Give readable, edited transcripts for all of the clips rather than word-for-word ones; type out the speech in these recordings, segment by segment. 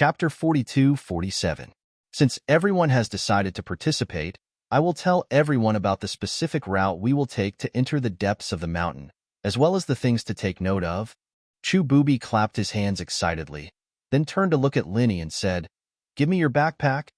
Chapter 42-47. Since everyone has decided to participate, I will tell everyone about the specific route we will take to enter the depths of the mountain, as well as the things to take note of. Chu Booby clapped his hands excitedly, then turned to look at Linny and said, "Give me your backpack."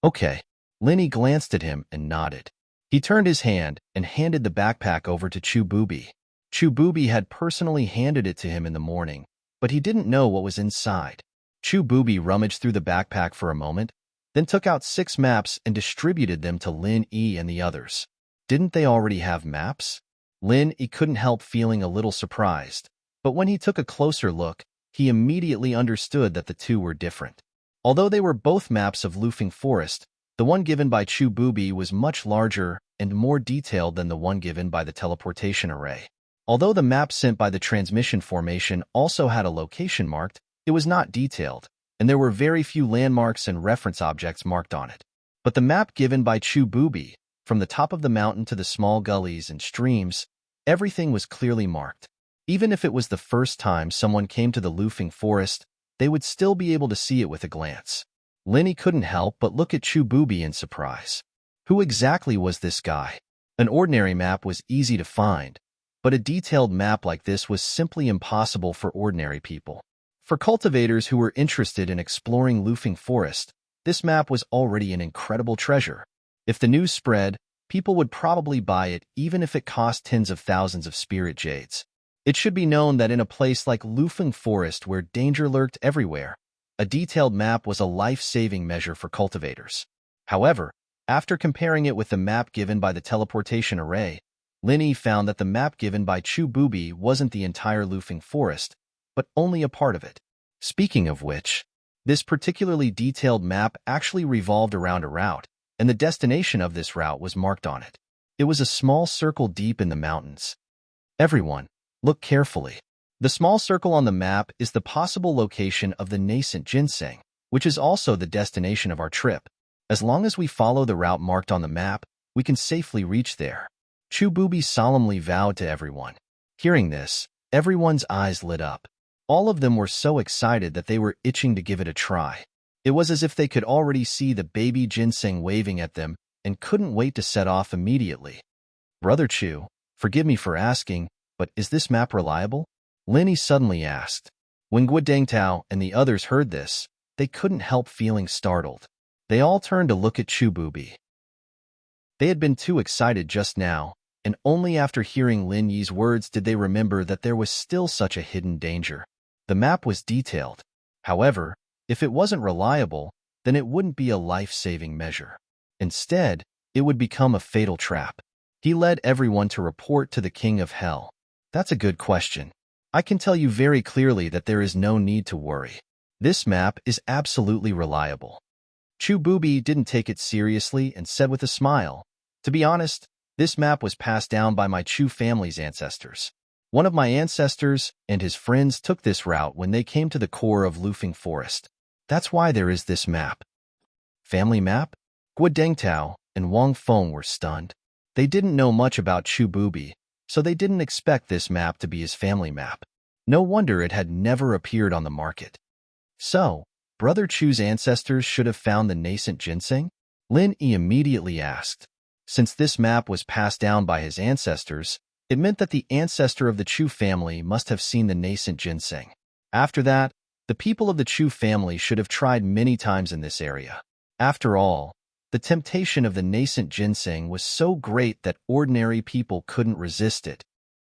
"Okay." Linny glanced at him and nodded. He turned his hand and handed the backpack over to Chu Booby. Chu Booby had personally handed it to him in the morning, but he didn't know what was inside. Chu Booby rummaged through the backpack for a moment, then took out 6 maps and distributed them to Lin E and the others. Didn't they already have maps? Lin E couldn't help feeling a little surprised, but when he took a closer look, he immediately understood that the two were different. Although they were both maps of Lufeng Forest, the one given by Chu Booby was much larger and more detailed than the one given by the teleportation array. Although the map sent by the transmission formation also had a location marked, it was not detailed, and there were very few landmarks and reference objects marked on it. But the map given by Chu Booby, from the top of the mountain to the small gullies and streams, everything was clearly marked. Even if it was the first time someone came to the Lufeng Forest, they would still be able to see it with a glance. Linny couldn't help but look at Chu Booby in surprise. Who exactly was this guy? An ordinary map was easy to find, but a detailed map like this was simply impossible for ordinary people. For cultivators who were interested in exploring Lufeng Forest, this map was already an incredible treasure. If the news spread, people would probably buy it even if it cost tens of thousands of spirit jades. It should be known that in a place like Lufeng Forest where danger lurked everywhere, a detailed map was a life-saving measure for cultivators. However, after comparing it with the map given by the teleportation array, Linny found that the map given by Chu Booby wasn't the entire Lufeng Forest, but only a part of it. Speaking of which, this particularly detailed map actually revolved around a route, and the destination of this route was marked on it. It was a small circle deep in the mountains. Everyone, look carefully. The small circle on the map is the possible location of the nascent ginseng, which is also the destination of our trip. As long as we follow the route marked on the map, we can safely reach there. Chu Booby solemnly vowed to everyone. Hearing this, everyone's eyes lit up. All of them were so excited that they were itching to give it a try. It was as if they could already see the baby ginseng waving at them and couldn't wait to set off immediately. "Brother Chu, forgive me for asking, but is this map reliable?" Linny suddenly asked. When Guodangtao and the others heard this, they couldn't help feeling startled. They all turned to look at Chu Booby. They had been too excited just now, and only after hearing Lin Yi's words did they remember that there was still such a hidden danger. The map was detailed. However, if it wasn't reliable, then it wouldn't be a life-saving measure. Instead, it would become a fatal trap. He led everyone to report to the King of Hell. "That's a good question. I can tell you very clearly that there is no need to worry. This map is absolutely reliable." Chu Booby didn't take it seriously and said with a smile, "To be honest, this map was passed down by my Chu family's ancestors. One of my ancestors and his friends took this route when they came to the core of Lufeng Forest. That's why there is this map." Family map? Guodangtao and Wang Feng were stunned. They didn't know much about Chu Booby, so they didn't expect this map to be his family map. No wonder it had never appeared on the market. So, Brother Chu's ancestors should have found the nascent ginseng? Lin Yi immediately asked. Since this map was passed down by his ancestors, it meant that the ancestor of the Chu family must have seen the nascent ginseng. After that, the people of the Chu family should have tried many times in this area. After all, the temptation of the nascent ginseng was so great that ordinary people couldn't resist it.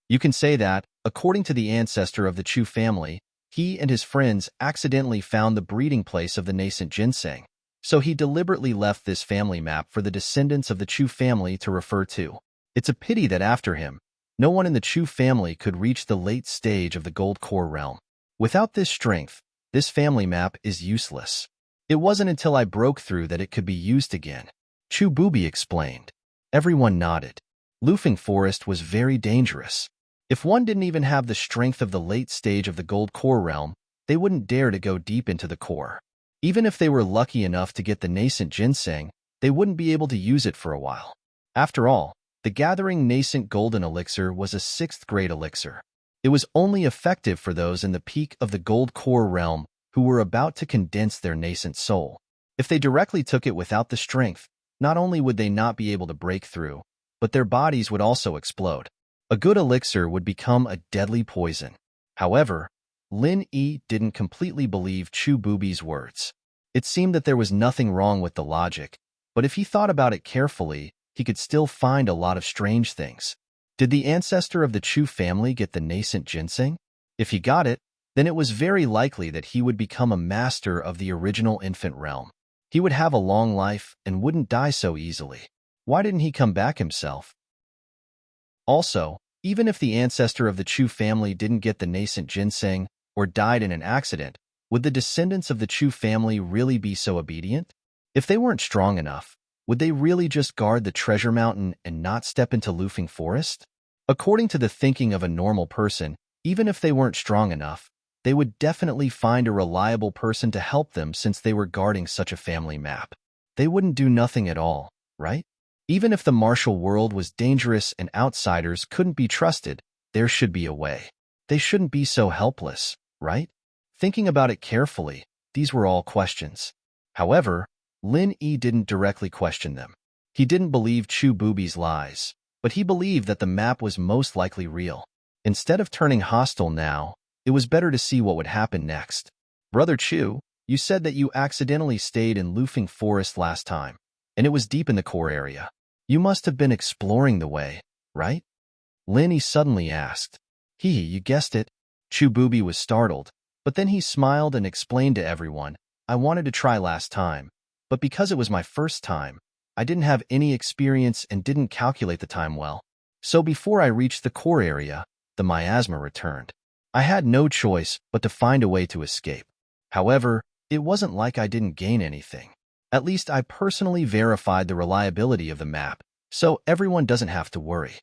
You can say that, according to the ancestor of the Chu family, he and his friends accidentally found the breeding place of the nascent ginseng, so he deliberately left this family map for the descendants of the Chu family to refer to. It's a pity that after him, no one in the Chu family could reach the late stage of the Gold Core realm. Without this strength, this family map is useless. It wasn't until I broke through that it could be used again. Chu Booby explained. Everyone nodded. Lufeng Forest was very dangerous. If one didn't even have the strength of the late stage of the Gold Core realm, they wouldn't dare to go deep into the core. Even if they were lucky enough to get the nascent ginseng, they wouldn't be able to use it for a while. After all, the gathering nascent golden elixir was a 6th grade elixir. It was only effective for those in the peak of the Gold Core realm who were about to condense their nascent soul. If they directly took it without the strength, not only would they not be able to break through, but their bodies would also explode. A good elixir would become a deadly poison. However, Lin Yi didn't completely believe Chu Bubi's words. It seemed that there was nothing wrong with the logic, but if he thought about it carefully, he could still find a lot of strange things. Did the ancestor of the Chu family get the nascent ginseng? If he got it, then it was very likely that he would become a master of the original infant realm. He would have a long life and wouldn't die so easily. Why didn't he come back himself? Also, even if the ancestor of the Chu family didn't get the nascent ginseng or died in an accident, would the descendants of the Chu family really be so obedient? If they weren't strong enough, would they really just guard the treasure mountain and not step into Lufeng Forest? According to the thinking of a normal person, even if they weren't strong enough, they would definitely find a reliable person to help them since they were guarding such a family map. They wouldn't do nothing at all, right? Even if the martial world was dangerous and outsiders couldn't be trusted, there should be a way. They shouldn't be so helpless, right? Thinking about it carefully, these were all questions. However, Lin Yi didn't directly question them. He didn't believe Chu Bubi's lies, but he believed that the map was most likely real. Instead of turning hostile now, it was better to see what would happen next. Brother Chu, you said that you accidentally stayed in Lufeng Forest last time, and it was deep in the core area. You must have been exploring the way, right? Lin Yi suddenly asked. You guessed it. Chu Bubi was startled, but then he smiled and explained to everyone, I wanted to try last time, but because it was my first time, I didn't have any experience and didn't calculate the time well. So before I reached the core area, the miasma returned. I had no choice but to find a way to escape. However, it wasn't like I didn't gain anything. At least I personally verified the reliability of the map, so everyone doesn't have to worry.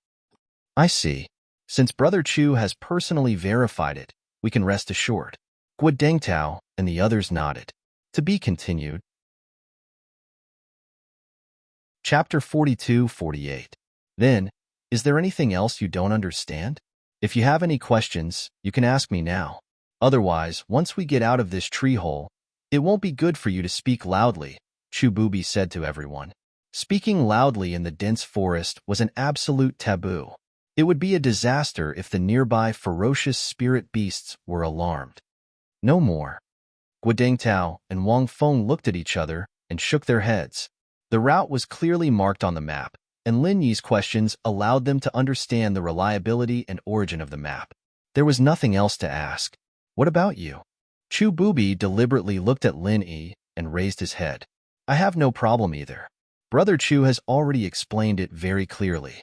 I see. Since Brother Chu has personally verified it, we can rest assured. Guo Dengtao and the others nodded. To be continued. Chapter 42-48. Then, is there anything else you don't understand? If you have any questions, you can ask me now. Otherwise, once we get out of this tree hole, it won't be good for you to speak loudly, Chu Bubi said to everyone. Speaking loudly in the dense forest was an absolute taboo. It would be a disaster if the nearby ferocious spirit beasts were alarmed. No more. Guo Dengtao and Wang Feng looked at each other and shook their heads. The route was clearly marked on the map, and Lin Yi's questions allowed them to understand the reliability and origin of the map. There was nothing else to ask. What about you? Chu Bubi deliberately looked at Lin Yi and raised his head. I have no problem either. Brother Chu has already explained it very clearly.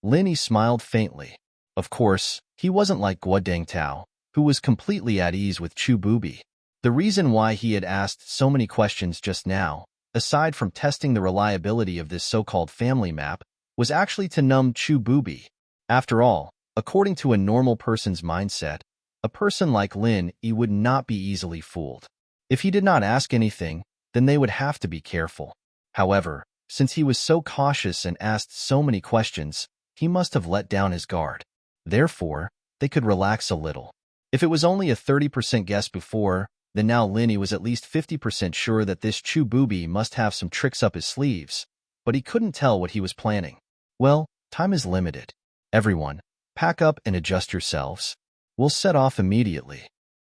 Lin Yi smiled faintly. Of course, he wasn't like Guo Dengtao, who was completely at ease with Chu Bubi. The reason why he had asked so many questions just now, aside from testing the reliability of this so-called family map, was actually to numb Chu Bubi. After all, according to a normal person's mindset, a person like Lin Yi would not be easily fooled. If he did not ask anything, then they would have to be careful. However, since he was so cautious and asked so many questions, he must have let down his guard. Therefore, they could relax a little. If it was only a 30% guess before, then now Lin Yi was at least 50% sure that this Chu Bubi must have some tricks up his sleeves, but he couldn't tell what he was planning. Well, time is limited. Everyone, pack up and adjust yourselves. We'll set off immediately.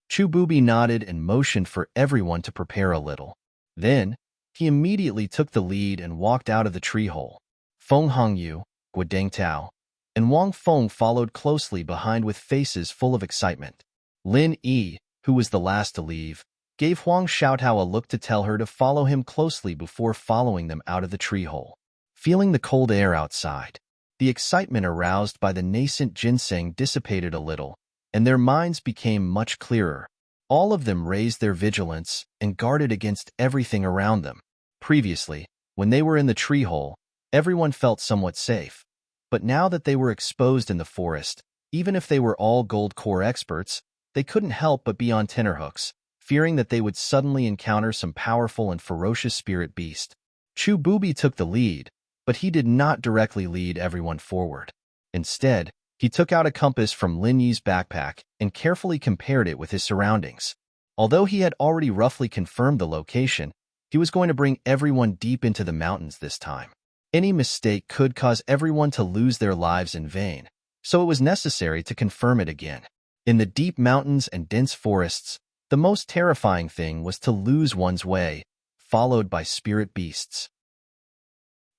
Chu Bubi nodded and motioned for everyone to prepare a little. Then, he immediately took the lead and walked out of the tree hole. Feng Hongyu, Guo Dengtao, and Wang Feng followed closely behind with faces full of excitement. Lin Yi, who was the last to leave, gave Huang Xiaotao a look to tell her to follow him closely before following them out of the tree hole. Feeling the cold air outside, the excitement aroused by the nascent ginseng dissipated a little, and their minds became much clearer. All of them raised their vigilance and guarded against everything around them. Previously, when they were in the tree hole, everyone felt somewhat safe. But now that they were exposed in the forest, even if they were all gold core experts, they couldn't help but be on tenterhooks, fearing that they would suddenly encounter some powerful and ferocious spirit beast. Chu Bubi took the lead, but he did not directly lead everyone forward. Instead, he took out a compass from Lin Yi's backpack and carefully compared it with his surroundings. Although he had already roughly confirmed the location, he was going to bring everyone deep into the mountains this time. Any mistake could cause everyone to lose their lives in vain, so it was necessary to confirm it again. In the deep mountains and dense forests, the most terrifying thing was to lose one's way, followed by spirit beasts.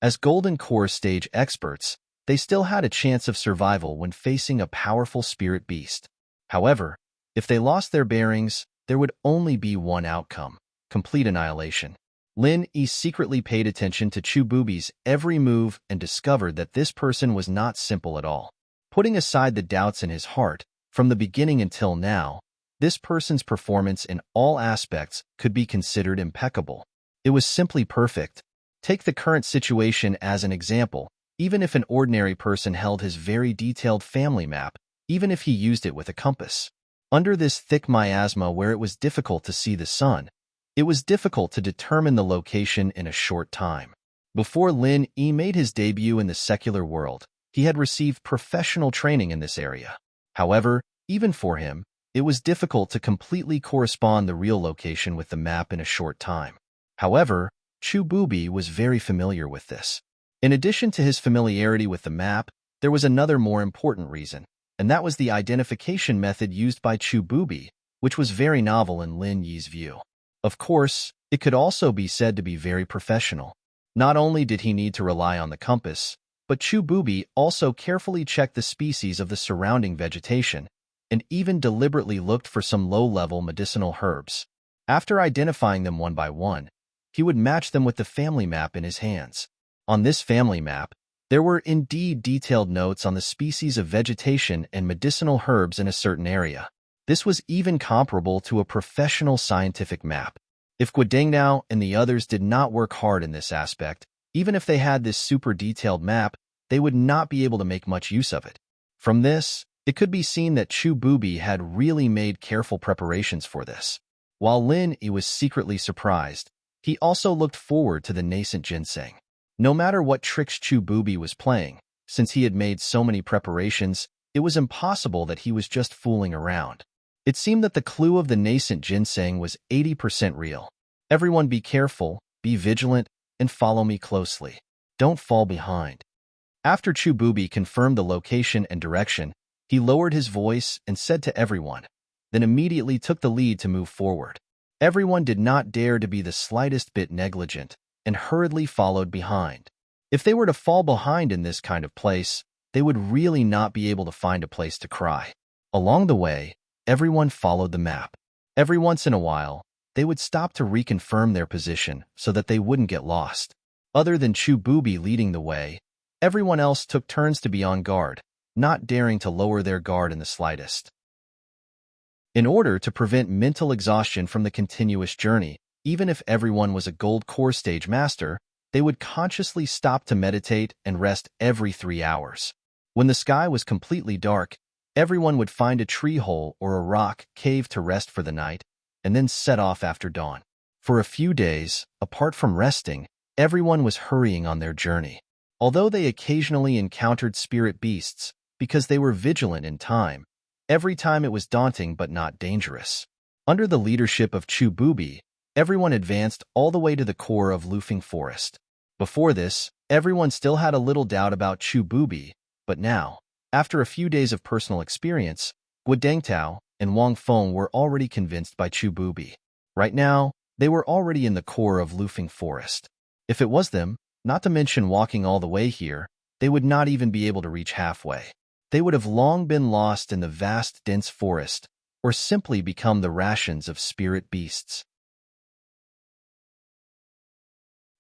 As Golden Core stage experts, they still had a chance of survival when facing a powerful spirit beast. However, if they lost their bearings, there would only be one outcome: complete annihilation. Lin Yi secretly paid attention to Chu Bubi's every move and discovered that this person was not simple at all. Putting aside the doubts in his heart, from the beginning until now, this person's performance in all aspects could be considered impeccable. It was simply perfect. Take the current situation as an example. Even if an ordinary person held his very detailed family map, even if he used it with a compass, under this thick miasma where it was difficult to see the sun, it was difficult to determine the location in a short time. Before Lin Yi made his debut in the secular world, he had received professional training in this area. However, even for him, it was difficult to completely correspond the real location with the map in a short time. However, Chu Bubi was very familiar with this. In addition to his familiarity with the map, there was another more important reason, and that was the identification method used by Chu Bubi, which was very novel in Lin Yi's view. Of course, it could also be said to be very professional. Not only did he need to rely on the compass, but Chu Bubi also carefully checked the species of the surrounding vegetation, and even deliberately looked for some low-level medicinal herbs. After identifying them one by one, he would match them with the family map in his hands. On this family map, there were indeed detailed notes on the species of vegetation and medicinal herbs in a certain area. This was even comparable to a professional scientific map. If Guodangnao and the others did not work hard in this aspect, even if they had this super detailed map, they would not be able to make much use of it. From this, it could be seen that Chu Bubi had really made careful preparations for this. While Lin Yi was secretly surprised, he also looked forward to the nascent ginseng. No matter what tricks Chu Bubi was playing, since he had made so many preparations, it was impossible that he was just fooling around. It seemed that the clue of the nascent ginseng was 80% real. Everyone be careful, be vigilant, and follow me closely. Don't fall behind. After Chu Bubi confirmed the location and direction, he lowered his voice and said to everyone, then immediately took the lead to move forward. Everyone did not dare to be the slightest bit negligent, and hurriedly followed behind. If they were to fall behind in this kind of place, they would really not be able to find a place to cry. Along the way, everyone followed the map. Every once in a while, they would stop to reconfirm their position so that they wouldn't get lost. Other than Chu Bubi leading the way, everyone else took turns to be on guard, not daring to lower their guard in the slightest. In order to prevent mental exhaustion from the continuous journey, even if everyone was a gold core stage master, they would consciously stop to meditate and rest every 3 hours. When the sky was completely dark, everyone would find a tree hole or a rock cave to rest for the night, and then set off after dawn. For a few days, apart from resting, everyone was hurrying on their journey. Although they occasionally encountered spirit beasts, because they were vigilant in time, every time it was daunting but not dangerous. Under the leadership of Chu Bubi, everyone advanced all the way to the core of Lufeng Forest. Before this, everyone still had a little doubt about Chu Bubi, but now, after a few days of personal experience, Guodangnao and Wang Feng were already convinced by Chu Bubi. Right now, they were already in the core of Lufeng Forest. If it was them, not to mention walking all the way here, they would not even be able to reach halfway. They would have long been lost in the vast, dense forest, or simply become the rations of spirit beasts.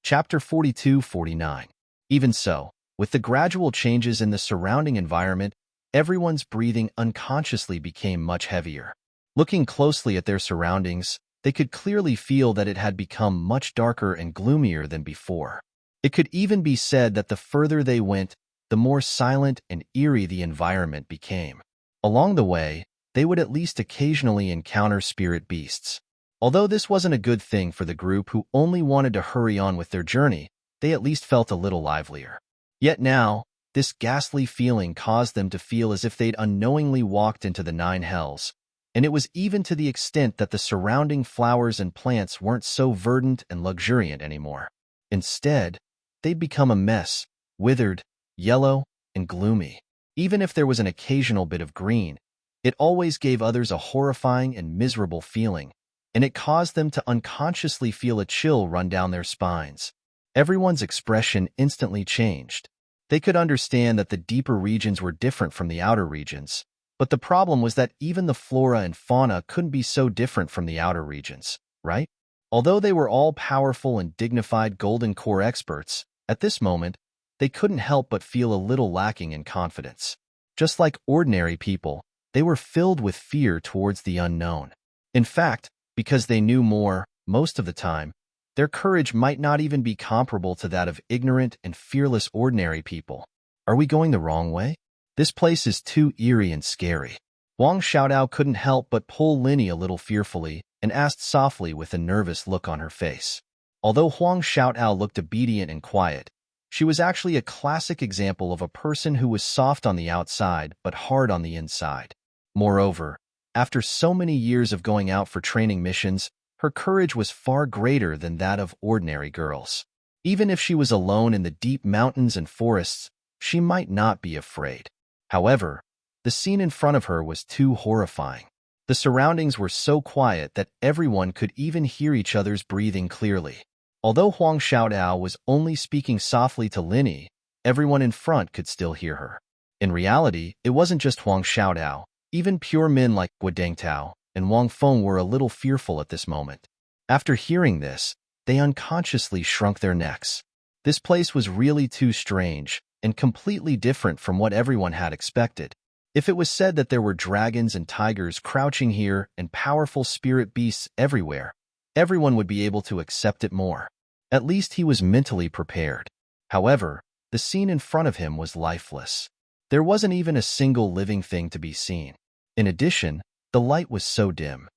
Chapter 42-49. Even so, with the gradual changes in the surrounding environment, everyone's breathing unconsciously became much heavier. Looking closely at their surroundings, they could clearly feel that it had become much darker and gloomier than before. It could even be said that the further they went, the more silent and eerie the environment became. Along the way, they would at least occasionally encounter spirit beasts. Although this wasn't a good thing for the group who only wanted to hurry on with their journey, they at least felt a little livelier. Yet now, this ghastly feeling caused them to feel as if they'd unknowingly walked into the 9 hells, and it was even to the extent that the surrounding flowers and plants weren't so verdant and luxuriant anymore. Instead, they'd become a mess, withered, yellow, and gloomy. Even if there was an occasional bit of green, it always gave others a horrifying and miserable feeling, and it caused them to unconsciously feel a chill run down their spines. Everyone's expression instantly changed. They could understand that the deeper regions were different from the outer regions, but the problem was that even the flora and fauna couldn't be so different from the outer regions, right? Although they were all powerful and dignified Golden Core experts, at this moment, they couldn't help but feel a little lacking in confidence. Just like ordinary people, they were filled with fear towards the unknown. In fact, because they knew more, most of the time, their courage might not even be comparable to that of ignorant and fearless ordinary people. Are we going the wrong way? This place is too eerie and scary. Huang Xiaotao couldn't help but pull Linny a little fearfully and asked softly with a nervous look on her face. Although Huang Xiaotao looked obedient and quiet, she was actually a classic example of a person who was soft on the outside but hard on the inside. Moreover, after so many years of going out for training missions, her courage was far greater than that of ordinary girls. Even if she was alone in the deep mountains and forests, she might not be afraid. However, the scene in front of her was too horrifying. The surroundings were so quiet that everyone could even hear each other's breathing clearly. Although Huang Xiaotao was only speaking softly to Linny, everyone in front could still hear her. In reality, it wasn't just Huang Xiaotao. Even pure men like Guo Dengtao and Wang Feng were a little fearful at this moment. After hearing this, they unconsciously shrunk their necks. This place was really too strange and completely different from what everyone had expected. If it was said that there were dragons and tigers crouching here and powerful spirit beasts everywhere, everyone would be able to accept it more. At least he was mentally prepared. However, the scene in front of him was lifeless. There wasn't even a single living thing to be seen. In addition, the light was so dim.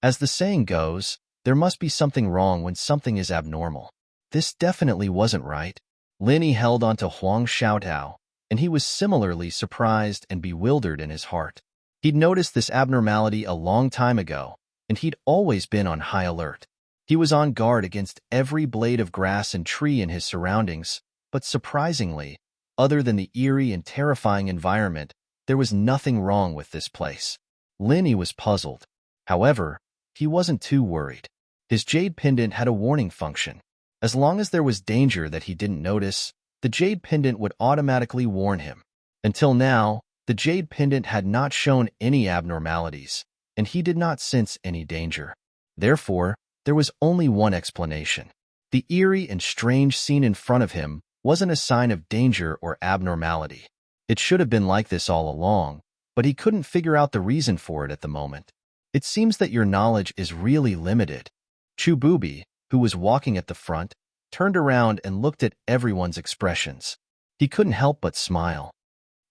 As the saying goes, there must be something wrong when something is abnormal. This definitely wasn't right. Linny held onto Huang Xiaotao, and he was similarly surprised and bewildered in his heart. He'd noticed this abnormality a long time ago, and he'd always been on high alert. He was on guard against every blade of grass and tree in his surroundings, but surprisingly, other than the eerie and terrifying environment, there was nothing wrong with this place. Linny was puzzled. However, he wasn't too worried. His jade pendant had a warning function. As long as there was danger that he didn't notice, the jade pendant would automatically warn him. Until now, the jade pendant had not shown any abnormalities, and he did not sense any danger. Therefore, there was only one explanation. The eerie and strange scene in front of him wasn't a sign of danger or abnormality. It should have been like this all along, but he couldn't figure out the reason for it at the moment. It seems that your knowledge is really limited. Chu Bubi, who was walking at the front, turned around and looked at everyone's expressions. He couldn't help but smile.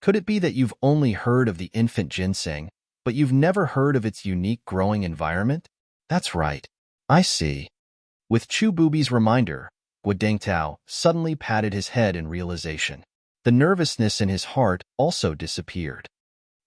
Could it be that you've only heard of the infant ginseng, but you've never heard of its unique growing environment? That's right. I see. With Chu Bubi's reminder, Guo Dengtao suddenly patted his head in realization. The nervousness in his heart also disappeared.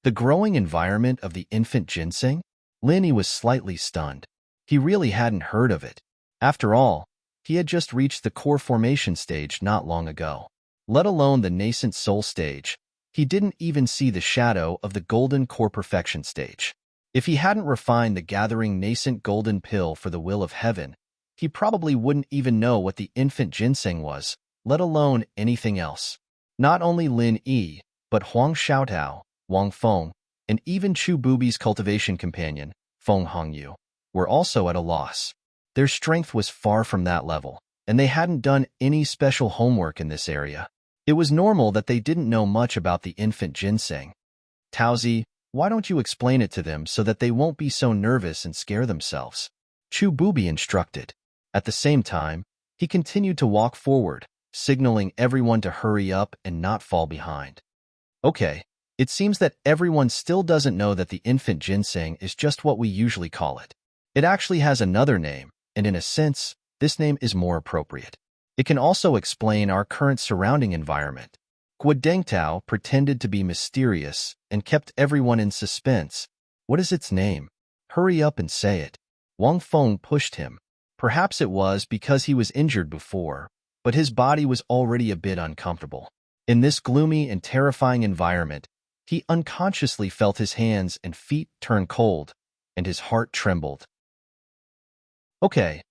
The growing environment of the infant ginseng? Linny was slightly stunned. He really hadn't heard of it. After all, he had just reached the core formation stage not long ago. Let alone the nascent soul stage, he didn't even see the shadow of the golden core perfection stage. If he hadn't refined the gathering nascent golden pill for the will of heaven, he probably wouldn't even know what the infant ginseng was, let alone anything else. Not only Lin Yi, but Huang Xiaotao, Wang Feng, and even Chu Bubi's cultivation companion, Feng Hongyu, were also at a loss. Their strength was far from that level, and they hadn't done any special homework in this area. It was normal that they didn't know much about the infant ginseng. Taozi, why don't you explain it to them so that they won't be so nervous and scare themselves? Chu Bubi instructed. At the same time, he continued to walk forward, signaling everyone to hurry up and not fall behind. Okay, it seems that everyone still doesn't know that the infant ginseng is just what we usually call it. It actually has another name, and in a sense, this name is more appropriate. It can also explain our current surrounding environment. Guo Dengtao pretended to be mysterious and kept everyone in suspense, What is its name? Hurry up and say it. Wang Feng pushed him. Perhaps it was because he was injured before, but his body was already a bit uncomfortable. In this gloomy and terrifying environment, he unconsciously felt his hands and feet turn cold, and his heart trembled. Okay.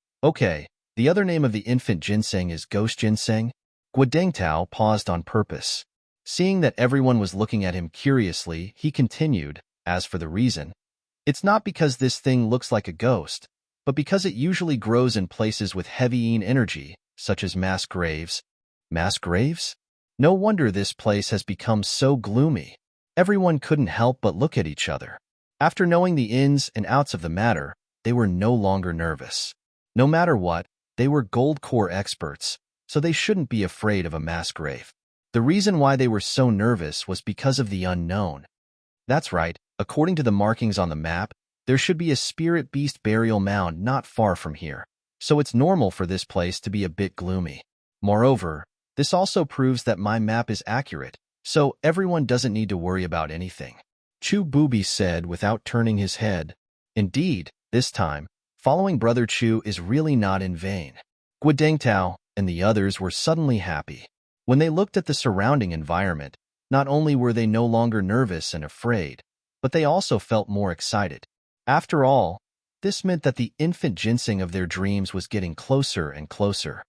The other name of the infant ginseng is ghost ginseng. Guodengtao paused on purpose. Seeing that everyone was looking at him curiously, he continued, as for the reason, it's not because this thing looks like a ghost, but because it usually grows in places with heavy yin energy, such as mass graves. Mass graves? No wonder this place has become so gloomy. Everyone couldn't help but look at each other. After knowing the ins and outs of the matter, they were no longer nervous. No matter what, they were gold core experts, so they shouldn't be afraid of a mass grave. The reason why they were so nervous was because of the unknown. That's right, according to the markings on the map, there should be a spirit beast burial mound not far from here, so it's normal for this place to be a bit gloomy. Moreover, this also proves that my map is accurate, so everyone doesn't need to worry about anything. Chu Bubi said without turning his head. Indeed, this time, following Brother Chu is really not in vain. Guodengtao and the others were suddenly happy. When they looked at the surrounding environment, not only were they no longer nervous and afraid, but they also felt more excited. After all, this meant that the infant ginseng of their dreams was getting closer and closer.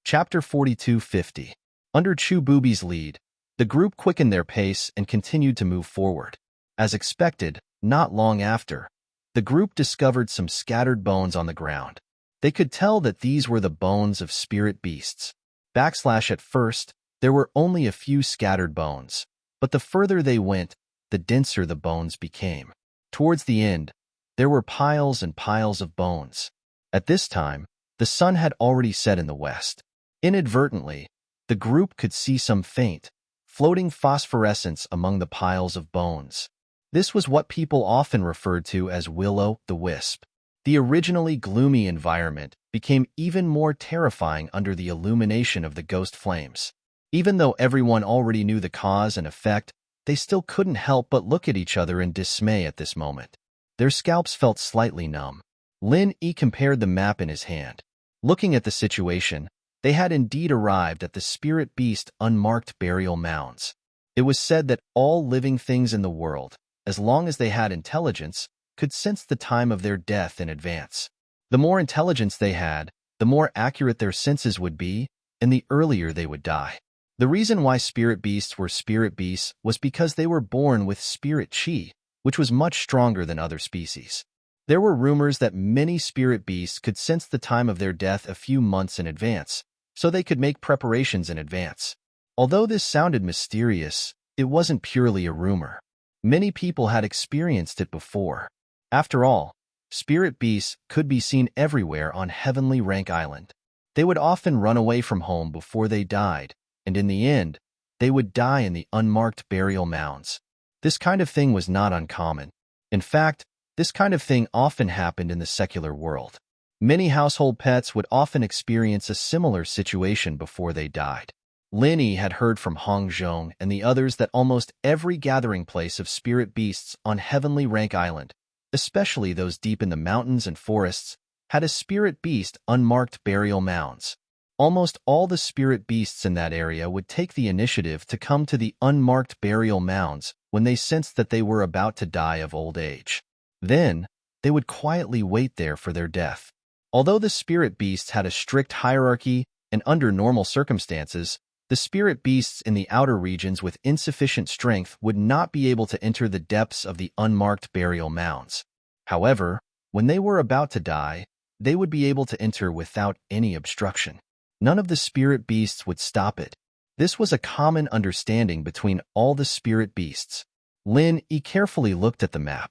Chapter 4250. Under Chu Bubi's lead, the group quickened their pace and continued to move forward. As expected, not long after, the group discovered some scattered bones on the ground. They could tell that these were the bones of spirit beasts. At first, there were only a few scattered bones, but the further they went, the denser the bones became. Towards the end, there were piles and piles of bones. At this time, the sun had already set in the west. Inadvertently, the group could see some faint, floating phosphorescence among the piles of bones. This was what people often referred to as will-o'-the-wisp. The originally gloomy environment became even more terrifying under the illumination of the ghost flames. Even though everyone already knew the cause and effect, they still couldn't help but look at each other in dismay at this moment. Their scalps felt slightly numb. Lin Yi compared the map in his hand. Looking at the situation, they had indeed arrived at the spirit beast unmarked burial mounds. It was said that all living things in the world, as long as they had intelligence, could sense the time of their death in advance. The more intelligence they had, the more accurate their senses would be, and the earlier they would die. The reason why spirit beasts were spirit beasts was because they were born with spirit chi, which was much stronger than other species. There were rumors that many spirit beasts could sense the time of their death a few months in advance, so they could make preparations in advance. Although this sounded mysterious, it wasn't purely a rumor. Many people had experienced it before. After all, spirit beasts could be seen everywhere on Heavenly Rank Island. They would often run away from home before they died, and in the end, they would die in the unmarked burial mounds. This kind of thing was not uncommon. In fact, this kind of thing often happened in the secular world. Many household pets would often experience a similar situation before they died. Lin Yi had heard from Hong Zhong and the others that almost every gathering place of spirit beasts on Heavenly Rank Island, especially those deep in the mountains and forests, had a spirit beast unmarked burial mounds. Almost all the spirit beasts in that area would take the initiative to come to the unmarked burial mounds when they sensed that they were about to die of old age. Then, they would quietly wait there for their death. Although the spirit beasts had a strict hierarchy and under normal circumstances, the spirit beasts in the outer regions with insufficient strength would not be able to enter the depths of the unmarked burial mounds. However, when they were about to die, they would be able to enter without any obstruction. None of the spirit beasts would stop it. This was a common understanding between all the spirit beasts. Lin Yi carefully looked at the map.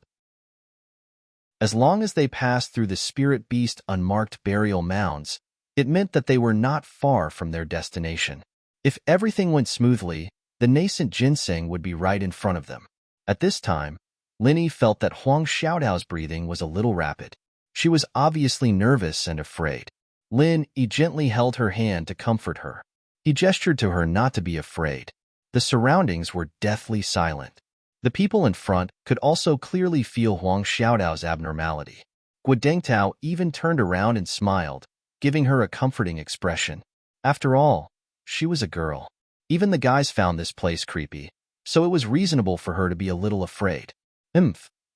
As long as they passed through the spirit beast unmarked burial mounds, it meant that they were not far from their destination. If everything went smoothly, the nascent ginseng would be right in front of them. At this time, Lin Yi felt that Huang Xiaodao's breathing was a little rapid. She was obviously nervous and afraid. Lin Yi gently held her hand to comfort her. He gestured to her not to be afraid. The surroundings were deathly silent. The people in front could also clearly feel Huang Xiaodao's abnormality. Guodengtao even turned around and smiled, giving her a comforting expression. After all, she was a girl. Even the guys found this place creepy, so it was reasonable for her to be a little afraid.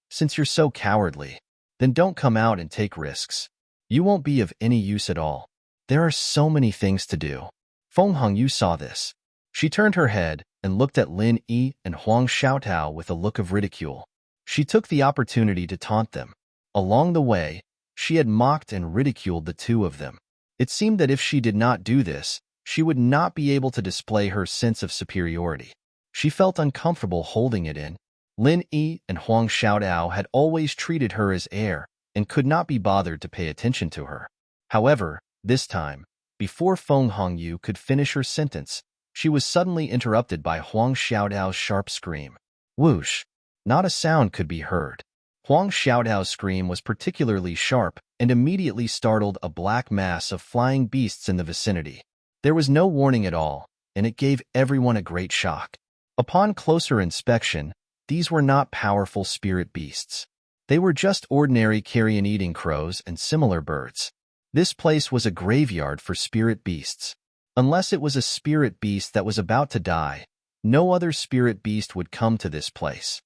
Since you're so cowardly, then don't come out and take risks. You won't be of any use at all. There are so many things to do. Feng Hongyu saw this. She turned her head and looked at Lin Yi and Huang Xiaotao with a look of ridicule. She took the opportunity to taunt them. Along the way, she had mocked and ridiculed the two of them. It seemed that if she did not do this, she would not be able to display her sense of superiority. She felt uncomfortable holding it in. Lin Yi and Huang Xiaodao had always treated her as heir and could not be bothered to pay attention to her. However, this time, before Feng Hongyu could finish her sentence, she was suddenly interrupted by Huang Xiaodao's sharp scream. Whoosh! Not a sound could be heard. Huang Xiaodao's scream was particularly sharp and immediately startled a black mass of flying beasts in the vicinity. There was no warning at all, and it gave everyone a great shock. Upon closer inspection, these were not powerful spirit beasts. They were just ordinary carrion-eating crows and similar birds. This place was a graveyard for spirit beasts. Unless it was a spirit beast that was about to die, no other spirit beast would come to this place.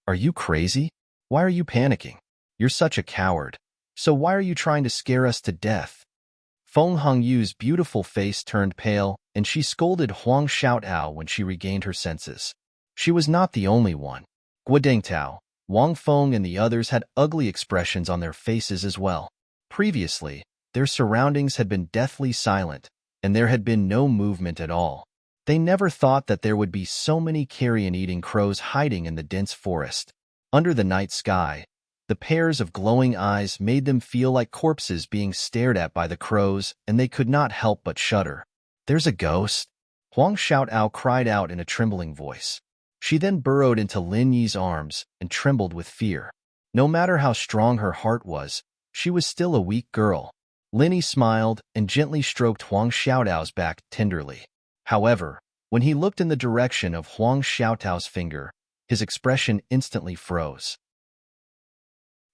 Are you crazy? Why are you panicking? You're such a coward. So why are you trying to scare us to death? Feng Hongyu's beautiful face turned pale, and she scolded Huang Xiaotao when she regained her senses. She was not the only one. Guodengtao, Wang Feng and the others had ugly expressions on their faces as well. Previously, their surroundings had been deathly silent, and there had been no movement at all. They never thought that there would be so many carrion-eating crows hiding in the dense forest. Under the night sky, the pairs of glowing eyes made them feel like corpses being stared at by the crows, and they could not help but shudder. There's a ghost? Huang Xiaotao cried out in a trembling voice. She then burrowed into Lin Yi's arms and trembled with fear. No matter how strong her heart was, she was still a weak girl. Lin Yi smiled and gently stroked Huang Xiaodao's back tenderly. However, when he looked in the direction of Huang Xiaotao's finger, his expression instantly froze.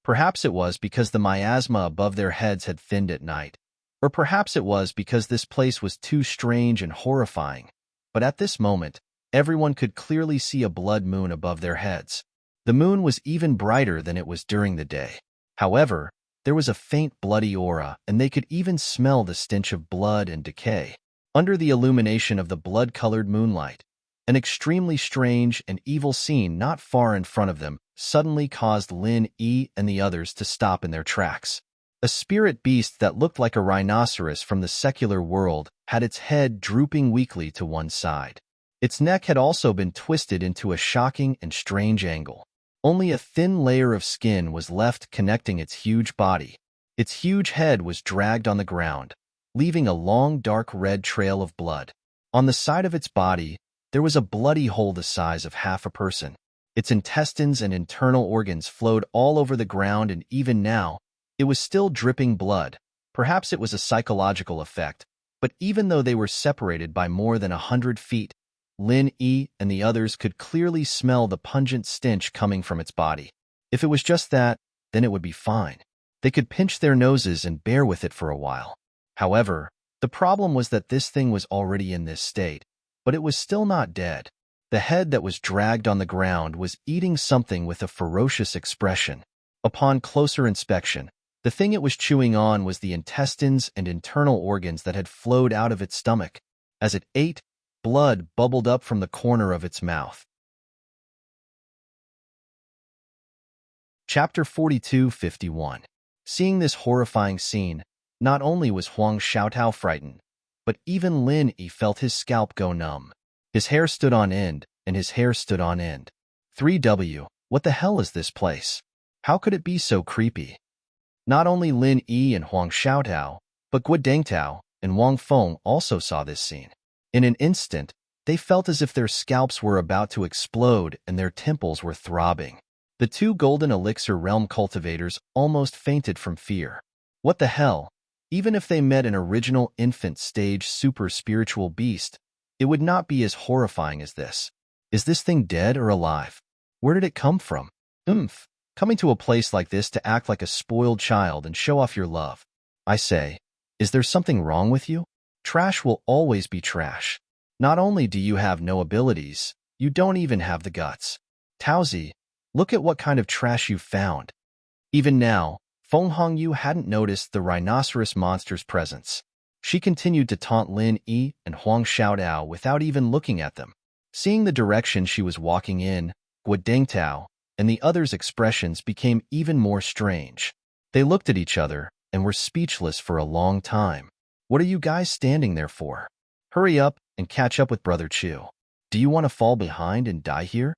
Perhaps it was because the miasma above their heads had thinned at night, or perhaps it was because this place was too strange and horrifying. But at this moment, everyone could clearly see a blood moon above their heads. The moon was even brighter than it was during the day. However, there was a faint bloody aura, and they could even smell the stench of blood and decay. Under the illumination of the blood-colored moonlight, an extremely strange and evil scene not far in front of them suddenly caused Lin Yi and the others to stop in their tracks. A spirit beast that looked like a rhinoceros from the secular world had its head drooping weakly to one side. Its neck had also been twisted into a shocking and strange angle. Only a thin layer of skin was left connecting its huge body. Its huge head was dragged on the ground, leaving a long dark red trail of blood. On the side of its body, there was a bloody hole the size of half a person. Its intestines and internal organs flowed all over the ground, and even now, it was still dripping blood. Perhaps it was a psychological effect, but even though they were separated by more than 100 feet, Lin Yi and the others could clearly smell the pungent stench coming from its body. If it was just that, then it would be fine. They could pinch their noses and bear with it for a while. However, the problem was that this thing was already in this state, but it was still not dead. The head that was dragged on the ground was eating something with a ferocious expression. Upon closer inspection, the thing it was chewing on was the intestines and internal organs that had flowed out of its stomach. As it ate, blood bubbled up from the corner of its mouth. Chapter 42:51. Seeing this horrifying scene, not only was Huang Xiaotao frightened, but even Lin Yi felt his scalp go numb. His hair stood on end, and his hair stood on end. 3W, what the hell is this place? How could it be so creepy? Not only Lin Yi and Huang Xiaotao, but Guodengtao and Wang Feng also saw this scene. In an instant, they felt as if their scalps were about to explode and their temples were throbbing. The two Golden Elixir Realm cultivators almost fainted from fear. What the hell? Even if they met an original infant stage super spiritual beast, it would not be as horrifying as this. Is this thing dead or alive? Where did it come from? Oomph. Coming to a place like this to act like a spoiled child and show off your love. I say, is there something wrong with you? Trash will always be trash. Not only do you have no abilities, you don't even have the guts. Taozi, look at what kind of trash you found. Even now, Feng Hongyu hadn't noticed the rhinoceros monster's presence. She continued to taunt Lin Yi and Huang Xiaodao without even looking at them. Seeing the direction she was walking in, Guodengtao and the others' expressions became even more strange. They looked at each other and were speechless for a long time. What are you guys standing there for? Hurry up and catch up with Brother Chu. Do you want to fall behind and die here?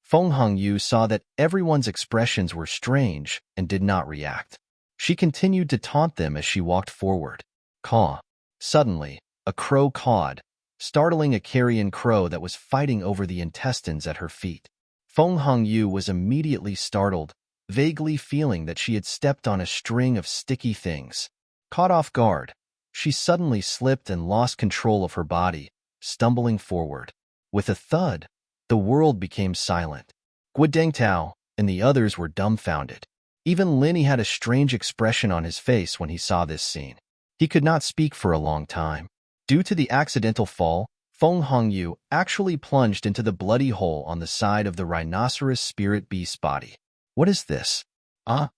Feng Hongyu saw that everyone's expressions were strange and did not react. She continued to taunt them as she walked forward. Caw. Suddenly, a crow cawed, startling a carrion crow that was fighting over the intestines at her feet. Feng Hongyu was immediately startled, vaguely feeling that she had stepped on a string of sticky things. Caught off guard, she suddenly slipped and lost control of her body, stumbling forward. With a thud, the world became silent. Guodengtao and the others were dumbfounded. Even Linny had a strange expression on his face when he saw this scene. He could not speak for a long time. Due to the accidental fall, Feng Hongyu actually plunged into the bloody hole on the side of the rhinoceros spirit beast's body. What is this? Ah!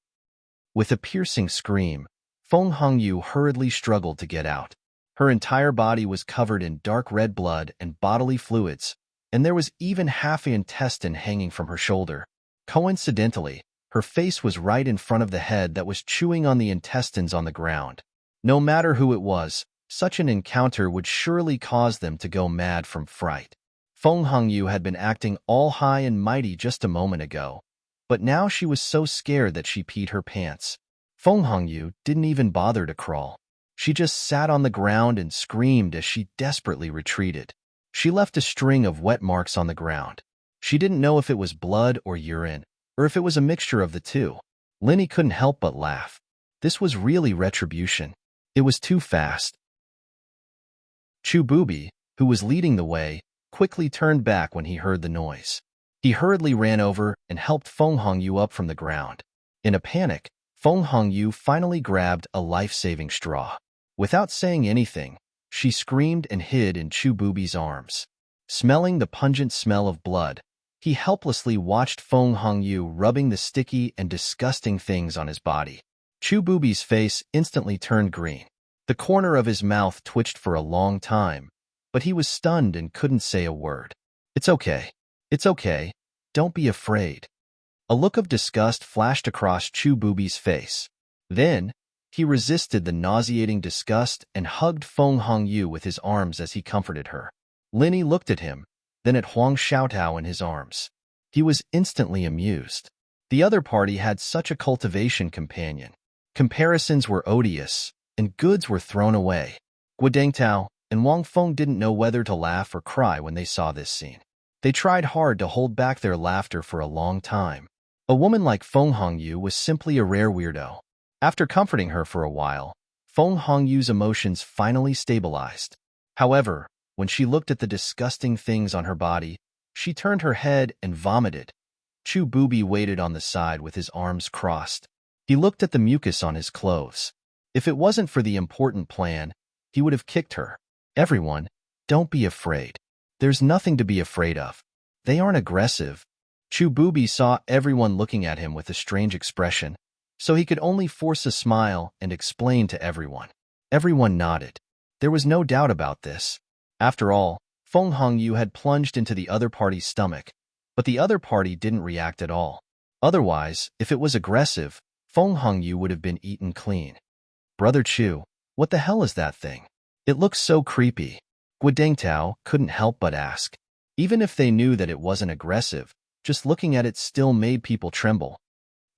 With a piercing scream, Feng Hongyu hurriedly struggled to get out. Her entire body was covered in dark red blood and bodily fluids, and there was even half an intestine hanging from her shoulder. Coincidentally, her face was right in front of the head that was chewing on the intestines on the ground. No matter who it was, such an encounter would surely cause them to go mad from fright. Feng Hongyu had been acting all high and mighty just a moment ago, but now she was so scared that she peed her pants. Feng Hongyu didn't even bother to crawl. She just sat on the ground and screamed as she desperately retreated. She left a string of wet marks on the ground. She didn't know if it was blood or urine, or if it was a mixture of the two. Linny couldn't help but laugh. This was really retribution. It was too fast. Chu Bubi, who was leading the way, quickly turned back when he heard the noise. He hurriedly ran over and helped Feng Hongyu up from the ground. In a panic, Feng Hongyu finally grabbed a life-saving straw. Without saying anything, she screamed and hid in Chu Bubi's arms. Smelling the pungent smell of blood, he helplessly watched Feng Hongyu rubbing the sticky and disgusting things on his body. Chu Bubi's face instantly turned green. The corner of his mouth twitched for a long time, but he was stunned and couldn't say a word. It's okay. It's okay. Don't be afraid. A look of disgust flashed across Chu Bubi's face. Then, he resisted the nauseating disgust and hugged Feng Hongyu with his arms as he comforted her. Linny looked at him, then at Huang Xiaotao in his arms. He was instantly amused. The other party had such a cultivation companion. Comparisons were odious, and goods were thrown away. Guodengtao and Wang Feng didn't know whether to laugh or cry when they saw this scene. They tried hard to hold back their laughter for a long time. A woman like Feng Hongyu was simply a rare weirdo. After comforting her for a while, Feng Hongyu's emotions finally stabilized. However, when she looked at the disgusting things on her body, she turned her head and vomited. Chu Bubi waited on the side with his arms crossed. He looked at the mucus on his clothes. If it wasn't for the important plan, he would have kicked her. Everyone, don't be afraid. There's nothing to be afraid of. They aren't aggressive. Chu Bubi saw everyone looking at him with a strange expression, so he could only force a smile and explain to everyone. Everyone nodded. There was no doubt about this. After all, Feng Hongyu had plunged into the other party's stomach, but the other party didn't react at all. Otherwise, if it was aggressive, Feng Hongyu would have been eaten clean. Brother Chu, what the hell is that thing? It looks so creepy. Guodengtao couldn't help but ask. Even if they knew that it wasn't aggressive, just looking at it still made people tremble.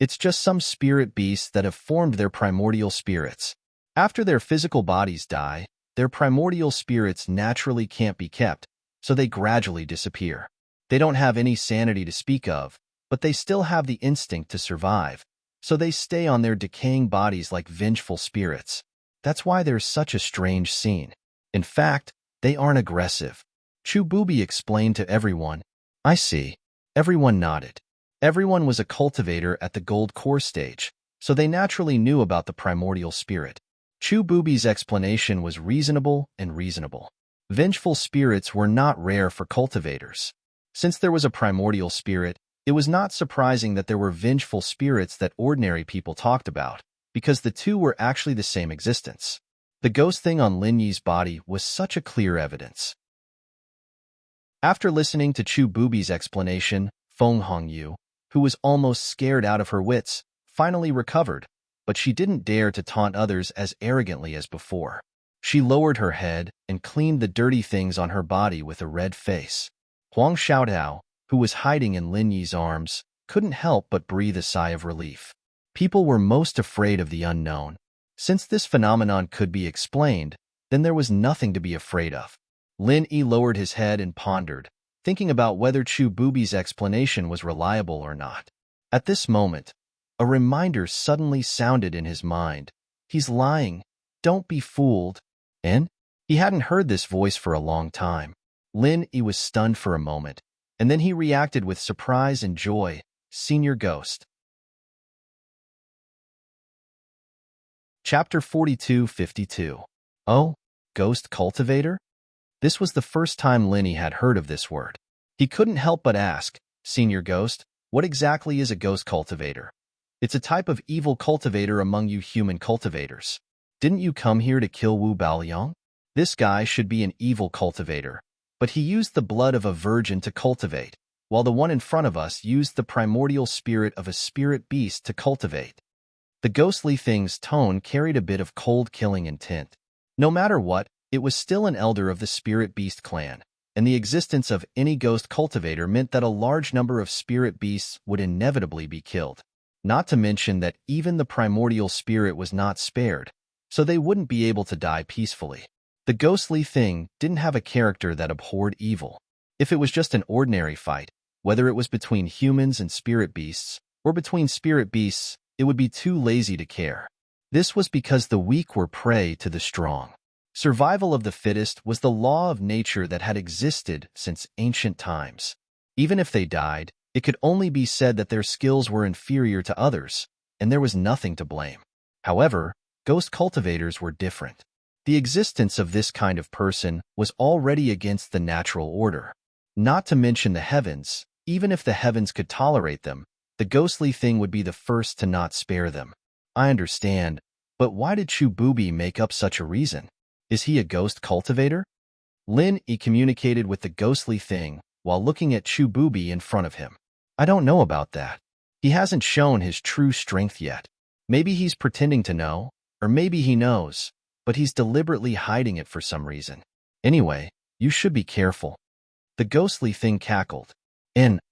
It's just some spirit beasts that have formed their primordial spirits. After their physical bodies die, their primordial spirits naturally can't be kept, so they gradually disappear. They don't have any sanity to speak of, but they still have the instinct to survive, so they stay on their decaying bodies like vengeful spirits. That's why there's such a strange scene. In fact, they aren't aggressive. Chu Bubi explained to everyone. I see. Everyone nodded. Everyone was a cultivator at the gold core stage, so they naturally knew about the primordial spirit. Chu Bubi's explanation was reasonable and reasonable. Vengeful spirits were not rare for cultivators. Since there was a primordial spirit, it was not surprising that there were vengeful spirits that ordinary people talked about, because the two were actually the same existence. The ghost thing on Lin Yi's body was such a clear evidence. After listening to Chu Bubi's explanation, Feng Hongyu, who was almost scared out of her wits, finally recovered, but she didn't dare to taunt others as arrogantly as before. She lowered her head and cleaned the dirty things on her body with a red face. Huang Xiaodao, who was hiding in Lin Yi's arms, couldn't help but breathe a sigh of relief. People were most afraid of the unknown. Since this phenomenon could be explained, then there was nothing to be afraid of. Lin Yi lowered his head and pondered, thinking about whether Chu Bubi's explanation was reliable or not. At this moment, a reminder suddenly sounded in his mind. He's lying. Don't be fooled. And he hadn't heard this voice for a long time. Lin Yi was stunned for a moment, and then he reacted with surprise and joy. Senior Ghost. Chapter 42-52. Oh, Ghost Cultivator? This was the first time Lin Yi had heard of this word. He couldn't help but ask, Senior Ghost, what exactly is a ghost cultivator? It's a type of evil cultivator among you human cultivators. Didn't you come here to kill Wu Baoliang? This guy should be an evil cultivator, but he used the blood of a virgin to cultivate, while the one in front of us used the primordial spirit of a spirit beast to cultivate. The ghostly thing's tone carried a bit of cold-killing intent. No matter what, it was still an elder of the spirit beast clan, and the existence of any ghost cultivator meant that a large number of spirit beasts would inevitably be killed. Not to mention that even the primordial spirit was not spared, so they wouldn't be able to die peacefully. The ghostly thing didn't have a character that abhorred evil. If it was just an ordinary fight, whether it was between humans and spirit beasts, or between spirit beasts, it would be too lazy to care. This was because the weak were prey to the strong. Survival of the fittest was the law of nature that had existed since ancient times. Even if they died, it could only be said that their skills were inferior to others, and there was nothing to blame. However, ghost cultivators were different. The existence of this kind of person was already against the natural order. Not to mention the heavens, even if the heavens could tolerate them, the ghostly thing would be the first to not spare them. I understand, but why did Chu Bubi make up such a reason? Is he a ghost cultivator? Lin Yi communicated with the ghostly thing while looking at Chu Bubi in front of him. I don't know about that. He hasn't shown his true strength yet. Maybe he's pretending to know, or maybe he knows, but he's deliberately hiding it for some reason. Anyway, you should be careful. The ghostly thing cackled.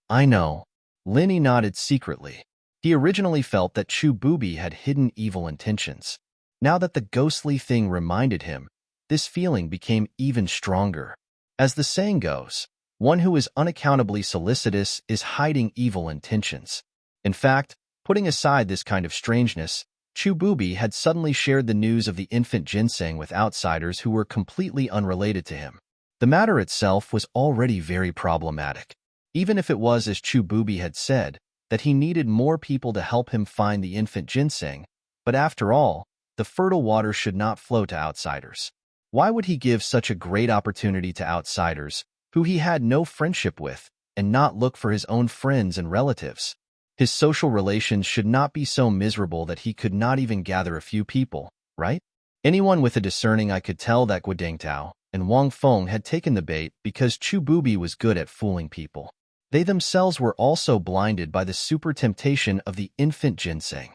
I know. Lin Yi nodded secretly. He originally felt that Chu Bubi had hidden evil intentions. Now that the ghostly thing reminded him, this feeling became even stronger. As the saying goes, one who is unaccountably solicitous is hiding evil intentions. In fact, putting aside this kind of strangeness, Chu Bubi had suddenly shared the news of the infant ginseng with outsiders who were completely unrelated to him. The matter itself was already very problematic. Even if it was as Chu Bubi had said, that he needed more people to help him find the infant ginseng, but after all, the fertile water should not flow to outsiders. Why would he give such a great opportunity to outsiders, who he had no friendship with, and not look for his own friends and relatives? His social relations should not be so miserable that he could not even gather a few people, right? Anyone with a discerning eye could tell that Guoding Tao and Wang Feng had taken the bait because Chu Bubi was good at fooling people. They themselves were also blinded by the super temptation of the infant ginseng.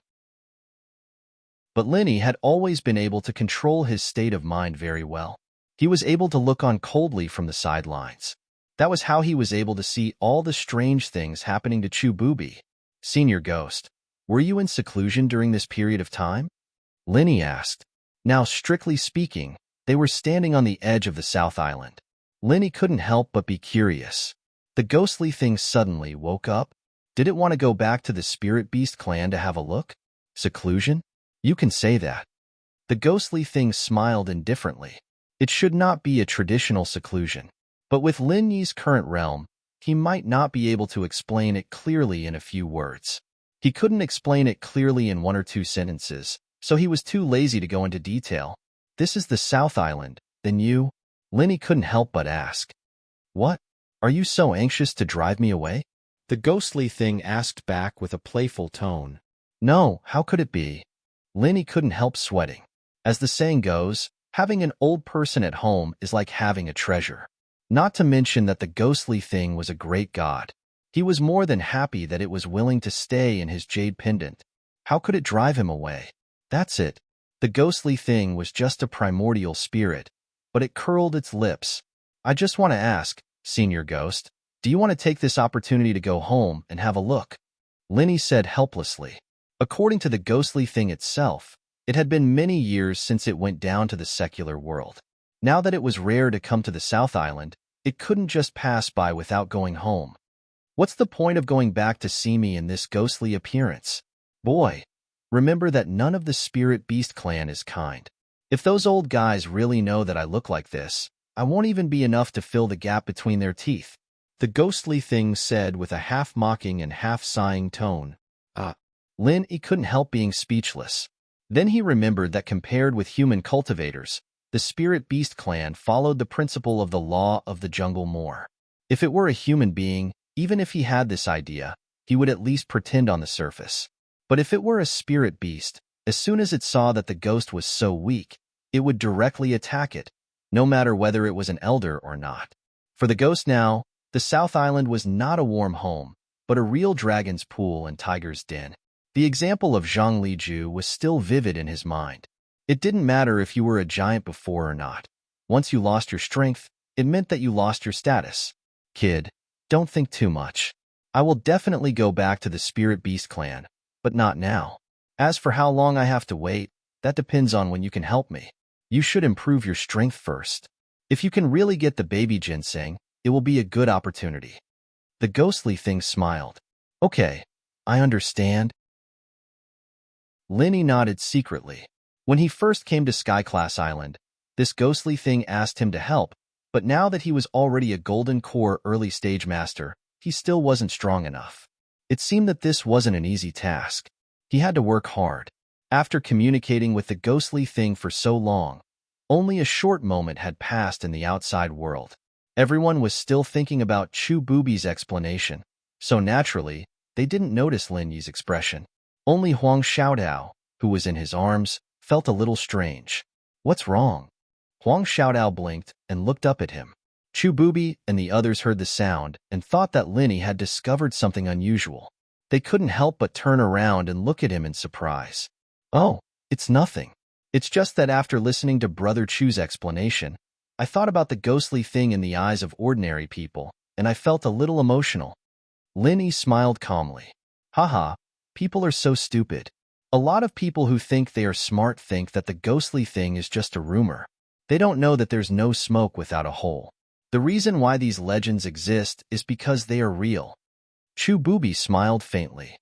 But Lin Yi had always been able to control his state of mind very well. He was able to look on coldly from the sidelines. That was how he was able to see all the strange things happening to Chu Bubi. Senior Ghost, were you in seclusion during this period of time? Lin Yi asked. Now, strictly speaking, they were standing on the edge of the South Island. Lin Yi couldn't help but be curious. The ghostly thing suddenly woke up. Did it want to go back to the Spirit Beast clan to have a look? Seclusion? You can say that. The ghostly thing smiled indifferently. It should not be a traditional seclusion. But with Lin Yi's current realm, he might not be able to explain it clearly in a few words. He couldn't explain it clearly in 1 or 2 sentences, so he was too lazy to go into detail. This is the South Island, then you? Lenny couldn't help but ask. What? Are you so anxious to drive me away? The ghostly thing asked back with a playful tone. No, how could it be? Lenny couldn't help sweating. As the saying goes, having an old person at home is like having a treasure. Not to mention that the ghostly thing was a great god. He was more than happy that it was willing to stay in his jade pendant. How could it drive him away? That's it. The ghostly thing was just a primordial spirit, but it curled its lips. I just want to ask, Senior Ghost, do you want to take this opportunity to go home and have a look? Lenny said helplessly. According to the ghostly thing itself, it had been many years since it went down to the secular world. Now that it was rare to come to the South Island, it couldn't just pass by without going home. What's the point of going back to see me in this ghostly appearance? Boy, remember that none of the Spirit Beast clan is kind. If those old guys really know that I look like this, I won't even be enough to fill the gap between their teeth. The ghostly thing said with a half-mocking and half-sighing tone. Lenny couldn't help being speechless. Then he remembered that compared with human cultivators, the Spirit Beast clan followed the principle of the law of the jungle more. If it were a human being, even if he had this idea, he would at least pretend on the surface. But if it were a spirit beast, as soon as it saw that the ghost was so weak, it would directly attack it, no matter whether it was an elder or not. For the ghost now, the South Island was not a warm home, but a real dragon's pool and tiger's den. The example of Zhang Liju was still vivid in his mind. It didn't matter if you were a giant before or not. Once you lost your strength, it meant that you lost your status. Kid, don't think too much. I will definitely go back to the Spirit Beast clan, but not now. As for how long I have to wait, that depends on when you can help me. You should improve your strength first. If you can really get the baby ginseng, it will be a good opportunity. The ghostly thing smiled. Okay, I understand. Lenny nodded secretly. When he first came to Skyclass Island, this ghostly thing asked him to help, but now that he was already a Golden Core early stage master, he still wasn't strong enough. It seemed that this wasn't an easy task. He had to work hard. After communicating with the ghostly thing for so long, only a short moment had passed in the outside world. Everyone was still thinking about Chu Bubi's explanation, so naturally, they didn't notice Lin Yi's expression. Only Huang Xiaodao, who was in his arms, felt a little strange. What's wrong? Huang Xiaodao blinked and looked up at him. Chu Bubi and the others heard the sound and thought that Lin Yi had discovered something unusual. They couldn't help but turn around and look at him in surprise. Oh, it's nothing. It's just that after listening to Brother Chu's explanation, I thought about the ghostly thing in the eyes of ordinary people, and I felt a little emotional. Lin Yi smiled calmly. Haha, people are so stupid. A lot of people who think they are smart think that the ghostly thing is just a rumor. They don't know that there's no smoke without a hole. The reason why these legends exist is because they are real. Chu Bubi smiled faintly.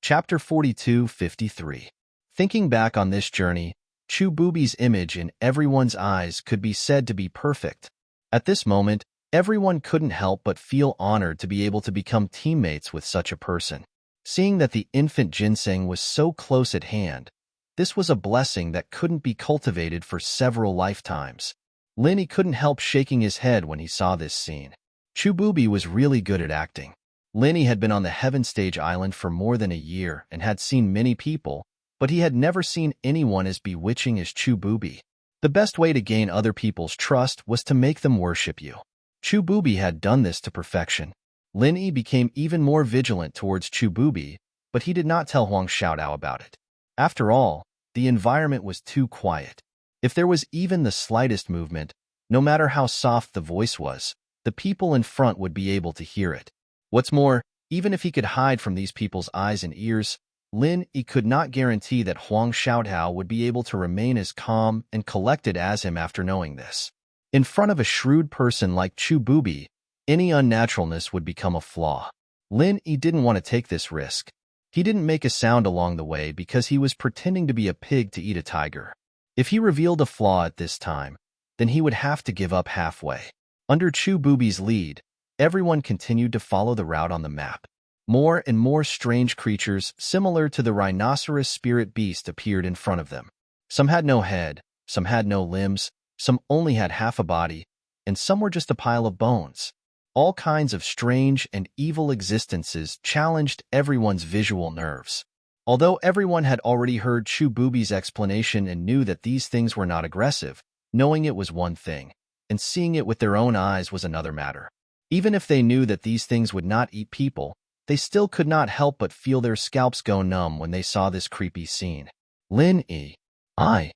Chapter 42-53. Thinking back on this journey, Chu Bubi's image in everyone's eyes could be said to be perfect. At this moment, everyone couldn't help but feel honored to be able to become teammates with such a person. Seeing that the infant ginseng was so close at hand, this was a blessing that couldn't be cultivated for several lifetimes. Lin Yi couldn't help shaking his head when he saw this scene. Chu Bubi was really good at acting. Lin Yi had been on the Heaven Stage Island for more than a year and had seen many people, but he had never seen anyone as bewitching as Chu Bubi. The best way to gain other people's trust was to make them worship you. Chu Bubi had done this to perfection. Lin Yi became even more vigilant towards Chu Bubi, but he did not tell Huang Xiaodao about it. After all, the environment was too quiet. If there was even the slightest movement, no matter how soft the voice was, the people in front would be able to hear it. What's more, even if he could hide from these people's eyes and ears, Lin Yi could not guarantee that Huang Xiaodao would be able to remain as calm and collected as him after knowing this. In front of a shrewd person like Chu Bubi, any unnaturalness would become a flaw. Lin Yi didn't want to take this risk. He didn't make a sound along the way because he was pretending to be a pig to eat a tiger. If he revealed a flaw at this time, then he would have to give up halfway. Under Chu Booby's lead, everyone continued to follow the route on the map. More and more strange creatures similar to the rhinoceros spirit beast appeared in front of them. Some had no head, some had no limbs, some only had half a body, and some were just a pile of bones. All kinds of strange and evil existences challenged everyone's visual nerves. Although everyone had already heard Chu Booby's explanation and knew that these things were not aggressive, knowing it was one thing, and seeing it with their own eyes was another matter. Even if they knew that these things would not eat people, they still could not help but feel their scalps go numb when they saw this creepy scene. Lin Yi. I'm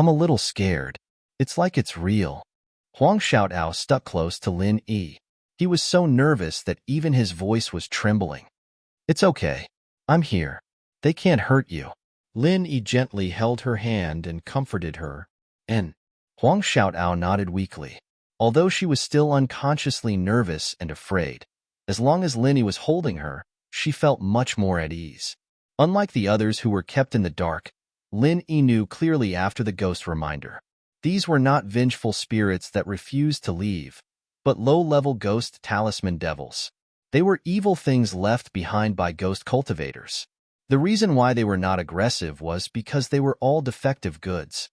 a little scared. It's like it's real. Huang Xiaotao stuck close to Lin Yi. He was so nervous that even his voice was trembling. It's okay. I'm here. They can't hurt you. Lin Yi gently held her hand and comforted her, and Huang Xiaotao nodded weakly. Although she was still unconsciously nervous and afraid, as long as Lin Yi was holding her, she felt much more at ease. Unlike the others who were kept in the dark, Lin Yi knew clearly after the ghost reminder. These were not vengeful spirits that refused to leave, but low-level ghost talisman devils. They were evil things left behind by ghost cultivators. The reason why they were not aggressive was because they were all defective goods.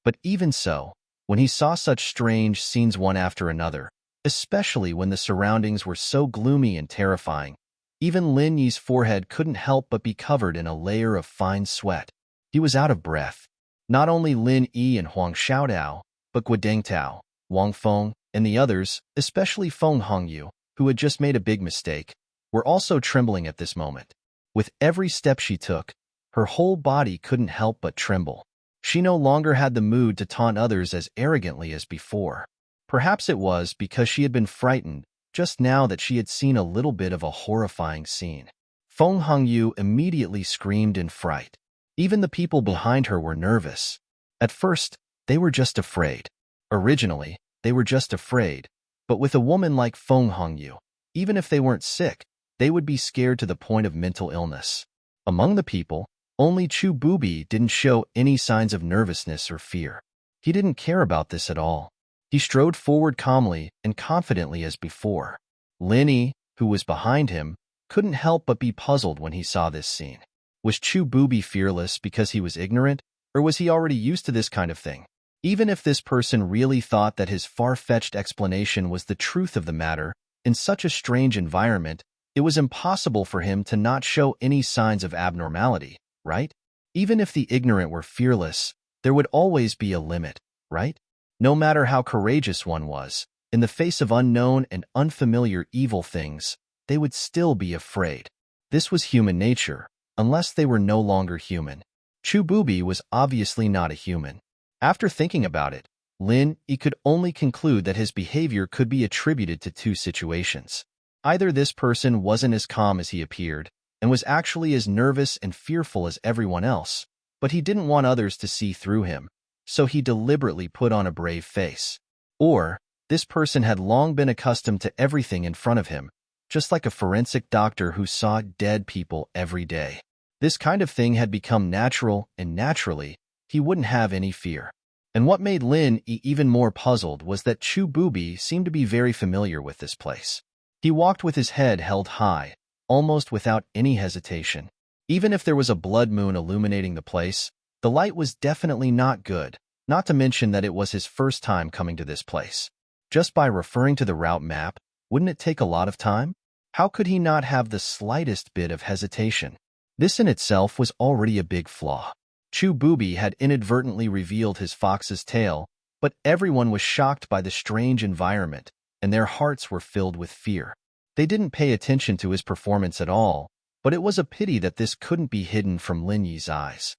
But even so, when he saw such strange scenes one after another, especially when the surroundings were so gloomy and terrifying, even Lin Yi's forehead couldn't help but be covered in a layer of fine sweat. He was out of breath. Not only Lin Yi and Huang Xiaodao, but Guodeng Tao, Wang Feng, and the others, especially Feng Hongyu, who had just made a big mistake, were also trembling at this moment. With every step she took, her whole body couldn't help but tremble. She no longer had the mood to taunt others as arrogantly as before. Perhaps it was because she had been frightened just now that she had seen a little bit of a horrifying scene. Feng Hongyu immediately screamed in fright. Even the people behind her were nervous. At first, they were just afraid. Originally, they were just afraid, but with a woman like Feng Hongyu, even if they weren't sick, they would be scared to the point of mental illness. Among the people, only Chu Booby didn't show any signs of nervousness or fear. He didn't care about this at all. He strode forward calmly and confidently as before. Lin Yi, who was behind him, couldn't help but be puzzled when he saw this scene. Was Chu Booby fearless because he was ignorant, or was he already used to this kind of thing? Even if this person really thought that his far-fetched explanation was the truth of the matter, in such a strange environment, it was impossible for him to not show any signs of abnormality, right? Even if the ignorant were fearless, there would always be a limit, right? No matter how courageous one was, in the face of unknown and unfamiliar evil things, they would still be afraid. This was human nature, unless they were no longer human. Chu Booby was obviously not a human. After thinking about it, Lin Yi could only conclude that his behavior could be attributed to two situations. Either this person wasn't as calm as he appeared, and was actually as nervous and fearful as everyone else, but he didn't want others to see through him, so he deliberately put on a brave face. Or, this person had long been accustomed to everything in front of him, just like a forensic doctor who saw dead people every day. This kind of thing had become natural, and naturally, he wouldn't have any fear. And what made Lin Yi even more puzzled was that Chu Booby seemed to be very familiar with this place. He walked with his head held high, almost without any hesitation. Even if there was a blood moon illuminating the place, the light was definitely not good, not to mention that it was his first time coming to this place. Just by referring to the route map, wouldn't it take a lot of time? How could he not have the slightest bit of hesitation? This in itself was already a big flaw. Chu Booby had inadvertently revealed his fox's tail, but everyone was shocked by the strange environment, and their hearts were filled with fear. They didn't pay attention to his performance at all, but it was a pity that this couldn't be hidden from Lin Yi's eyes.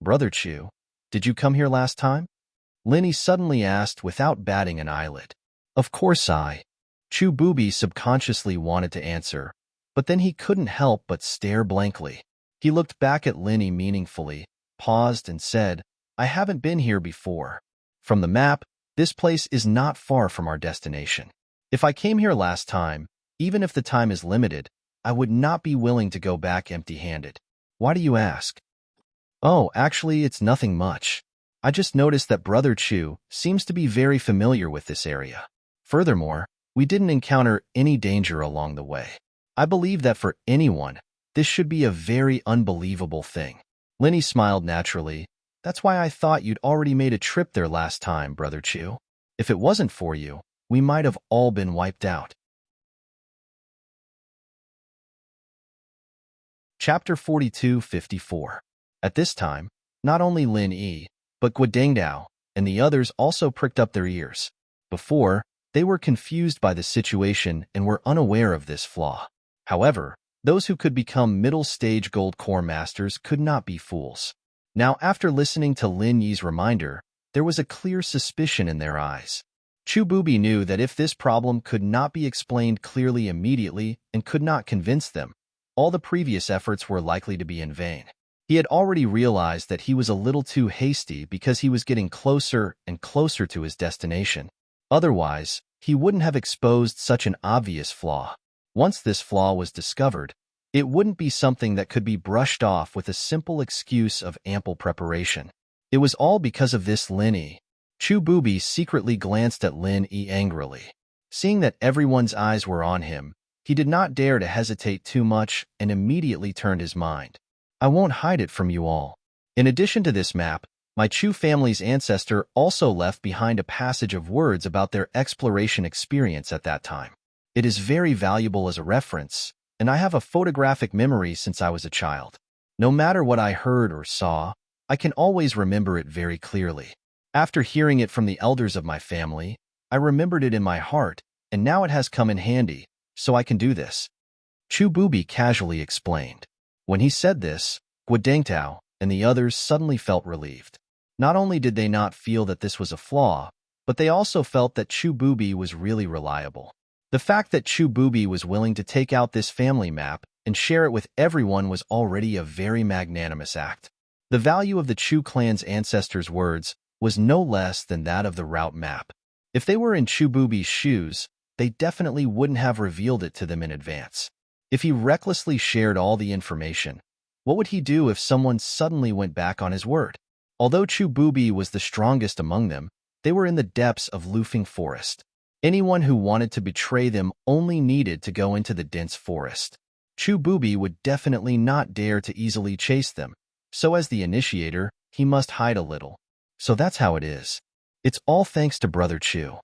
"Brother Chu, did you come here last time?" Lin Yi suddenly asked without batting an eyelid. "Of course Chu Booby subconsciously wanted to answer, but then he couldn't help but stare blankly. He looked back at Lin Yi meaningfully, paused and said, "I haven't been here before. From the map, this place is not far from our destination. If I came here last time, even if the time is limited, I would not be willing to go back empty-handed. Why do you ask?" "Oh, actually, it's nothing much." I just noticed that Brother Chu seems to be very familiar with this area. Furthermore, we didn't encounter any danger along the way. I believe that for anyone, this should be a very unbelievable thing. Linny smiled naturally. That's why I thought you'd already made a trip there last time, Brother Chu. If it wasn't for you, we might have all been wiped out. Chapter 42-54. At this time, not only Lin Yi, but Guodingdao and the others also pricked up their ears. Before, they were confused by the situation and were unaware of this flaw. However, those who could become middle-stage gold core masters could not be fools. Now, after listening to Lin Yi's reminder, there was a clear suspicion in their eyes. Chu Bubi knew that if this problem could not be explained clearly immediately and could not convince them, all the previous efforts were likely to be in vain. He had already realized that he was a little too hasty because he was getting closer and closer to his destination. Otherwise, he wouldn't have exposed such an obvious flaw. Once this flaw was discovered, it wouldn't be something that could be brushed off with a simple excuse of ample preparation. It was all because of this Lin Yi. Chu Bubi secretly glanced at Lin Yi angrily. Seeing that everyone's eyes were on him, he did not dare to hesitate too much and immediately turned his mind. I won't hide it from you all. In addition to this map, my Chu family's ancestor also left behind a passage of words about their exploration experience at that time. It is very valuable as a reference, and I have a photographic memory since I was a child. No matter what I heard or saw, I can always remember it very clearly. After hearing it from the elders of my family, I remembered it in my heart, and now it has come in handy, so I can do this. Chu Bubi casually explained. When he said this, Guodingdao and the others suddenly felt relieved. Not only did they not feel that this was a flaw, but they also felt that Chu Bubi was really reliable. The fact that Chu Bubi was willing to take out this family map and share it with everyone was already a very magnanimous act. The value of the Chu clan's ancestors' words was no less than that of the route map. If they were in Chu Bubi's shoes, they definitely wouldn't have revealed it to them in advance. If he recklessly shared all the information, what would he do if someone suddenly went back on his word? Although Chu Bubi was the strongest among them, they were in the depths of Lufeng Forest. Anyone who wanted to betray them only needed to go into the dense forest. Chu Bubi would definitely not dare to easily chase them, so as the initiator, he must hide a little. So that's how it is. It's all thanks to Brother Chu.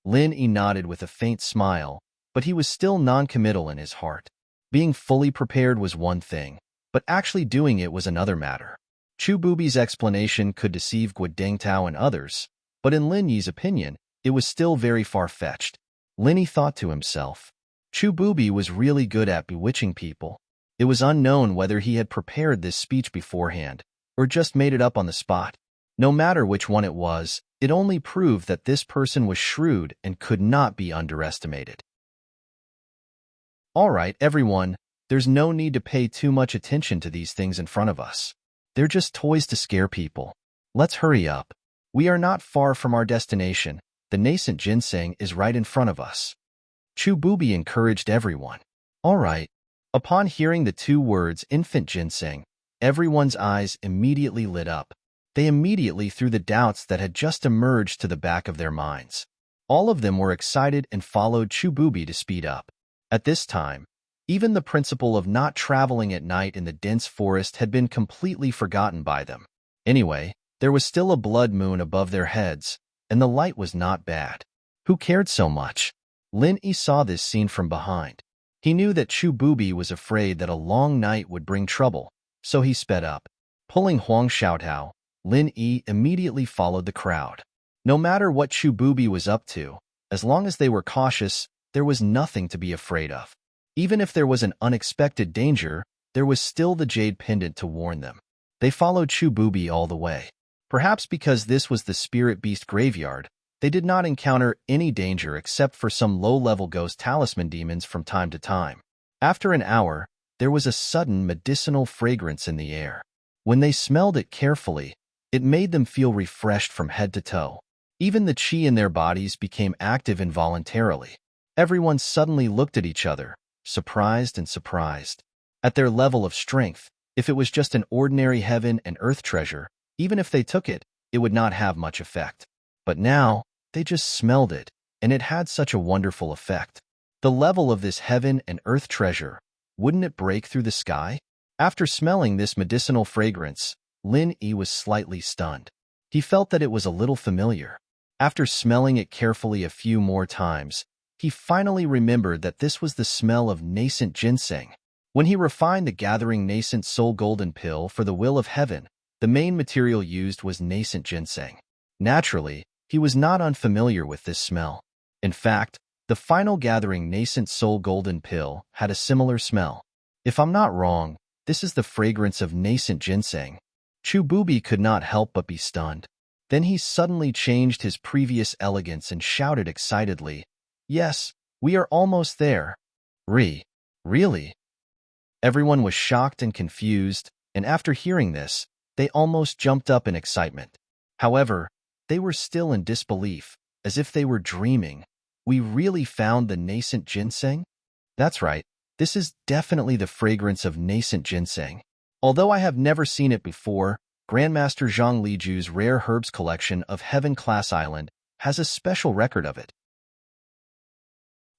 Lin Yi nodded with a faint smile, but he was still non-committal in his heart. Being fully prepared was one thing, but actually doing it was another matter. Chu Bubi's explanation could deceive Guodingdao and others, but in Lin Yi's opinion, it was still very far-fetched. Lin Yi thought to himself, Chu Bubi was really good at bewitching people. It was unknown whether he had prepared this speech beforehand, or just made it up on the spot. No matter which one it was, it only proved that this person was shrewd and could not be underestimated. All right, everyone, there's no need to pay too much attention to these things in front of us. They're just toys to scare people. Let's hurry up. We are not far from our destination. The nascent ginseng is right in front of us. Chu Bubi encouraged everyone. All right. Upon hearing the two words infant ginseng, everyone's eyes immediately lit up. They immediately threw the doubts that had just emerged to the back of their minds. All of them were excited and followed Chu Bubi to speed up. At this time, even the principle of not traveling at night in the dense forest had been completely forgotten by them. Anyway, there was still a blood moon above their heads, and the light was not bad. Who cared so much? Lin Yi saw this scene from behind. He knew that Chu Bubi was afraid that a long night would bring trouble, so he sped up. Pulling Huang Xiaotao, Lin Yi immediately followed the crowd. No matter what Chu Bubi was up to, as long as they were cautious, there was nothing to be afraid of. Even if there was an unexpected danger, there was still the jade pendant to warn them. They followed Chu Bubi all the way. Perhaps because this was the spirit beast graveyard, they did not encounter any danger except for some low-level ghost talisman demons from time to time. After an hour, there was a sudden medicinal fragrance in the air. When they smelled it carefully, it made them feel refreshed from head to toe. Even the qi in their bodies became active involuntarily. Everyone suddenly looked at each other, surprised and surprised. At their level of strength, if it was just an ordinary heaven and earth treasure, even if they took it, it would not have much effect. But now, they just smelled it, and it had such a wonderful effect. The level of this heaven and earth treasure, wouldn't it break through the sky? After smelling this medicinal fragrance, Lin Yi was slightly stunned. He felt that it was a little familiar. After smelling it carefully a few more times, he finally remembered that this was the smell of nascent ginseng. When he refined the gathering nascent soul golden pill for the will of heaven, the main material used was nascent ginseng. Naturally, he was not unfamiliar with this smell. In fact, the final gathering nascent soul golden pill had a similar smell. If I'm not wrong, this is the fragrance of nascent ginseng. Chu Bubi could not help but be stunned. Then he suddenly changed his previous elegance and shouted excitedly, "Yes, we are almost there." Really? Everyone was shocked and confused, and after hearing this, they almost jumped up in excitement. However, they were still in disbelief, as if they were dreaming. We really found the nascent ginseng? That's right, this is definitely the fragrance of nascent ginseng. Although I have never seen it before, Grandmaster Zhang Liju's rare herbs collection of Heaven Class Island has a special record of it.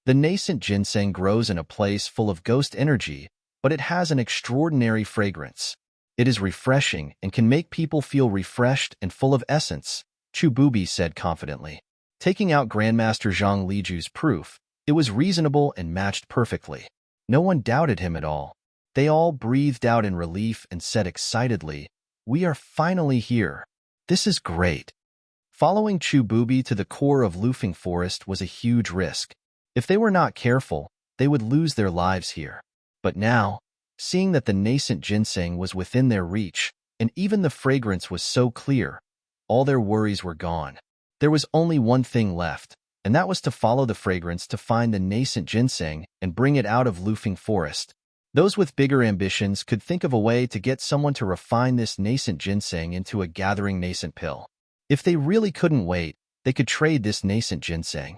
The nascent ginseng grows in a place full of ghost energy, but it has an extraordinary fragrance. It is refreshing and can make people feel refreshed and full of essence, Chu Bubi said confidently. Taking out Grandmaster Zhang Liju's proof, it was reasonable and matched perfectly. No one doubted him at all. They all breathed out in relief and said excitedly, "We are finally here. This is great." Following Chu Bubi to the core of Lufeng Forest was a huge risk. If they were not careful, they would lose their lives here. But now, seeing that the nascent ginseng was within their reach, and even the fragrance was so clear, all their worries were gone. There was only one thing left, and that was to follow the fragrance to find the nascent ginseng and bring it out of Lufeng Forest. Those with bigger ambitions could think of a way to get someone to refine this nascent ginseng into a gathering nascent pill. If they really couldn't wait, they could trade this nascent ginseng.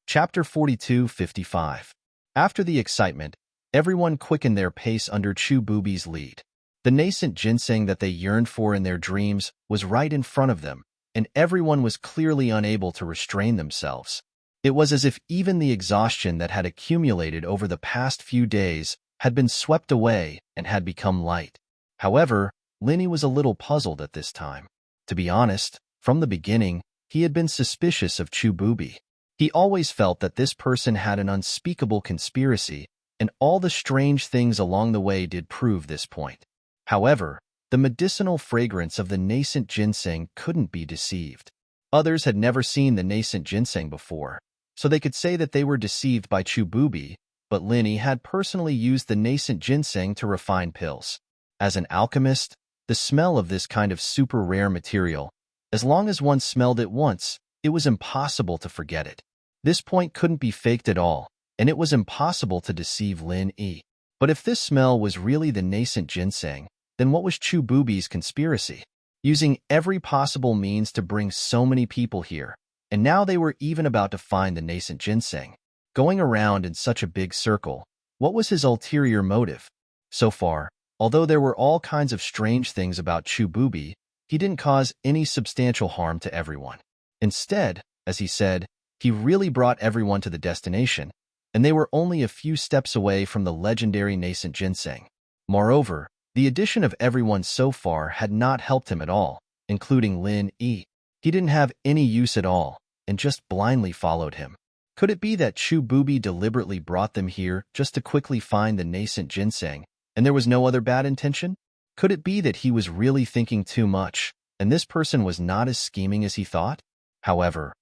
Chapter 42-55. After the excitement, everyone quickened their pace under Chu Bubi's lead. The nascent ginseng that they yearned for in their dreams was right in front of them, and everyone was clearly unable to restrain themselves. It was as if even the exhaustion that had accumulated over the past few days had been swept away and had become light. However, Linny was a little puzzled at this time. To be honest, from the beginning, he had been suspicious of Chu Bubi. He always felt that this person had an unspeakable conspiracy, and all the strange things along the way did prove this point. However, the medicinal fragrance of the nascent ginseng couldn't be deceived. Others had never seen the nascent ginseng before, so they could say that they were deceived by Chu Bubi, but Linny had personally used the nascent ginseng to refine pills. As an alchemist, the smell of this kind of super rare material, as long as one smelled it once, it was impossible to forget it. This point couldn't be faked at all, and it was impossible to deceive Lin Yi. But if this smell was really the nascent ginseng, then what was Chu Bubi's conspiracy? Using every possible means to bring so many people here, and now they were even about to find the nascent ginseng. Going around in such a big circle, what was his ulterior motive? So far, although there were all kinds of strange things about Chu Bubi, he didn't cause any substantial harm to everyone. Instead, as he said, he really brought everyone to the destination, and they were only a few steps away from the legendary nascent ginseng. Moreover, the addition of everyone so far had not helped him at all, including Lin Yi. He didn't have any use at all, and just blindly followed him. Could it be that Chu Bubi deliberately brought them here just to quickly find the nascent ginseng, and there was no other bad intention? Could it be that he was really thinking too much, and this person was not as scheming as he thought? However,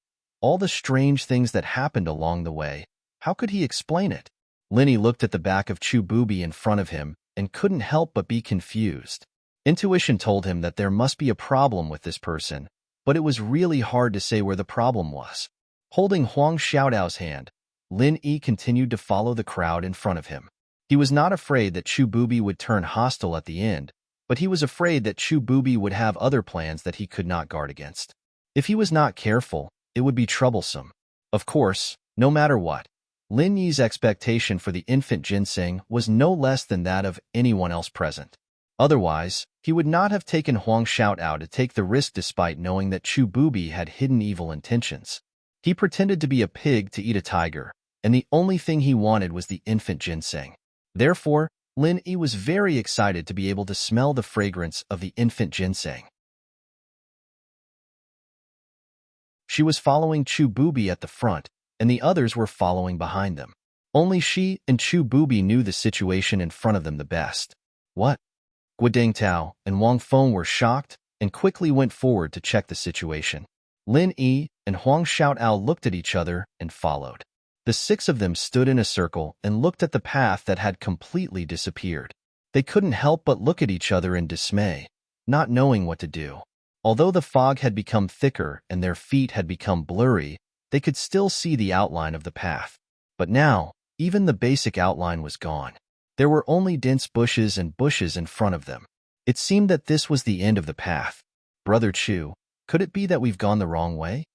all the strange things that happened along the way, how could he explain it? Linny looked at the back of Chu Bubi in front of him and couldn't help but be confused. Intuition told him that there must be a problem with this person, but it was really hard to say where the problem was. Holding Huang Xiaodao's hand, Lin Yi continued to follow the crowd in front of him. He was not afraid that Chu Bubi would turn hostile at the end, but he was afraid that Chu Bubi would have other plans that he could not guard against. If he was not careful, it would be troublesome. Of course, no matter what, Lin Yi's expectation for the infant ginseng was no less than that of anyone else present. Otherwise, he would not have taken Huang Xiaotao to take the risk despite knowing that Chu Bubi had hidden evil intentions. He pretended to be a pig to eat a tiger, and the only thing he wanted was the infant ginseng. Therefore, Lin Yi was very excited to be able to smell the fragrance of the infant ginseng. She was following Chu Bubi at the front, and the others were following behind them. Only she and Chu Bubi knew the situation in front of them the best. What? Guoding Tao and Wang Feng were shocked and quickly went forward to check the situation. Lin Yi and Huang Xiaotao looked at each other and followed. The six of them stood in a circle and looked at the path that had completely disappeared. They couldn't help but look at each other in dismay, not knowing what to do. Although the fog had become thicker and their feet had become blurry, they could still see the outline of the path. But now, even the basic outline was gone. There were only dense bushes and bushes in front of them. It seemed that this was the end of the path. Brother Chu, could it be that we've gone the wrong way?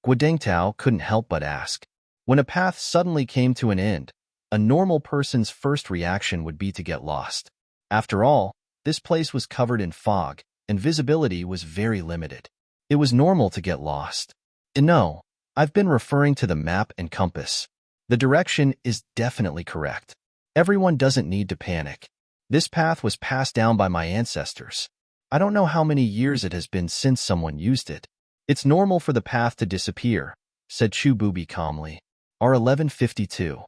Guoding Tao couldn't help but ask. When a path suddenly came to an end, a normal person's first reaction would be to get lost. After all, this place was covered in fog, and visibility was very limited. It was normal to get lost. And no, I've been referring to the map and compass. The direction is definitely correct. Everyone doesn't need to panic. This path was passed down by my ancestors. I don't know how many years it has been since someone used it. It's normal for the path to disappear, said Chu Bubi calmly. R1152.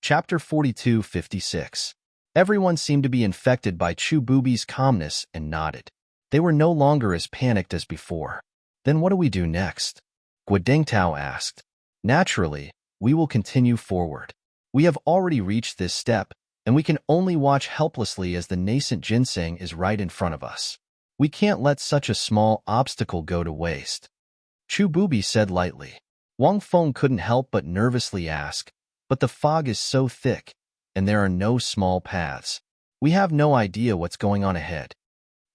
Chapter 42-56. Everyone seemed to be infected by Chu Bubi's calmness and nodded. They were no longer as panicked as before. Then what do we do next? Guoding Tao asked. Naturally, we will continue forward. We have already reached this step, and we can only watch helplessly as the nascent ginseng is right in front of us. We can't let such a small obstacle go to waste. Chu Bubi said lightly. Wang Feng couldn't help but nervously ask, but the fog is so thick, and there are no small paths. We have no idea what's going on ahead.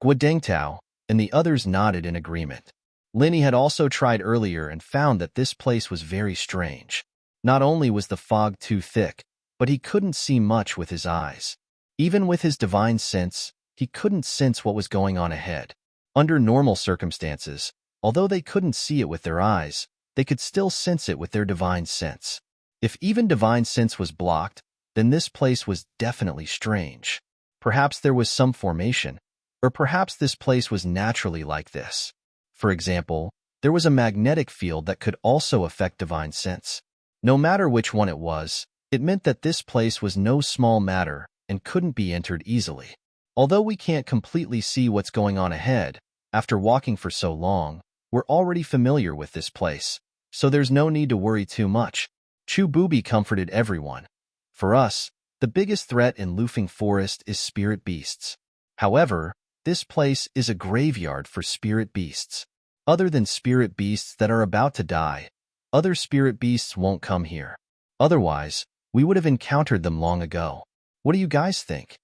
Guoding Tao and the others nodded in agreement. Lin Yi had also tried earlier and found that this place was very strange. Not only was the fog too thick, but he couldn't see much with his eyes. Even with his divine sense, he couldn't sense what was going on ahead. Under normal circumstances, although they couldn't see it with their eyes, they could still sense it with their divine sense. If even divine sense was blocked, then this place was definitely strange. Perhaps there was some formation, or perhaps this place was naturally like this. For example, there was a magnetic field that could also affect divine sense. No matter which one it was, it meant that this place was no small matter and couldn't be entered easily. Although we can't completely see what's going on ahead, after walking for so long, we're already familiar with this place, so there's no need to worry too much. Chu Bubi comforted everyone. For us, the biggest threat in Lufeng Forest is spirit beasts. However, this place is a graveyard for spirit beasts. Other than spirit beasts that are about to die, other spirit beasts won't come here. Otherwise, we would have encountered them long ago. What do you guys think?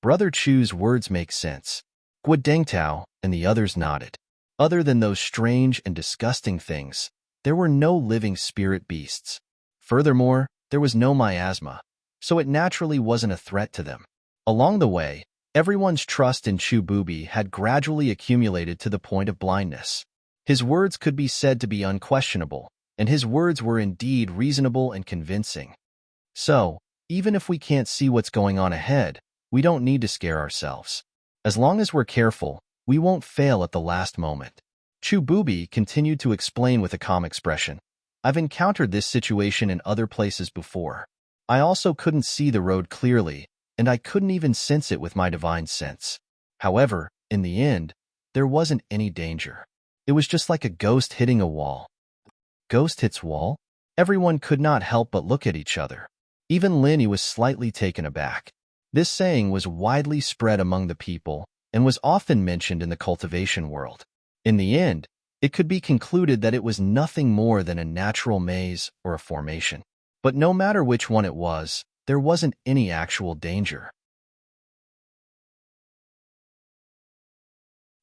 Brother Chu's words make sense. Guoding Tao and the others nodded. Other than those strange and disgusting things, there were no living spirit beasts. Furthermore, there was no miasma, so it naturally wasn't a threat to them. Along the way, everyone's trust in Chu Bubi had gradually accumulated to the point of blindness. His words could be said to be unquestionable, and his words were indeed reasonable and convincing. So, even if we can't see what's going on ahead, we don't need to scare ourselves. As long as we're careful, we won't fail at the last moment. Chu Bubi continued to explain with a calm expression. I've encountered this situation in other places before. I also couldn't see the road clearly, and I couldn't even sense it with my divine sense. However, in the end, there wasn't any danger. It was just like a ghost hitting a wall. Ghost hits wall? Everyone could not help but look at each other. Even Lin Yi was slightly taken aback. This saying was widely spread among the people and was often mentioned in the cultivation world. In the end, it could be concluded that it was nothing more than a natural maze or a formation. But no matter which one it was, there wasn't any actual danger.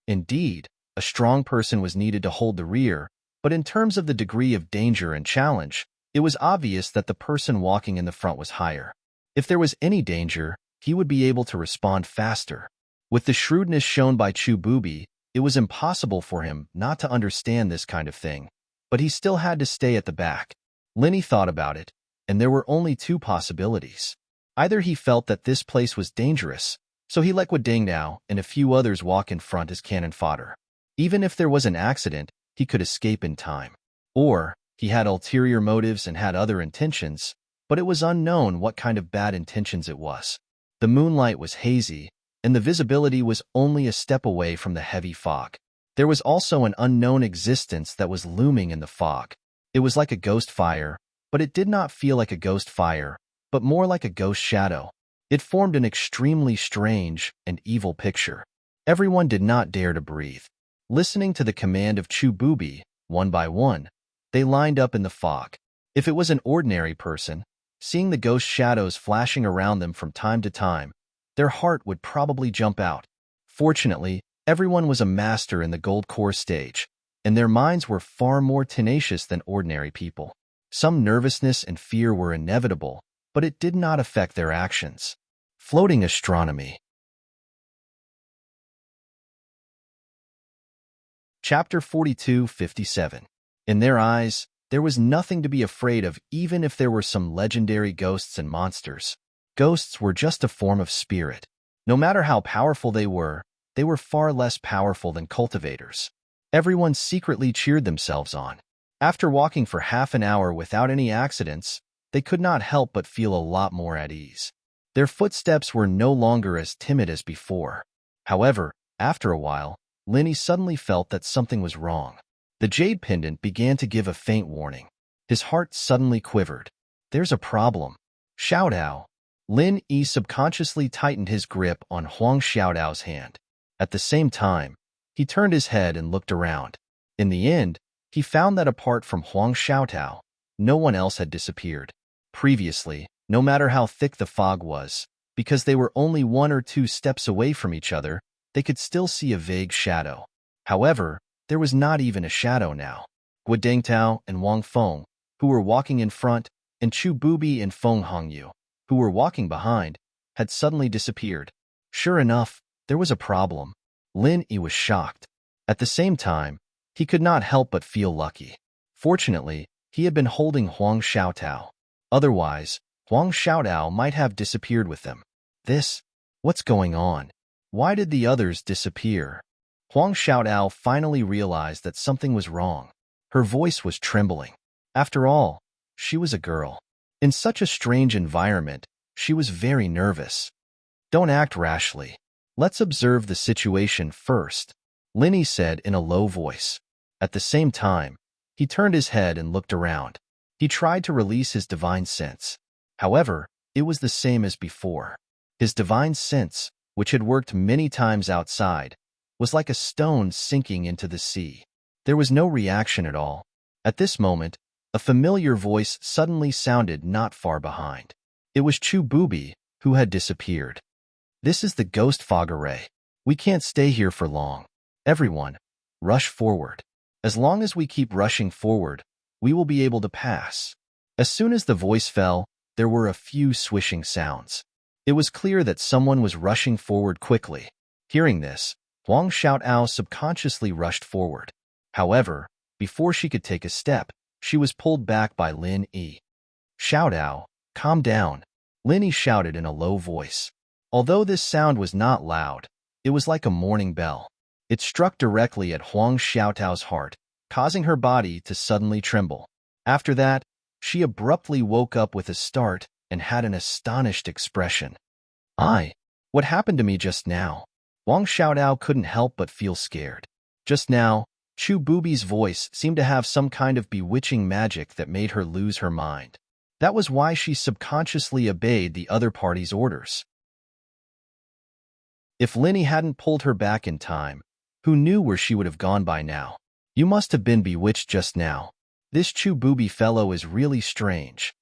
Indeed, a strong person was needed to hold the rear, but in terms of the degree of danger and challenge, it was obvious that the person walking in the front was higher. If there was any danger, he would be able to respond faster. With the shrewdness shown by Chu Bubi, it was impossible for him not to understand this kind of thing, but he still had to stay at the back. Linny thought about it, and there were only two possibilities. Either he felt that this place was dangerous, so he let Guading Dao and a few others walk in front as cannon fodder. Even if there was an accident, he could escape in time. Or he had ulterior motives and had other intentions, but it was unknown what kind of bad intentions it was. The moonlight was hazy, and the visibility was only a step away from the heavy fog. There was also an unknown existence that was looming in the fog. It was like a ghost fire, but it did not feel like a ghost fire, but more like a ghost shadow. It formed an extremely strange and evil picture. Everyone did not dare to breathe. Listening to the command of Chu Bubi, one by one, they lined up in the fog. If it was an ordinary person, seeing the ghost shadows flashing around them from time to time, their heart would probably jump out. Fortunately, everyone was a master in the gold core stage, and their minds were far more tenacious than ordinary people. Some nervousness and fear were inevitable, but it did not affect their actions. Floating astronomy. Chapter 42-57. In their eyes, there was nothing to be afraid of, even if there were some legendary ghosts and monsters. Ghosts were just a form of spirit. No matter how powerful they were far less powerful than cultivators. Everyone secretly cheered themselves on. After walking for half an hour without any accidents, they could not help but feel a lot more at ease. Their footsteps were no longer as timid as before. However, after a while, Linny suddenly felt that something was wrong. The jade pendant began to give a faint warning. His heart suddenly quivered. There's a problem. Xiaodao. Lin Yi subconsciously tightened his grip on Huang Xiaodao's hand. At the same time, he turned his head and looked around. In the end, he found that apart from Huang Xiaodao, no one else had disappeared. Previously, no matter how thick the fog was, because they were only 1 or 2 steps away from each other, they could still see a vague shadow. However, there was not even a shadow now. Guading Tao and Wang Feng, who were walking in front, and Chu Bubi and Feng Hongyu, who were walking behind, had suddenly disappeared. Sure enough, there was a problem. Lin Yi was shocked. At the same time, he could not help but feel lucky. Fortunately, he had been holding Huang Xiaotao. Otherwise, Huang Xiaodao might have disappeared with them. What's going on? Why did the others disappear? Huang Xiaodao finally realized that something was wrong. Her voice was trembling. After all, she was a girl. In such a strange environment, she was very nervous. Don't act rashly. Let's observe the situation first, Linny said in a low voice. At the same time, he turned his head and looked around. He tried to release his divine sense. However, it was the same as before. His divine sense, which had worked many times outside, was like a stone sinking into the sea. There was no reaction at all. At this moment, a familiar voice suddenly sounded not far behind. It was Chu Bubi, who had disappeared. This is the ghost fog array. We can't stay here for long. Everyone, rush forward. As long as we keep rushing forward, we will be able to pass. As soon as the voice fell, there were a few swishing sounds. It was clear that someone was rushing forward quickly. Hearing this, Huang Xiaodao subconsciously rushed forward. However, before she could take a step, she was pulled back by Lin Yi. Xiaodao, calm down, Lin Yi shouted in a low voice. Although this sound was not loud, it was like a morning bell. It struck directly at Huang Xiaodao's heart, causing her body to suddenly tremble. After that, she abruptly woke up with a start and had an astonished expression. What happened to me just now? Huang Xiaodao couldn't help but feel scared. Just now, Chu Bubi's voice seemed to have some kind of bewitching magic that made her lose her mind. That was why she subconsciously obeyed the other party's orders. If Linny hadn't pulled her back in time, who knew where she would have gone by now? You must have been bewitched just now. This Chu Bubi fellow is really strange.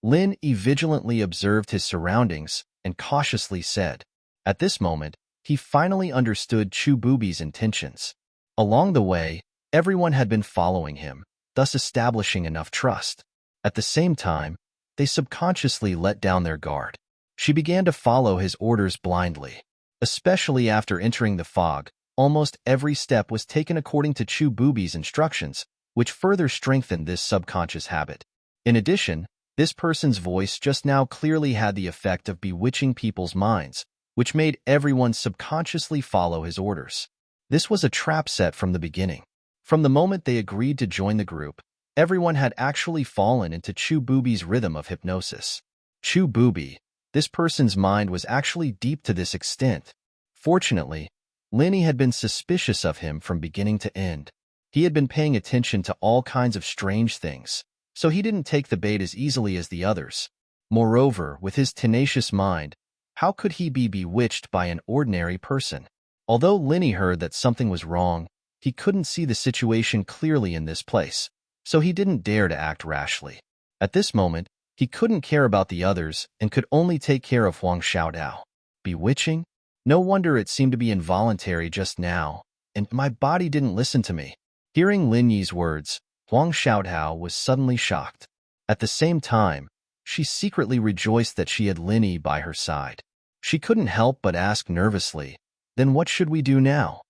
Lin Yi vigilantly observed his surroundings and cautiously said. At this moment, he finally understood Chu Bubi's intentions. Along the way, everyone had been following him, thus establishing enough trust. At the same time, they subconsciously let down their guard. She began to follow his orders blindly. Especially after entering the fog, almost every step was taken according to Chu Bubi's instructions, which further strengthened this subconscious habit. In addition, this person's voice just now clearly had the effect of bewitching people's minds, which made everyone subconsciously follow his orders. This was a trap set from the beginning. From the moment they agreed to join the group, everyone had actually fallen into Chu Bubi's rhythm of hypnosis. Chu Bubi, this person's mind was actually deep to this extent. Fortunately, Linny had been suspicious of him from beginning to end. He had been paying attention to all kinds of strange things, so he didn't take the bait as easily as the others. Moreover, with his tenacious mind, how could he be bewitched by an ordinary person? Although Linny heard that something was wrong, he couldn't see the situation clearly in this place, so he didn't dare to act rashly. At this moment, he couldn't care about the others and could only take care of Huang Xiaodao. Bewitching? No wonder it seemed to be involuntary just now, and my body didn't listen to me. Hearing Lin Yi's words, Huang Xiaodao was suddenly shocked. At the same time, she secretly rejoiced that she had Lin Yi by her side. She couldn't help but ask nervously, "Then what should we do now?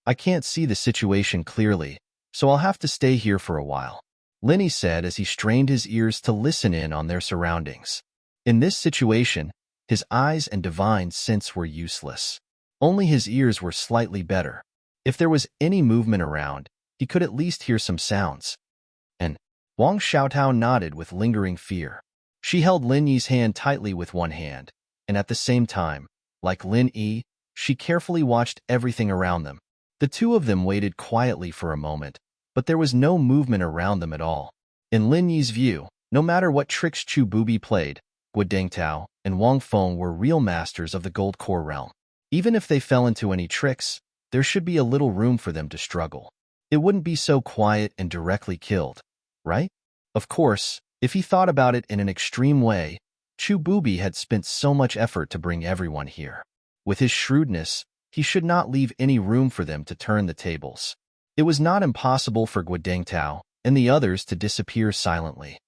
I can't see the situation clearly, so I'll have to stay here for a while," Lin Yi said as he strained his ears to listen in on their surroundings. In this situation, his eyes and divine sense were useless. Only his ears were slightly better. If there was any movement around, he could at least hear some sounds. And Huang Xiaotao nodded with lingering fear. She held Lin Yi's hand tightly with one hand, and at the same time, like Lin Yi, she carefully watched everything around them. The two of them waited quietly for a moment, but there was no movement around them at all. In Lin Yi's view, no matter what tricks Chu Bubi played, Guo Dengtao and Wang Feng were real masters of the Gold Core realm. Even if they fell into any tricks, there should be a little room for them to struggle. It wouldn't be so quiet and directly killed, right? Of course, if he thought about it in an extreme way, Chu Bubi had spent so much effort to bring everyone here. With his shrewdness, he should not leave any room for them to turn the tables. It was not impossible for Guo Dengtao and the others to disappear silently.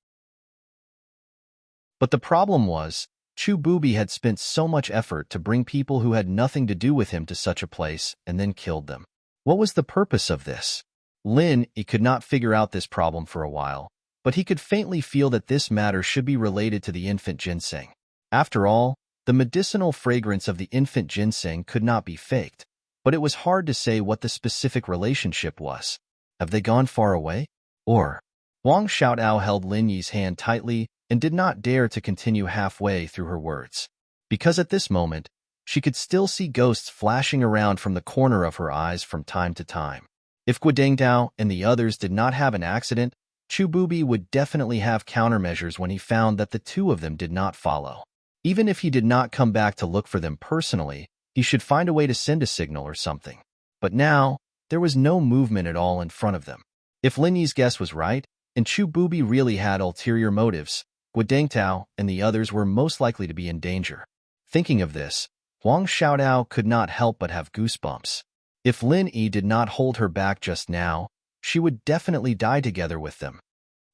But the problem was, Chu Bubi had spent so much effort to bring people who had nothing to do with him to such a place and then killed them. What was the purpose of this? Lin Yi could not figure out this problem for a while, but he could faintly feel that this matter should be related to the infant ginseng. After all, the medicinal fragrance of the infant ginseng could not be faked, but it was hard to say what the specific relationship was. Have they gone far away? Or? Huang Xiaodao held Lin Yi's hand tightly and did not dare to continue halfway through her words. Because at this moment, she could still see ghosts flashing around from the corner of her eyes from time to time. If Guo Dengtao and the others did not have an accident, Chu Bubi would definitely have countermeasures when he found that the two of them did not follow. Even if he did not come back to look for them personally, he should find a way to send a signal or something. But now, there was no movement at all in front of them. If Lin Yi's guess was right, and Chu Bubi really had ulterior motives, Guo Dengtao and the others were most likely to be in danger. Thinking of this, Huang Xiaodao could not help but have goosebumps. If Lin Yi did not hold her back just now, she would definitely die together with them.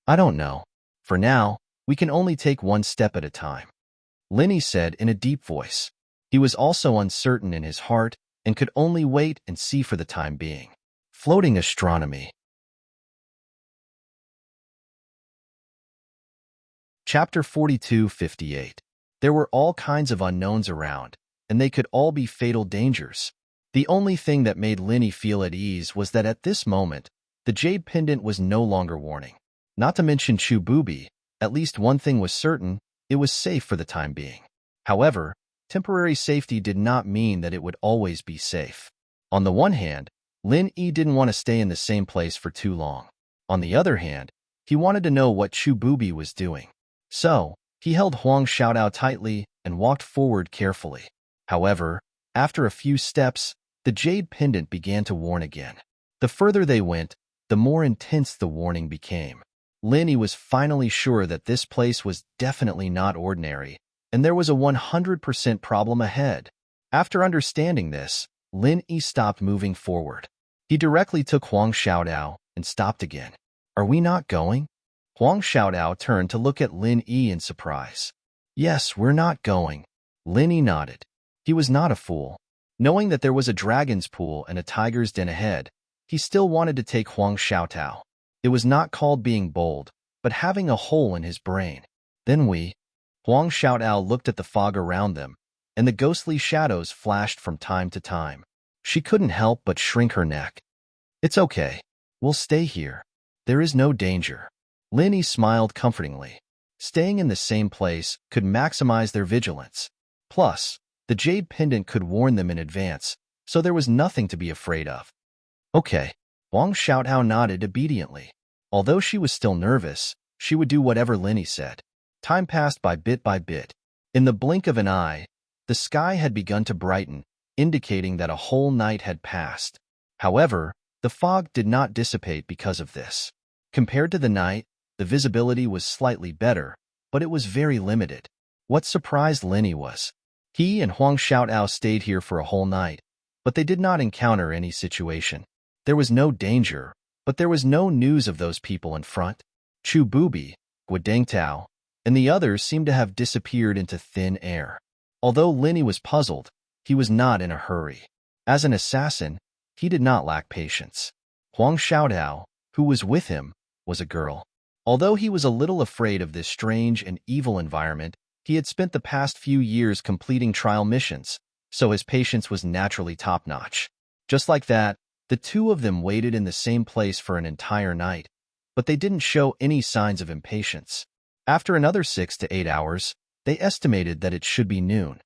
I don't know. For now, we can only take one step at a time, Lin Yi said in a deep voice. He was also uncertain in his heart and could only wait and see for the time being. Floating astronomy. Chapter 42-58. There were all kinds of unknowns around, and they could all be fatal dangers. The only thing that made Lin Yi feel at ease was that at this moment, the jade pendant was no longer warning. Not to mention Chu Bubi, at least one thing was certain, it was safe for the time being. However, temporary safety did not mean that it would always be safe. On the one hand, Lin Yi didn't want to stay in the same place for too long. On the other hand, he wanted to know what Chu Bubi was doing. So, he held Huang Xiaodao tightly and walked forward carefully. However, after a few steps, the jade pendant began to warn again. The further they went, the more intense the warning became. Lin Yi was finally sure that this place was definitely not ordinary, and there was a 100% problem ahead. After understanding this, Lin Yi stopped moving forward. He directly took Huang Xiaodao and stopped again. Are we not going? Huang Xiaodao turned to look at Lin Yi in surprise. Yes, we're not going, Linny nodded. He was not a fool. Knowing that there was a dragon's pool and a tiger's den ahead, he still wanted to take Huang Xiaotao. It was not called being bold, but having a hole in his brain. Then Huang Xiaotao looked at the fog around them, and the ghostly shadows flashed from time to time. She couldn't help but shrink her neck. It's okay. We'll stay here. There is no danger. Linny smiled comfortingly. Staying in the same place could maximize their vigilance. Plus, the jade pendant could warn them in advance, so there was nothing to be afraid of. Okay. Huang Xiaotao nodded obediently. Although she was still nervous, she would do whatever Linny said. Time passed by bit. In the blink of an eye, the sky had begun to brighten, indicating that a whole night had passed. However, the fog did not dissipate because of this. Compared to the night, the visibility was slightly better, but it was very limited. What surprised Linny was, he and Huang Xiaotao stayed here for a whole night, but they did not encounter any situation. There was no danger, but there was no news of those people in front. Chu Bubi, Guodengtao, and the others seemed to have disappeared into thin air. Although Linny was puzzled, he was not in a hurry. As an assassin, he did not lack patience. Huang Xiaotao, who was with him, was a girl. Although he was a little afraid of this strange and evil environment, he had spent the past few years completing trial missions, so his patience was naturally top-notch. Just like that, the two of them waited in the same place for an entire night, but they didn't show any signs of impatience. After another 6 to 8 hours, they estimated that it should be noon.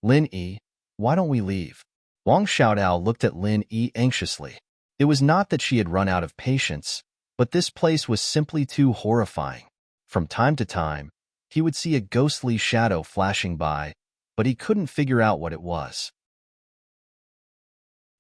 Lin Yi, why don't we leave? Huang Xiaotao looked at Lin Yi anxiously. It was not that she had run out of patience, but this place was simply too horrifying. From time to time, he would see a ghostly shadow flashing by, but he couldn't figure out what it was.